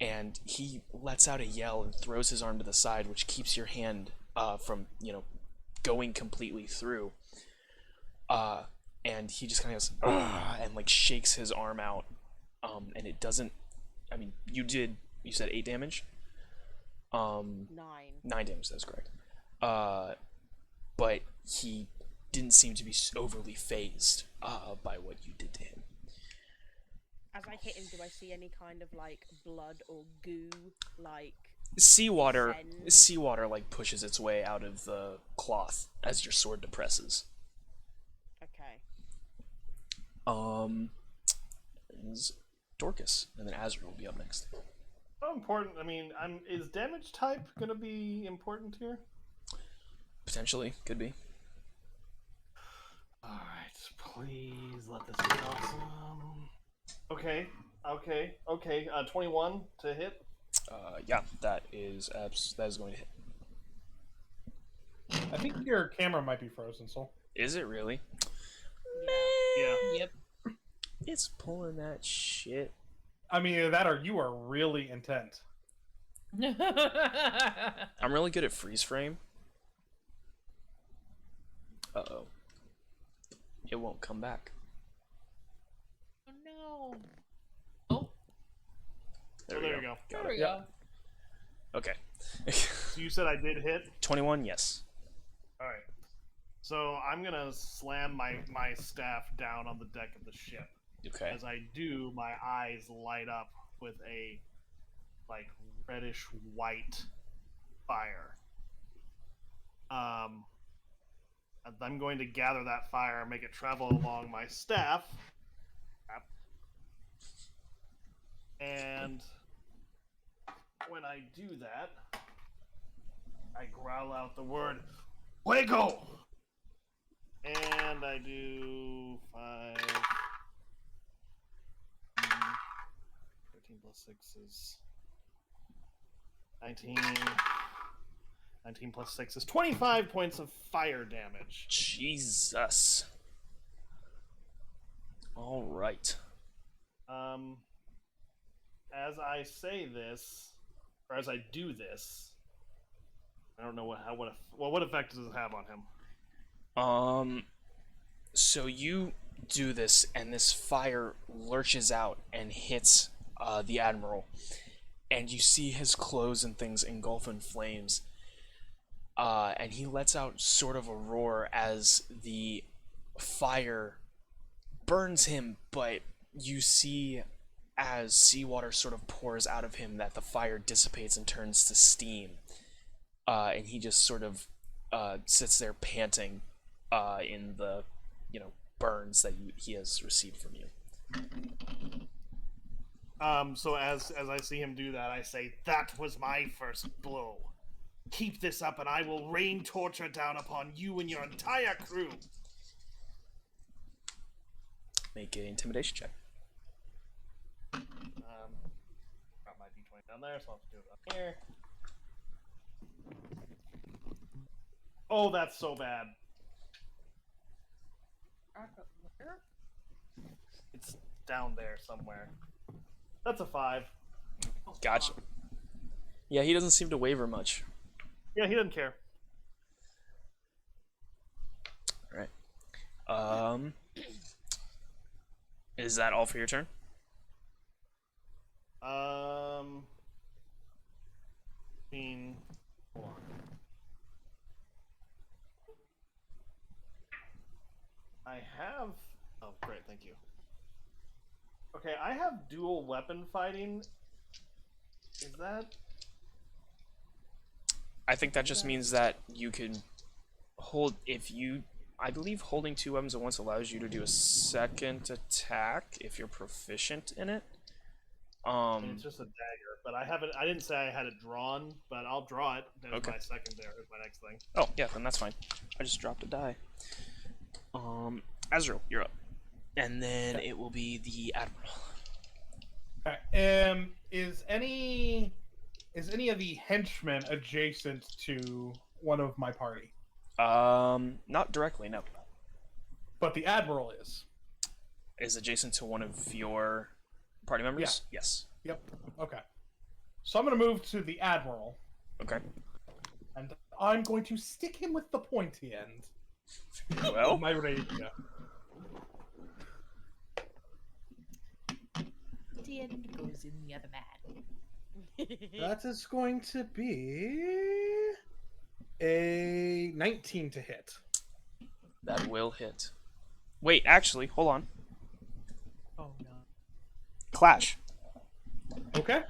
And he lets out a yell and throws his arm to the side, which keeps your hand from, going completely through. And he just kind of goes, "Ugh," and like shakes his arm out. And it doesn't, I mean, you said 8 damage? 9. 9 damage, that's correct. But he didn't seem to be overly phased by what you did to him. As I hit him, do I see any kind of like blood or goo, like Seawater descend? like pushes its way out of the cloth as your sword depresses. Okay. Is Dorcas, and then Azrael will be up next. How important? I mean, is damage type gonna be important here? Potentially, could be. All right, please let this be awesome. Okay. 21 to hit. Yeah, that is going to hit. I think your camera might be frozen, Soul. Is it really? Yeah. Yep. It's pulling that shit. I mean, either that or you are really intent. I'm really good at freeze frame. Uh-oh. It won't come back. Oh no. Oh, There you go. there we Yep. go. Okay. So you said I did hit. 21, yes. All right. So I'm gonna slam my staff down on the deck of the ship. Okay. As I do, my eyes light up with a like reddish white fire. I'm going to gather that fire and make it travel along my staff. And when I do that, I growl out the word "Fuego!" And I do 5. 13 plus 6 is 19. 19 plus 6 is 25 points of fire damage. Jesus. All right. As I say this, or as I do this, I don't know what effect does it have on him? So you do this, and this fire lurches out and hits the Admiral, and you see his clothes and things engulf in flames. And he lets out sort of a roar as the fire burns him, but you see as seawater sort of pours out of him that the fire dissipates and turns to steam. And he just sort of sits there panting in the, burns that he has received from you. So as I see him do that, I say, "That was my first blow. Keep this up, and I will rain torture down upon you and your entire crew." Make an intimidation check. Got my d20 down there, so I'll have to do it up here. Oh, that's so bad. Where? It's down there somewhere. That's a 5. Gotcha. Yeah, he doesn't seem to waver much. Yeah, he doesn't care. Alright. Is that all for your turn? Hold on. I have. Oh, great, thank you. Okay, I have dual weapon fighting. Is that? I think that just means that you can hold, I believe holding 2 weapons at once allows you to do a second attack if you're proficient in it. It's just a dagger, but I didn't say I had it drawn, but I'll draw it. That's Okay. my secondary, my next thing. Oh, yeah, then that's fine. I just dropped a die. Azrael, you're up. And then it will be the Admiral. Alright, is any of the henchmen adjacent to one of my party? Not directly, no. But the Admiral is. Is adjacent to one of your party members? Yeah. Yes. Yep. Okay. So I'm going to move to the Admiral, Okay. and I'm going to stick him with the pointy end Well, of my rapier. The end goes in the other man. That is going to be a 19 to hit. that will hit. Wait, actually, hold on. Oh no. Clash. Okay.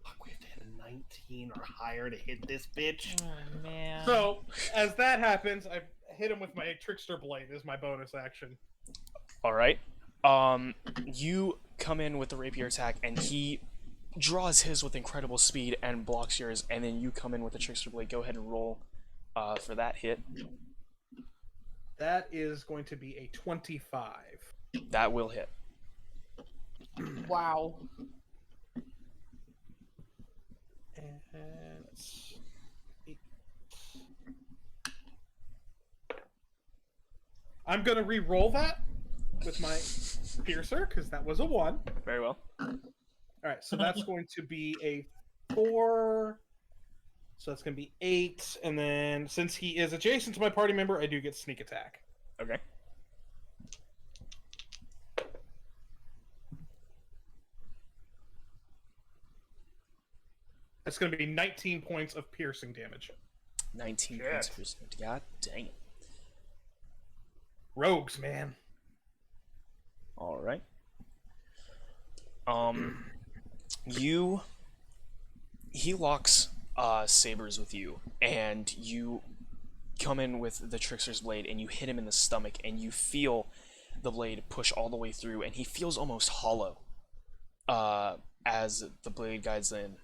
Fuck, we have to hit a 19 or higher to hit this bitch. Oh man. So, as that happens, I hit him with my Trickster Blade as my bonus action. All right. You come in with the rapier attack, and he draws his with incredible speed and blocks yours, and then you come in with the trickster blade. Go ahead and roll for that hit. That is going to be a 25. That will hit. Wow. And it's 8. I'm going to re-roll that with my Piercer, because that was a 1. Very well. Alright, so that's going to be a 4. So that's going to be 8. And then, since he is adjacent to my party member, I do get sneak attack. Okay. That's going to be 19 points of piercing damage. 19 Shit. points per snip. God dang it. Rogues, man. All right. He locks sabers with you, and you come in with the trickster's blade, and you hit him in the stomach, and you feel the blade push all the way through, and he feels almost hollow as the blade guides in.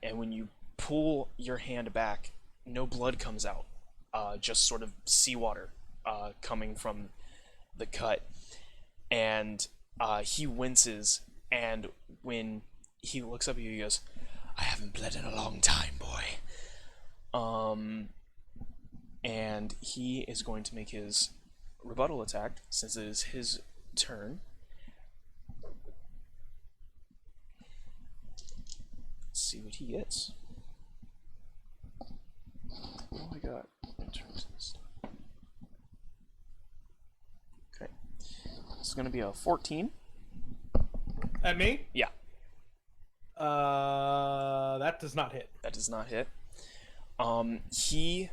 And when you pull your hand back, no blood comes out, just sort of seawater coming from the cut. And he winces, and when he looks up at you, he goes, "I haven't bled in a long time, boy." And he is going to make his rebuttal attack, since it is his turn. Let's see what he gets. Oh my god. Okay. It's going to be a 14. At me? Yeah, That does not hit. that does not hit. He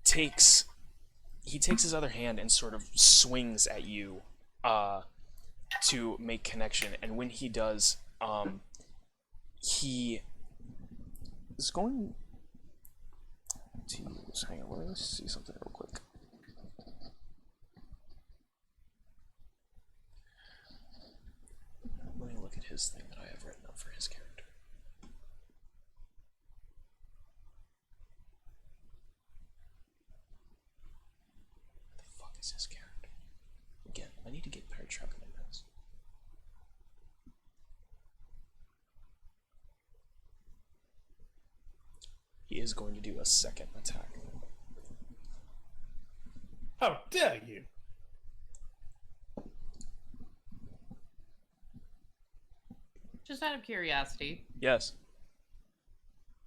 takes his other hand and sort of swings at you to make connection, and when he does, he is going to hang on, let me see something real quick. Let me look at his thing that I have written up for his character. What the fuck is his character? Again, I need to get Parry Trap in my notes. He is going to do a second attack. How dare you? Just out of curiosity, Yes.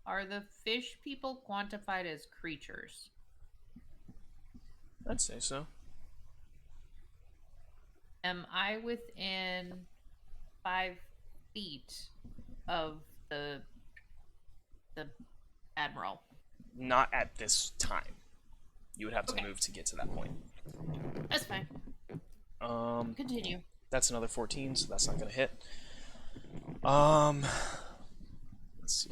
are the fish people quantified as creatures? I'd say so. Am I within 5 feet of the Admiral? Not at this time. You would have to move to get to that point. That's fine. Continue. That's another 14, so that's not gonna hit. Let's see.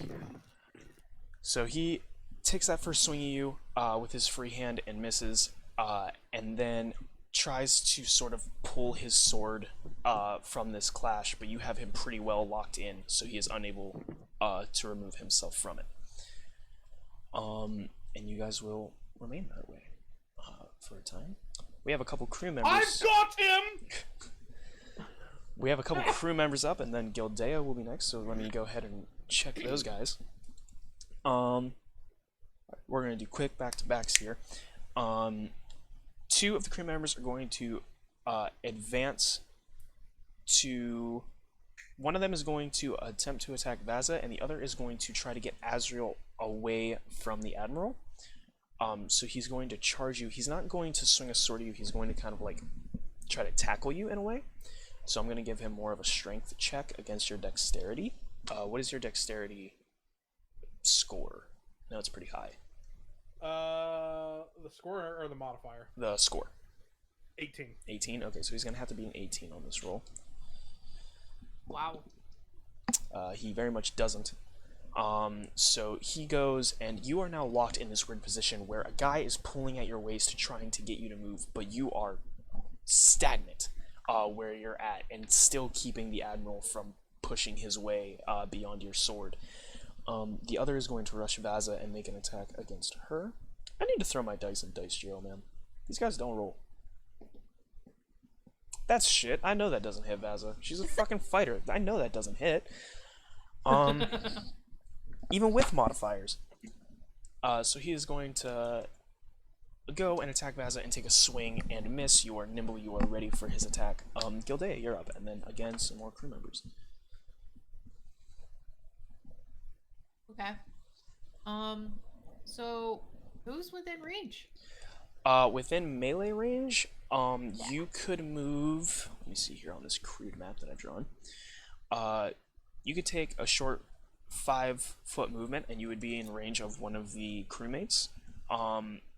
So he takes that first swing at you with his free hand and misses, and then tries to sort of pull his sword from this clash, but you have him pretty well locked in, so he is unable to remove himself from it. And you guys will remain that way for a time. we have a couple crew I've members. got him! We have a couple crew members up, and then Gildea will be next. So let me go ahead and check those guys. We're gonna do quick back-to-backs here. 2 of the crew members are going to advance to. One of them is going to attempt to attack Vaza, and the other is going to try to get Azrael away from the Admiral. So he's going to charge you. He's not going to swing a sword at you. He's going to kind of like try to tackle you in a way. So I'm going to give him more of a strength check against your dexterity. What is your dexterity score? No, it's pretty high. The score or the modifier? The score. 18. 18? Okay, so he's going to have to be an 18 on this roll. Wow. He very much doesn't. So he goes, and you are now locked in this weird position where a guy is pulling at your waist trying to get you to move, but you are stagnant where you're at and still keeping the Admiral from pushing his way beyond your sword. The other is going to rush Vaza and make an attack against her. I need to throw my dice in Dice Jail, man. These guys don't roll. That's shit. I know that doesn't hit Vaza. She's a fucking fighter. I know that doesn't hit. Even with modifiers. So he is going to go and attack Vaza and take a swing and miss. You are nimble. You are ready for his attack. Gildea, you're up. And then, again, some more crew members. Okay. So who's within range? Within melee range, you could move. Let me see here on this crude map that I've drawn. You could take a short 5-foot movement, and you would be in range of one of the crewmates.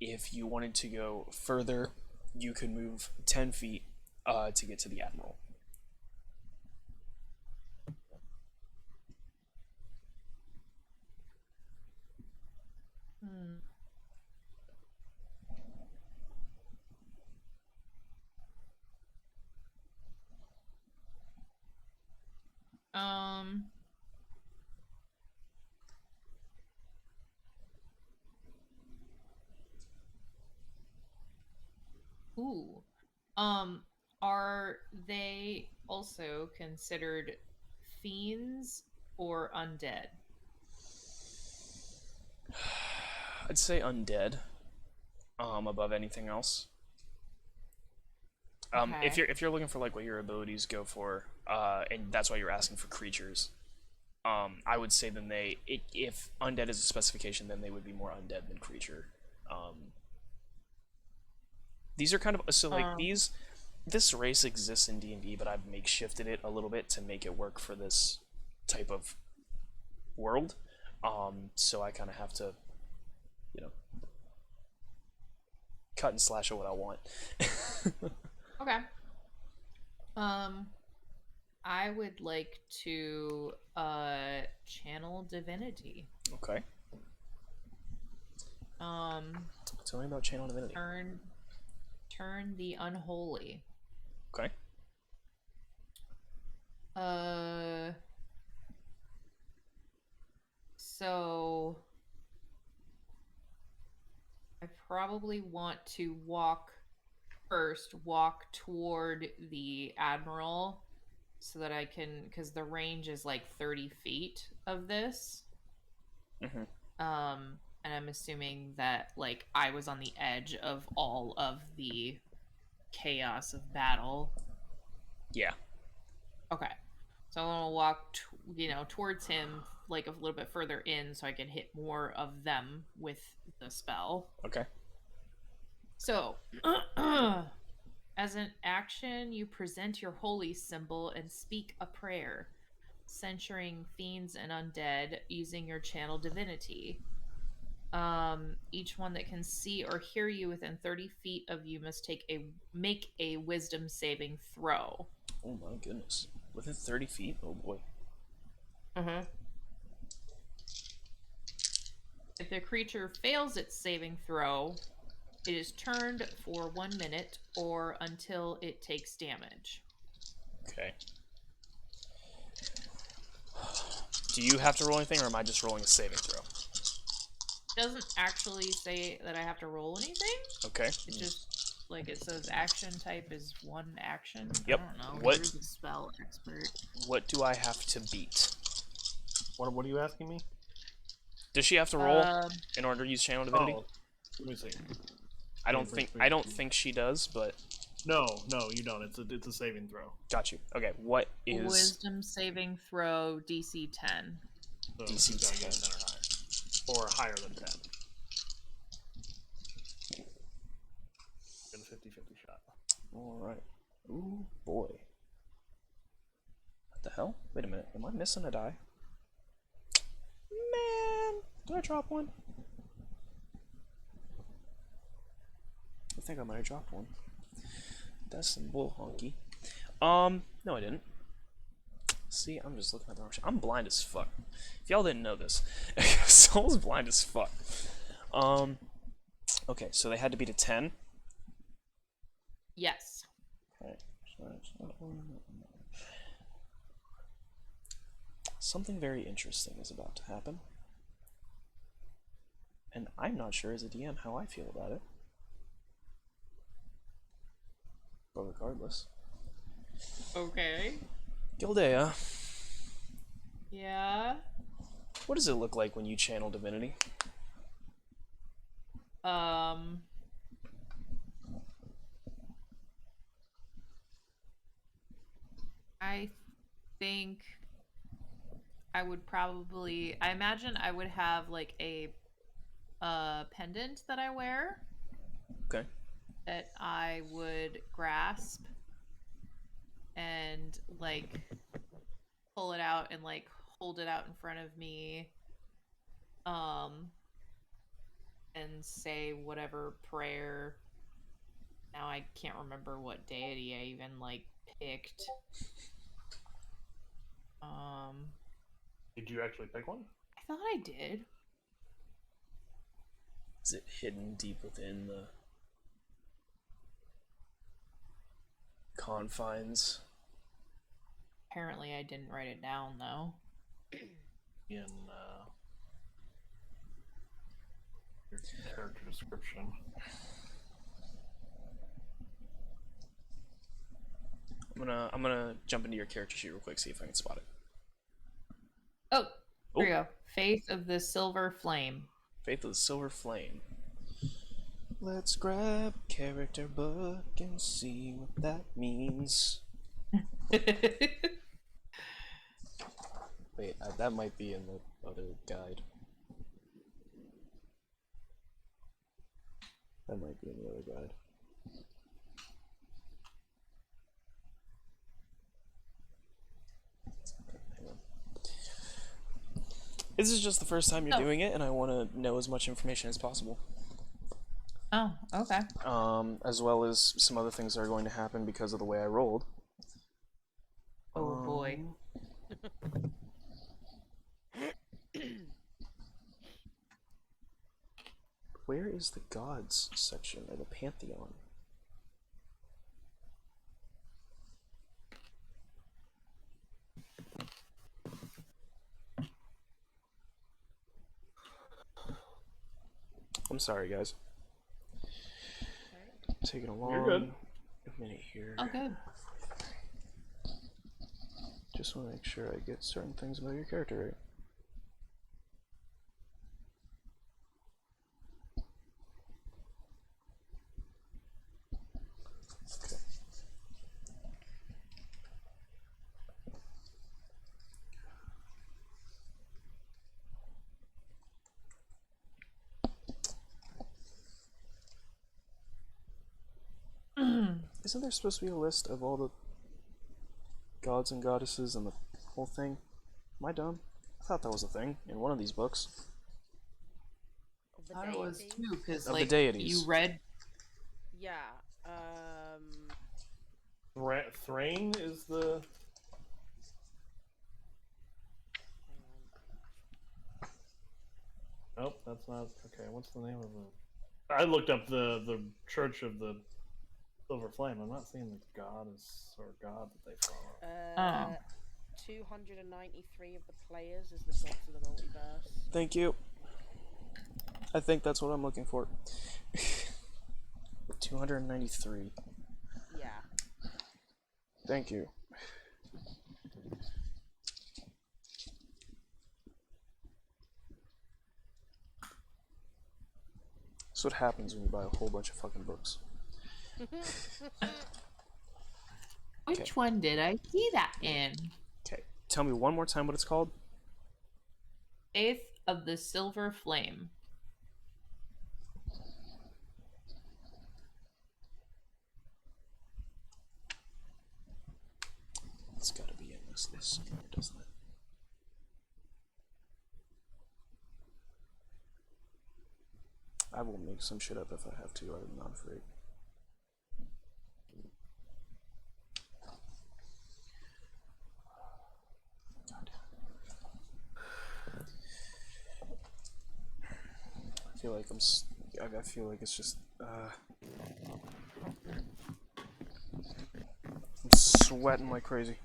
If you wanted to go further, you could move 10 feet to get to the Admiral. Ooh. Are they also considered fiends or undead? I'd say undead. Above anything else. Okay. If you're looking for like what your abilities go for, and that's why you're asking for creatures, I would say then if undead is a specification, then they would be more undead than creature. These are kind of so like this race exists in D&D, but I've makeshifted it a little bit to make it work for this type of world. So I kind of have to, cut and slash at what I want. Okay. I would like to channel divinity. Okay. Tell me about channel divinity. Turn the unholy. Okay. So I probably want to walk toward the Admiral so that I can, because the range is like 30 feet of this. Mm-hmm. And I'm assuming that like I was on the edge of all of the chaos of battle. Yeah. Okay. So I'm gonna walk, towards him, like a little bit further in, so I can hit more of them with the spell. Okay. So, as an action, you present your holy symbol and speak a prayer, censuring fiends and undead using your channel divinity. Each one that can see or hear you within 30 feet of you must make a wisdom saving throw. Oh my goodness. Within 30 feet? Oh boy. Mm-hmm. If the creature fails its saving throw, it is turned for 1 minute or until it takes damage. Okay. Do you have to roll anything, or am I just rolling a saving throw? It doesn't actually say that I have to roll anything. Okay. It just like it says action type is 1 action. Yep. I don't know. What- You're the spell expert. What do I have to beat? What are you asking me? Does she have to roll in order to use Channel Divinity? Oh, let me see. I don't think she does, but No, you don't. It's a saving throw. got you. Okay, what is Wisdom saving throw DC 10. So DC you gotta get 10. 10 or higher. Or higher than 10. Get a 50-50 shot. All right. Ooh boy. What the hell? Wait a minute. Am I missing a die? Man, did I drop one? I think I might have dropped one. That's some bull honky. No, I didn't. See, I'm just looking at the wrong shit. I'm blind as fuck. If y'all didn't know this, Soul's blind as fuck. Okay, so they had to beat a 10. Yes. Okay. Something very interesting is about to happen. And I'm not sure as a DM how I feel about it. But regardless. Okay. Gildea, Yeah. what does it look like when you channel divinity? I think I would probably. I imagine I would have like a pendant that I wear Okay. that I would grasp and like pull it out and like hold it out in front of me and say whatever prayer. Now I can't remember what deity I even like picked. Did you actually pick one? I thought I did. Is it hidden deep within the confines? Apparently I didn't write it down though. In your character description. I'm gonna jump into your character sheet real quick, see if I can spot it. Oh, here we go. Faith of the Silver Flame. Faith of the Silver Flame. Let's grab character book and see what that means. Wait, that might be in the other guide. That might be in the other guide. Hang on. This is just the first time you're doing it, and I want to know as much information as possible. Oh, okay. As well as some other things that are going to happen because of the way I rolled. Oh boy. Where is the gods section or the pantheon? I'm sorry, guys. Taking a long You're good. minute here. Okay. Just want to make sure I get certain things about your character right. Okay. Isn't there supposed to be a list of all the gods and goddesses and the whole thing? Am I dumb? I thought that was a thing in one of these books. Of the I thought it was deities? too, because Of the like deities. you read. Yeah. Thrain is the. Hang on. Nope, that's not. Okay, what's the name of the. I looked up the Church of the Silver Flame. I'm not seeing the goddess or god that they follow. 293 of the players is the gods of the multiverse. Thank you. I think that's what I'm looking for. 293. Yeah. Thank you. That's what happens when you buy a whole bunch of fucking books. Which one did I see that in? Okay, tell me one more time what it's called. Faith of the Silver Flame. It's gotta be in this list somewhere, doesn't it? I will make some shit up if I have to, I'm not afraid. God. I feel like I feel like it's just, I'm sweating like crazy.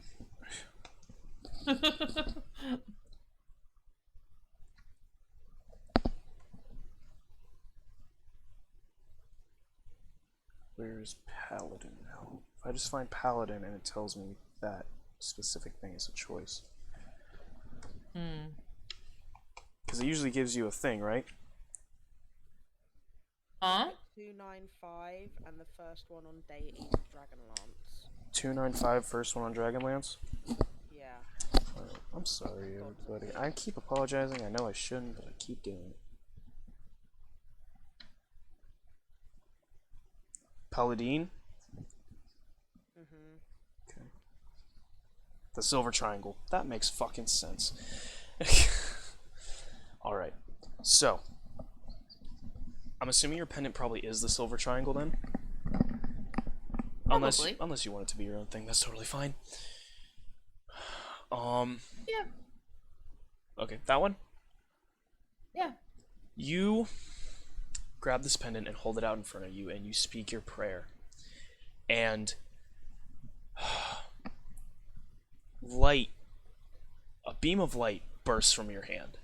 Where's Paladin now? If I just find Paladin and it tells me that specific thing is a choice. Because it usually gives you a thing, right? Huh? 295 and the first one on Deity Dragonlance. 295, first one on Dragonlance? Yeah. I'm sorry, everybody. I keep apologizing. I know I shouldn't, but I keep doing it. Paladin? Okay. The silver triangle. That makes fucking sense. Alright. So. I'm assuming your pendant probably is the silver triangle then? Probably. Unless you want it to be your own thing, that's totally fine. Yeah. Okay, that one? Yeah. You grab this pendant and hold it out in front of you, and you speak your prayer. And light, a beam of light bursts from your hand.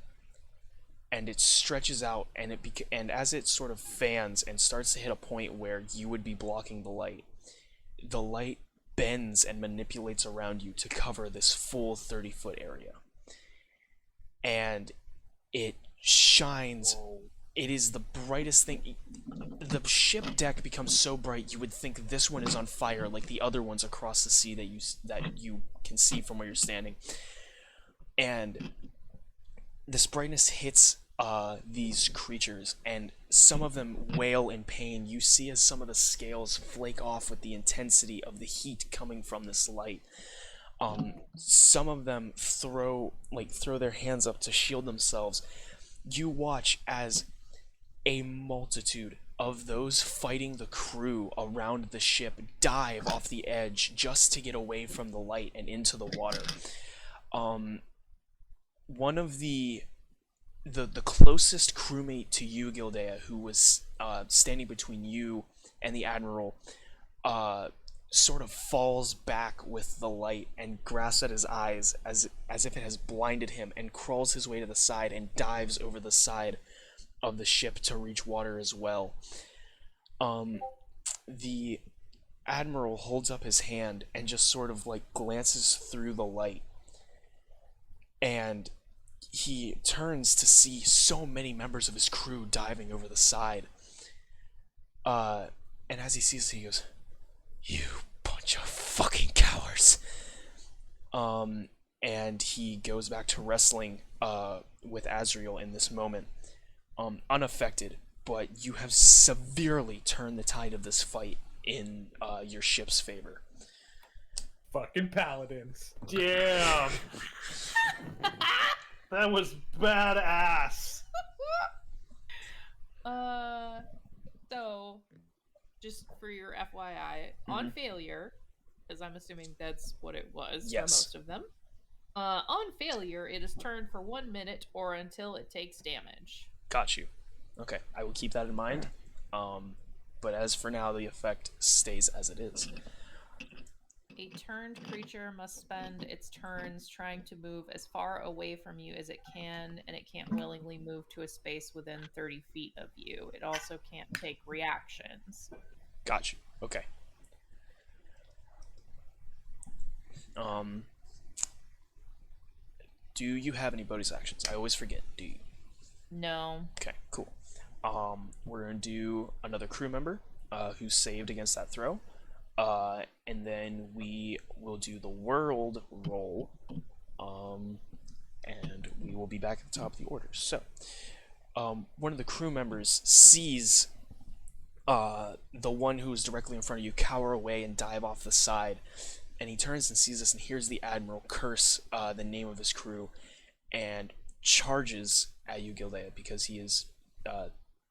And it stretches out, and and as it sort of fans and starts to hit a point where you would be blocking the light bends and manipulates around you to cover this full 30-foot area. And it shines. Whoa. It is the brightest thing. The ship deck becomes so bright you would think this one is on fire, like the other ones across the sea that you can see from where you're standing. And this brightness hits these creatures, and some of them wail in pain. You see as some of the scales flake off with the intensity of the heat coming from this light. Some of them throw their hands up to shield themselves. You watch as a multitude of those fighting the crew around the ship dive off the edge just to get away from the light and into the water. One of the closest crewmate to you, Gildea, who was standing between you and the Admiral, sort of falls back with the light and grasps at his eyes as if it has blinded him, and crawls his way to the side and dives over the side of the ship to reach water as well. The Admiral holds up his hand and just sort of glances through the light, and he turns to see so many members of his crew diving over the side. And as he sees it, he goes, "You bunch of fucking cowards." And he goes back to wrestling with Azrael in this moment, unaffected, but you have severely turned the tide of this fight in your ship's favor. Fucking paladins. Damn. That was badass. So, just for your FYI, on failure, because I'm assuming that's what it was for most of them. On failure, it is turned for 1 minute or until it takes damage. Got you. Okay, I will keep that in mind. But as for now, the effect stays as it is. A turned creature must spend its turns trying to move as far away from you as it can, and it can't willingly move to a space within 30 feet of you. It also can't take reactions. Got you. Okay. Do you have any bonus actions? I always forget. Do you? No. Okay, cool. We're gonna do another crew member who saved against that throw, and then we will do the world roll, and we will be back at the top of the order. So, one of the crew members sees the one who is directly in front of you cower away and dive off the side, and he turns and sees this and hears the Admiral curse the name of his crew and charges at you, Gildea, because he is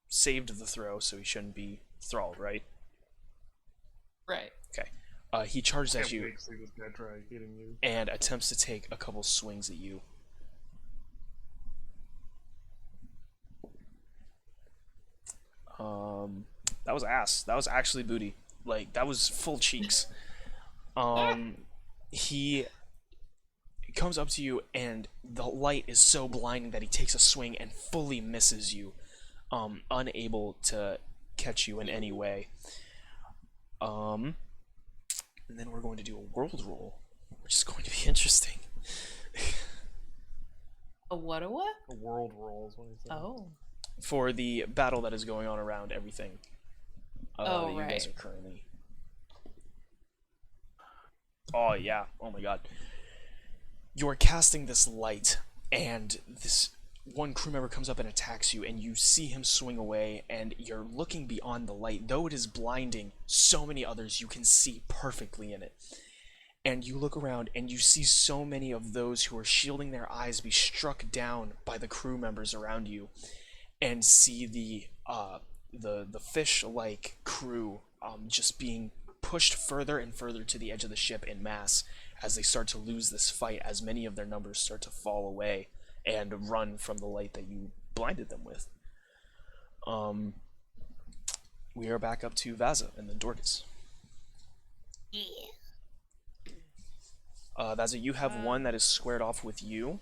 saved the throw, so he shouldn't be thralled, right? Right. Okay. He charges at Can't you wait to see this guy try hitting you. and attempts to take a couple swings at you. That was ass. That was actually booty. Like, that was full cheeks. He comes up to you, and the light is so blinding that he takes a swing and fully misses you, unable to catch you in any way. And then we're going to do a world roll, which is going to be interesting. A what? A what? A world roll is what he said. Oh. For the battle that is going on around everything that you guys right. are currently. Oh yeah, oh my god. You're casting this light, and this one crew member comes up and attacks you, and you see him swing away, and you're looking beyond the light. Though it is blinding so many others, you can see perfectly in it. And you look around, and you see so many of those who are shielding their eyes be struck down by the crew members around you, and see the fish-like crew just being pushed further and further to the edge of the ship en masse as they start to lose this fight, as many of their numbers start to fall away and run from the light that you blinded them with. We are back up to Vaza and then Dorcas. Yeah. Vaza, you have one that is squared off with you,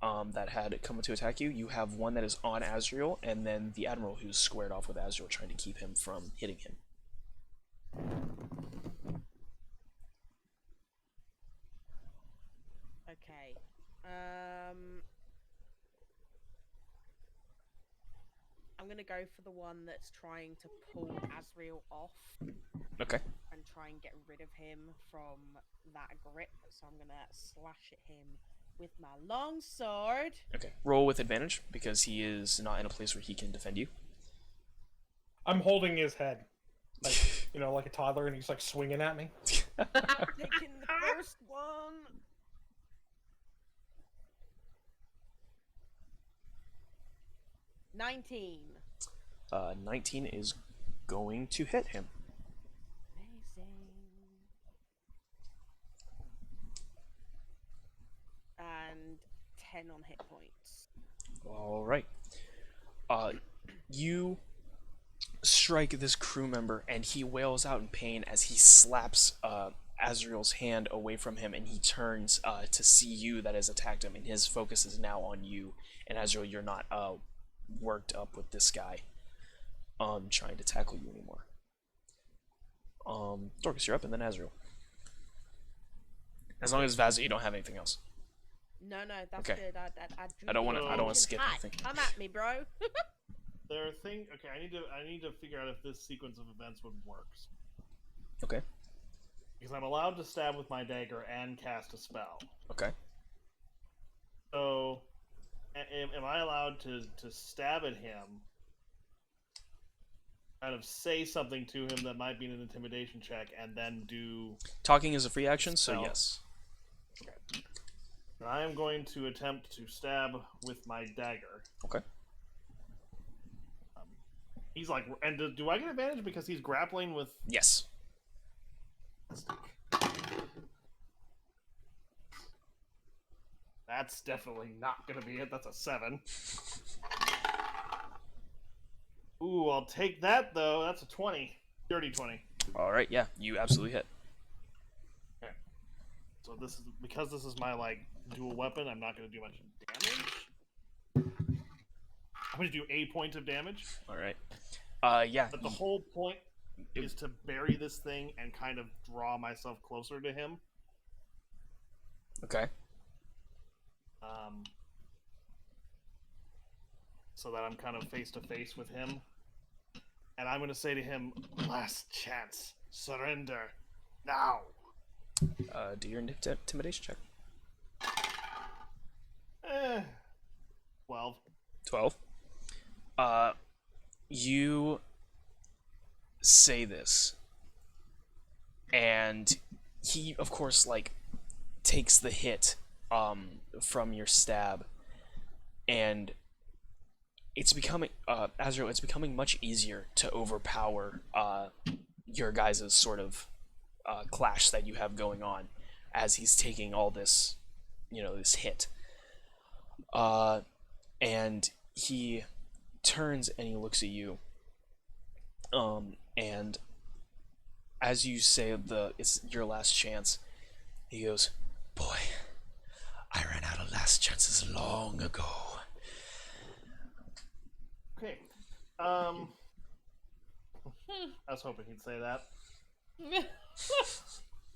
that had come to attack you. You have one that is on Azrael, and then the Admiral who's squared off with Azrael, trying to keep him from hitting him. Okay. I'm gonna go for the one that's trying to pull Azrael off Okay. and try and get rid of him from that grip. So I'm gonna slash at him with my long sword. Okay. Roll with advantage because he is not in a place where he can defend you. I'm holding his head, like like a toddler, and he's like swinging at me. Taking the first one. $19. 19 is going to hit him. Amazing. And 10 on hit points. All right. You strike this crew member, and he wails out in pain as he slaps Azrael's hand away from him, and he turns to see you that has attacked him, and his focus is now on you. And Azrael, you're not worked up with this guy trying to tackle you anymore. Dorcas, you're up, and then Azrael. As long as Vaza, you don't have anything else. No, that's Okay. good. I don't wanna- I don't wanna skip Hi, anything. Come at me, bro. There are things. Okay, I need to figure out if this sequence of events would work. Okay. Because I'm allowed to stab with my dagger and cast a spell. Okay. So, am I allowed to stab at him? Kind of say something to him that might be an intimidation check, and then do. Talking is a free action, so Spell. yes. Okay. And I am going to attempt to stab with my dagger. Okay. He's like, and do I get advantage because he's grappling with? Yes. That's definitely not gonna be it. That's a 7. Ooh, I'll take that though. That's a 20. Dirty 20. All right. Yeah, you absolutely hit. Okay. So this is because this is my like dual weapon. I'm not gonna do much damage. I'm gonna do a point of damage. All right. Yeah. But the whole point is to bury this thing and kind of draw myself closer to him. Okay. So that I'm kind of face to face with him. And I'm going to say to him, last chance, surrender, now. Do your intimidation check. 12. 12. You say this, and he, of course, like, takes the hit from your stab, and it's becoming, Azrael, it's becoming much easier to overpower your guys' sort of clash that you have going on as he's taking all this, this hit. And he turns and he looks at you. And as you say it's your last chance, he goes, "Boy, I ran out of last chances long ago." Okay. I was hoping he'd say that.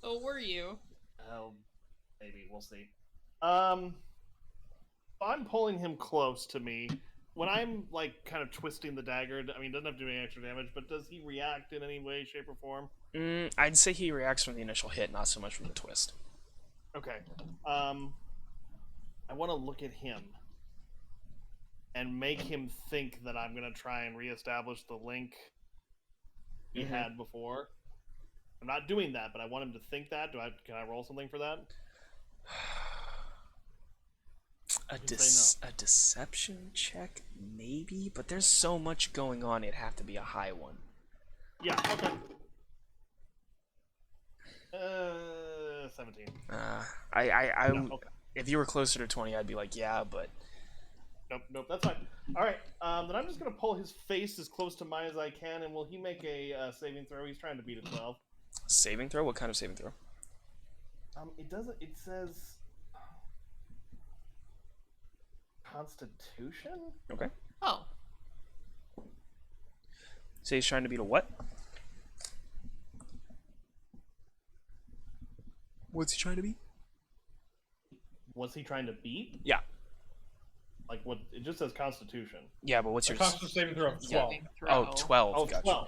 Oh, were you? Maybe. We'll see. I'm pulling him close to me. When I'm, like, kind of twisting the dagger, I mean, it doesn't have to do any extra damage, but does he react in any way, shape, or form? I'd say he reacts from the initial hit, not so much from the twist. Okay. I want to look at him and make him think that I'm going to try and reestablish the link he had before. I'm not doing that, but I want him to think that. Can I roll something for that? A deception check, maybe, but there's so much going on, it'd have to be a high one. Yeah, okay. 17. Okay. If you were closer to 20, I'd be like, yeah, but... Nope, that's fine. Alright, then I'm just going to pull his face as close to mine as I can, and will he make a saving throw? He's trying to beat a 12. Saving throw? What kind of saving throw? It says... Constitution? Okay. Oh. So he's trying to beat a what? What's he trying to beat? Was he trying to beat? Yeah. Like, what? It just says Constitution. Yeah, but what's your... Constitution saving throw of 12. Oh, 12. Oh, Gotcha.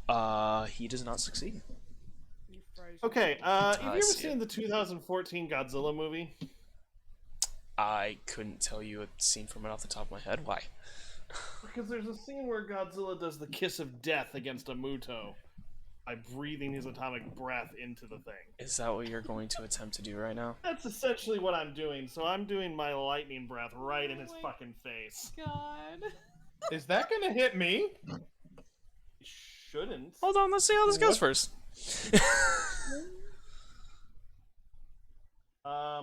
12. He does not succeed. You froze. Okay, have you ever see seen the 2014 Godzilla movie? I couldn't tell you a scene from it off the top of my head. Why? Because there's a scene where Godzilla does the kiss of death against a Muto by breathing his atomic breath into the thing. Is that what you're going to attempt to do right now? That's essentially what I'm doing, so I'm doing my lightning breath right in his fucking face. God. Is that gonna hit me? It shouldn't. Hold on, let's see how this goes first.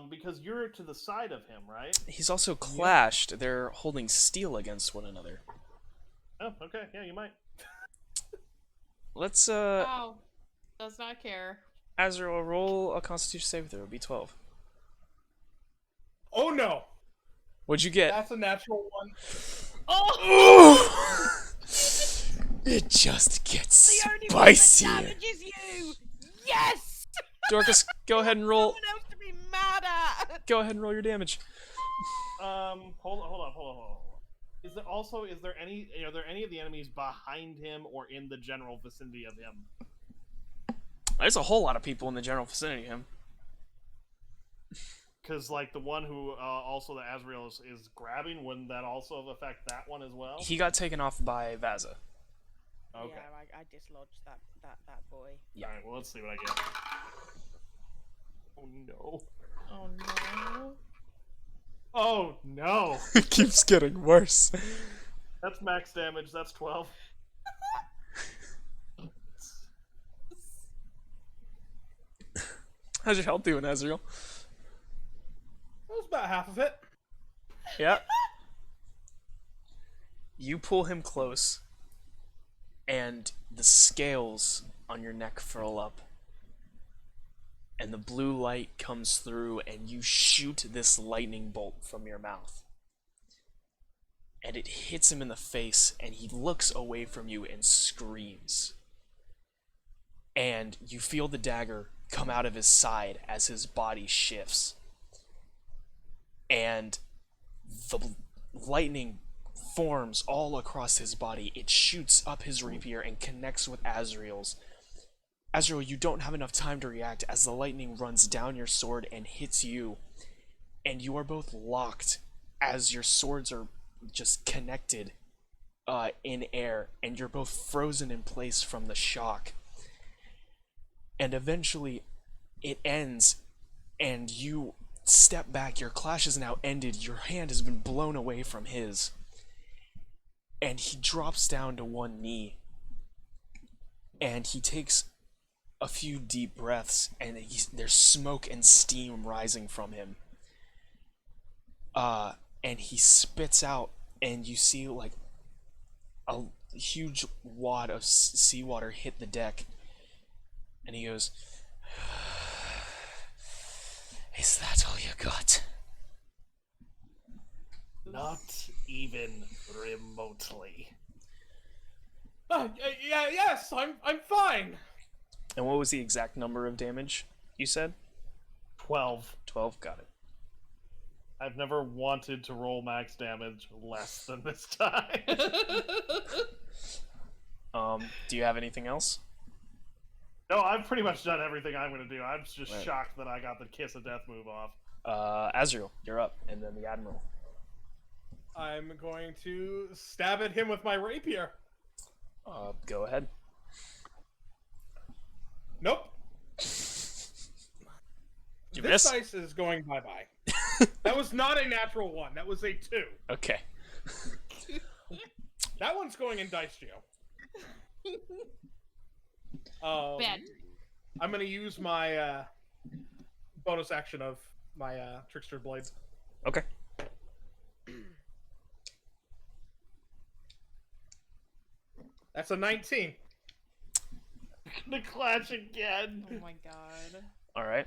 Because you're to the side of him, right? He's also clashed. They're holding steel against one another. Oh, okay, yeah, you might. Let's, Wow. Does not care. Azrael, roll a Constitution saving throw. B12. Oh no! What'd you get? That's a natural one. Oh! It just gets The only one that spicier. damages you! Yes! Dorcas, go ahead and roll. Someone else to be mad at! Go ahead and roll your damage. Hold on. Are there any of the enemies behind him or in the general vicinity of him? There's a whole lot of people in the general vicinity of him. Because, like, the one who also the Azrael is grabbing, wouldn't that also affect that one as well? He got taken off by Vaza. Okay. Yeah, I dislodged that boy. Alright, well, let's see what I get. Oh, no. Oh no. Oh, no! It keeps getting worse. That's max damage, that's 12. How's your health doing, Azrael? That was about half of it. Yeah. You pull him close, and the scales on your neck furl up, and the blue light comes through, and you shoot this lightning bolt from your mouth. And it hits him in the face, and he looks away from you and screams. and you feel the dagger come out of his side as his body shifts. And the lightning forms all across his body. It shoots up his rapier and connects with Azrael's. Azrael, you don't have enough time to react as the lightning runs down your sword and hits you, and you are both locked as your swords are just connected in air, and you're both frozen in place from the shock. And eventually it ends, and you step back. Your clash is now ended. Your hand has been blown away from his, and he drops down to one knee, and he takes a few deep breaths, and there's smoke and steam rising from him. And he spits out, and you see like a huge wad of seawater hit the deck, and he goes, "Is that all you got?" Not even remotely. Yes, I'm fine. And what was the exact number of damage you said? 12. 12, got it. I've never wanted to roll max damage less than this time. Do you have anything else? No, I've pretty much done everything I'm going to do. I'm just Right. shocked that I got the Kiss of Death move off. Azrael, you're up, and then the Admiral. I'm going to stab at him with my rapier. Go ahead. Nope. You This miss? dice is going bye-bye. That was not a natural 1. That was a 2. Okay. That one's going in dice jail. Bad. I'm going to use my bonus action of my Trickster Blade. Okay. That's a 19. The clash again. Oh my god. All right.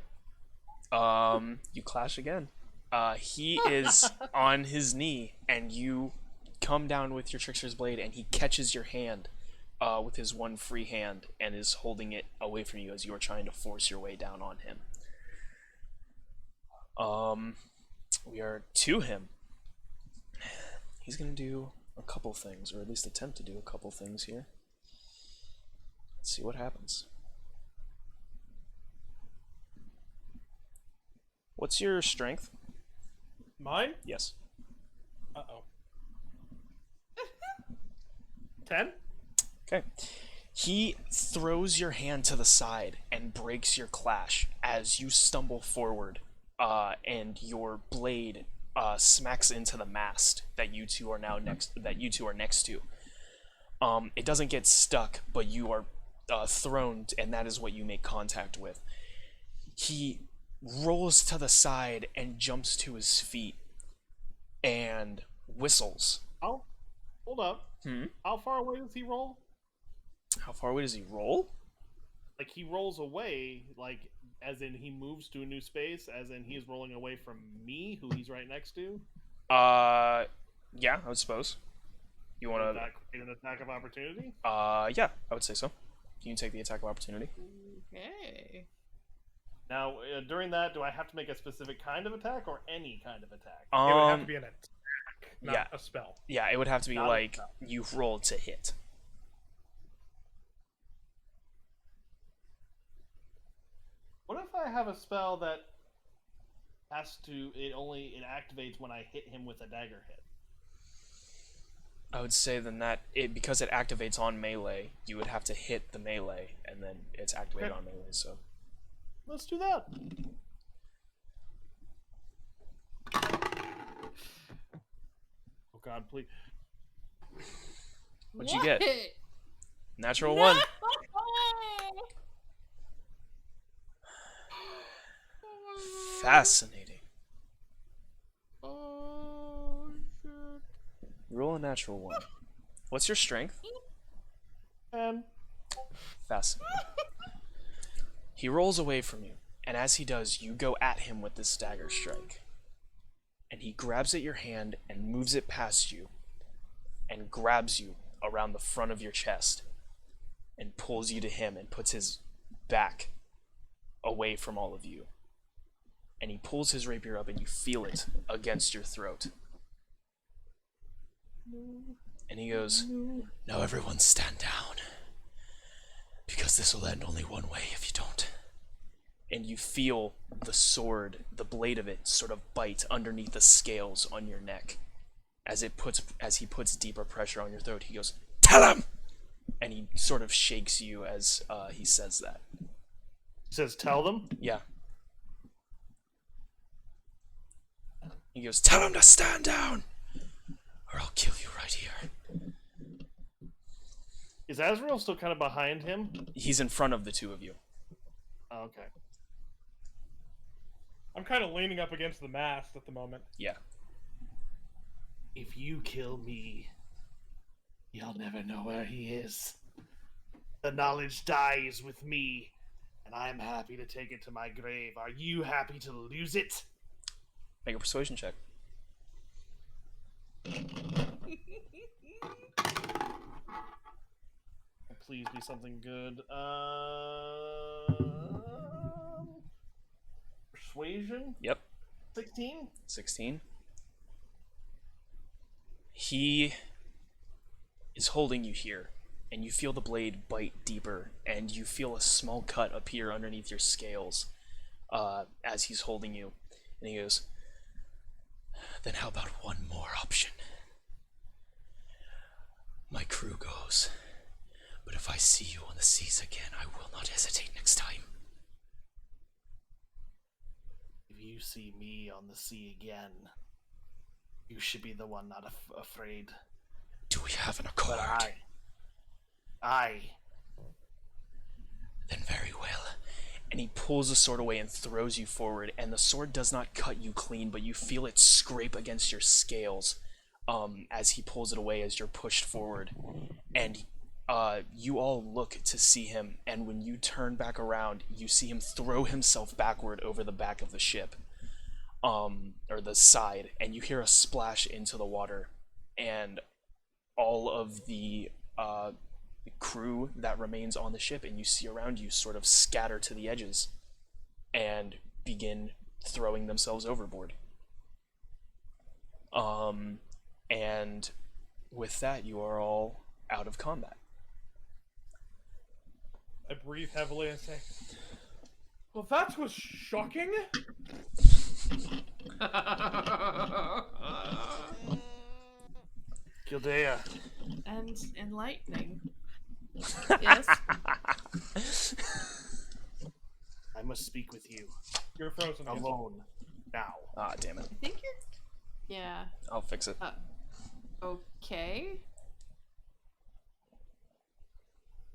You clash again. He is on his knee, and you come down with your Trickster's Blade, and he catches your hand with his one free hand and is holding it away from you as you are trying to force your way down on him. We are to him. He's gonna do a couple things, or at least attempt to do a couple things here. Let's see what happens. What's your strength? Mine? Yes. Uh-oh. 10? Okay. He throws your hand to the side and breaks your clash as you stumble forward, and your blade smacks into the mast that you two are next to. It doesn't get stuck, but you are thrown, and that is what you make contact with. He rolls to the side and jumps to his feet and whistles. Oh, hold up. How far away does he roll? How far away does he roll? Like, he rolls away, like, as in he moves to a new space, as in he's rolling away from me, who he's right next to? Yeah, I would suppose. You want Would to... that create an attack of opportunity? Yeah, I would say so. You can take the attack of opportunity. Okay. Now, during that, do I have to make a specific kind of attack, or any kind of attack? It would have to be an attack, not yeah. a spell. Yeah, it would have to be Not like enough. you rolled to hit. What if I have a spell that has to... It activates when I hit him with a dagger hit? I would say then that because it activates on melee, you would have to hit the melee, and then it's activated Okay. on melee. So Let's do that. Oh god, please. what'd you get? What? Natural No! one. Fascinating. Oh, shit. Roll a natural one. What's your strength? And Fascinating. He rolls away from you, and as he does, you go at him with this dagger strike. And he grabs at your hand and moves it past you, and grabs you around the front of your chest, and pulls you to him and puts his back away from all of you. And he pulls his rapier up and you feel it against your throat. And he goes, "Now everyone stand down. Because this will end only one way if you don't." And you feel the sword, the blade of it, sort of bite underneath the scales on your neck. As he puts deeper pressure on your throat, he goes, "Tell him!" And he sort of shakes you as he says that. He says, "Tell them." Yeah. He goes, "Tell him to stand down, or I'll kill you right here." Is Azrael still kind of behind him? He's in front of the two of you. Oh, okay. I'm kind of leaning up against the mast at the moment. Yeah. If you kill me, you'll never know where he is. The knowledge dies with me, and I'm happy to take it to my grave. Are you happy to lose it? Make a persuasion check. Please be something good. Persuasion? Yep. 16? 16. He is holding you here, and you feel the blade bite deeper, and you feel a small cut appear underneath your scales as he's holding you. And he goes, "Then how about one more option? My crew goes, but if I see you on the seas again, I will not hesitate next time." If you see me on the sea again, you should be the one not afraid. "Do we have an accord?" But I. "Then very well." And he pulls the sword away and throws you forward, and the sword does not cut you clean, but you feel it scrape against your scales as he pulls it away as you're pushed forward. And you all look to see him, and when you turn back around, you see him throw himself backward over the back of the ship, or the side, and you hear a splash into the water, and all of the crew that remains on the ship and you see around you sort of scatter to the edges and begin throwing themselves overboard. And with that, you are all out of combat. I breathe heavily and say, "Well, that was shocking." Kildea. And enlightening. Yes. I must speak with you. You're frozen again. Alone. Now. Ah, damn it. I think you're. Yeah. I'll fix it. Okay.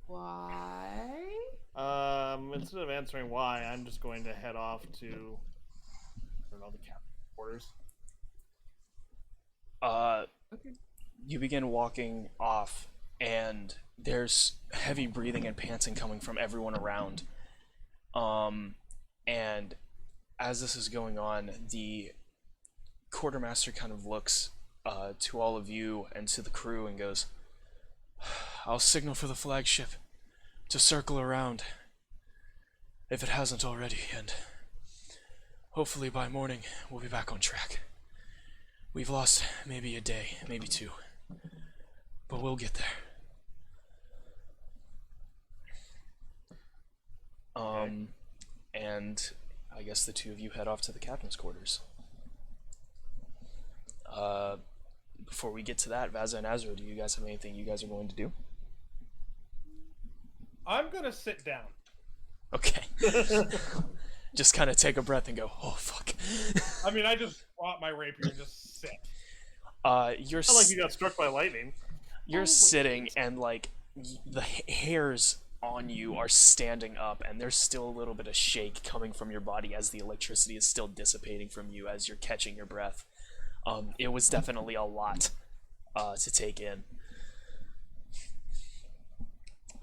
Why? Instead of answering why, I'm just going to head off to, I don't know, the captain's quarters. Okay. You begin walking off, and there's heavy breathing and panting coming from everyone around. And as this is going on, the quartermaster kind of looks to all of you and to the crew and goes, "I'll signal for the flagship to circle around, if it hasn't already, and hopefully by morning we'll be back on track. We've lost maybe a day, maybe two, but we'll get there." And I guess the two of you head off to the captain's quarters. Before we get to that, Vaza and Azra, do you guys have anything you guys are going to do? I'm gonna sit down. Okay. Just kind of take a breath and go, "Oh, fuck." I mean, I just brought my rapier and just sit. You're Not like you got struck by lightning. You're sitting, and like the hairs on you are standing up, and there's still a little bit of shake coming from your body as the electricity is still dissipating from you as you're catching your breath. It was definitely a lot to take in.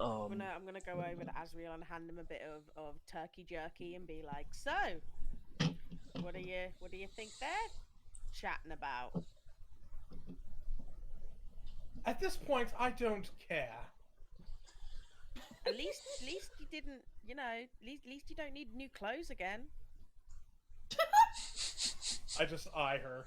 I'm gonna go over to Azrael and hand him a bit of turkey jerky and be like, "So, what do you think they're chatting about?" At this point, I don't care. At least you didn't, least you don't need new clothes again. I just eye her.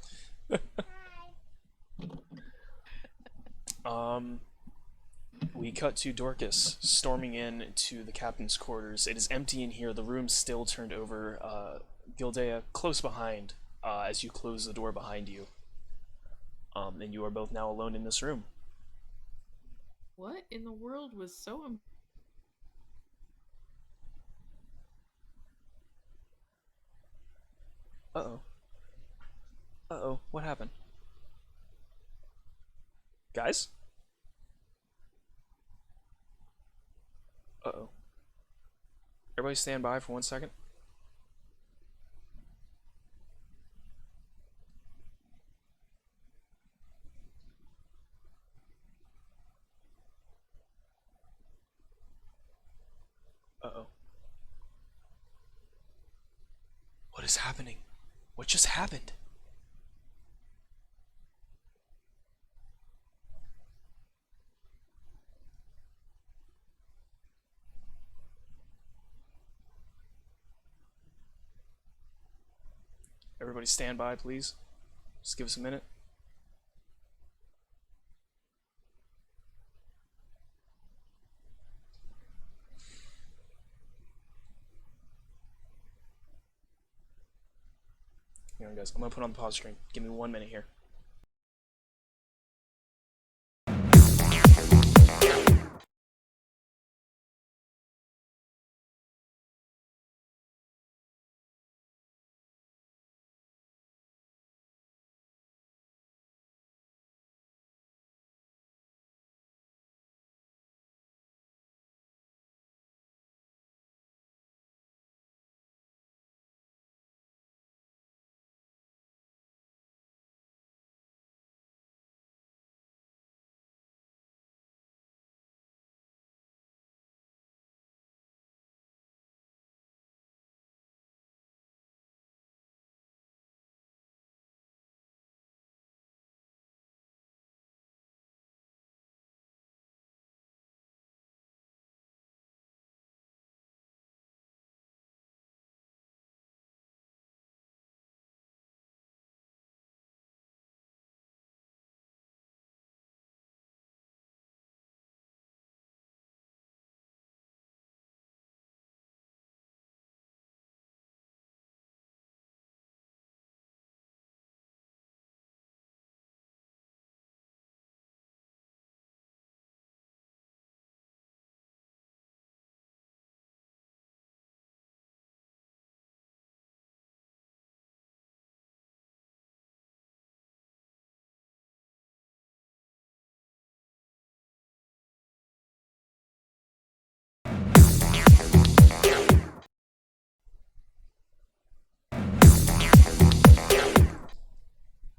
We cut to Dorcas storming in to the captain's quarters. It is empty in here. The room's still turned over. Gildea close behind as you close the door behind you. And you are both now alone in this room. What in the world was so Uh-oh. Uh-oh, what happened? Guys? Uh-oh. Everybody stand by for 1 second. Uh-oh. What is happening? What just happened? Everybody stand by, please. Just give us a minute. Hang on, guys. I'm gonna put on the pause screen. Give me 1 minute here.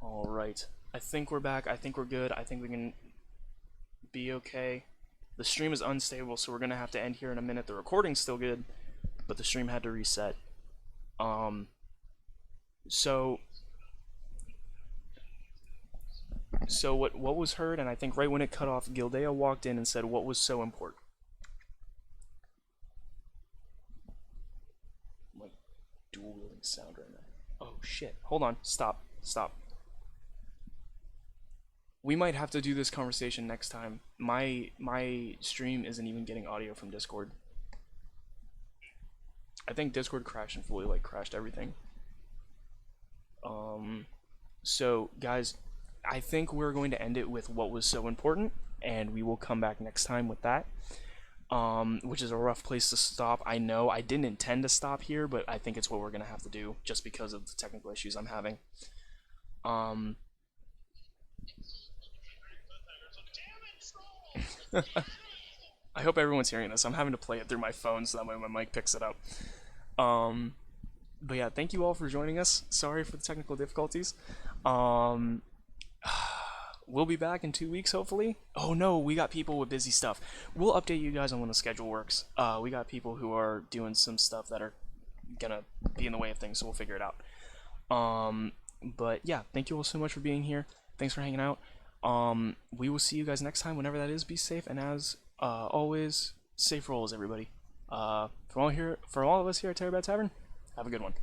Alright. I think we're back. I think we're good. I think we can be okay. The stream is unstable, so we're gonna have to end here in a minute. The recording's still good, but the stream had to reset. So what was heard, and I think right when it cut off, Gildea walked in and said what was so important. I'm like dual wielding sound right now. Oh shit. Hold on. Stop. We might have to do this conversation next time. My stream isn't even getting audio from Discord. I think Discord crashed and fully crashed everything. So guys, I think we're going to end it with what was so important, and we will come back next time with that. Which is a rough place to stop. I know I didn't intend to stop here, but I think it's what we're gonna have to do just because of the technical issues I'm having. I hope everyone's hearing this. I'm having to play it through my phone so that way my mic picks it up. But yeah, thank you all for joining us. Sorry for the technical difficulties. We'll be back in 2 weeks, hopefully. Oh no, we got people with busy stuff. We'll update you guys on when the schedule works. We got people who are doing some stuff that are gonna be in the way of things, so we'll figure it out. But yeah, thank you all so much for being here. Thanks for hanging out. We will see you guys next time, whenever that is. Be safe, and as always, safe rolls, everybody. For all of us here at Terribad Tavern, have a good one.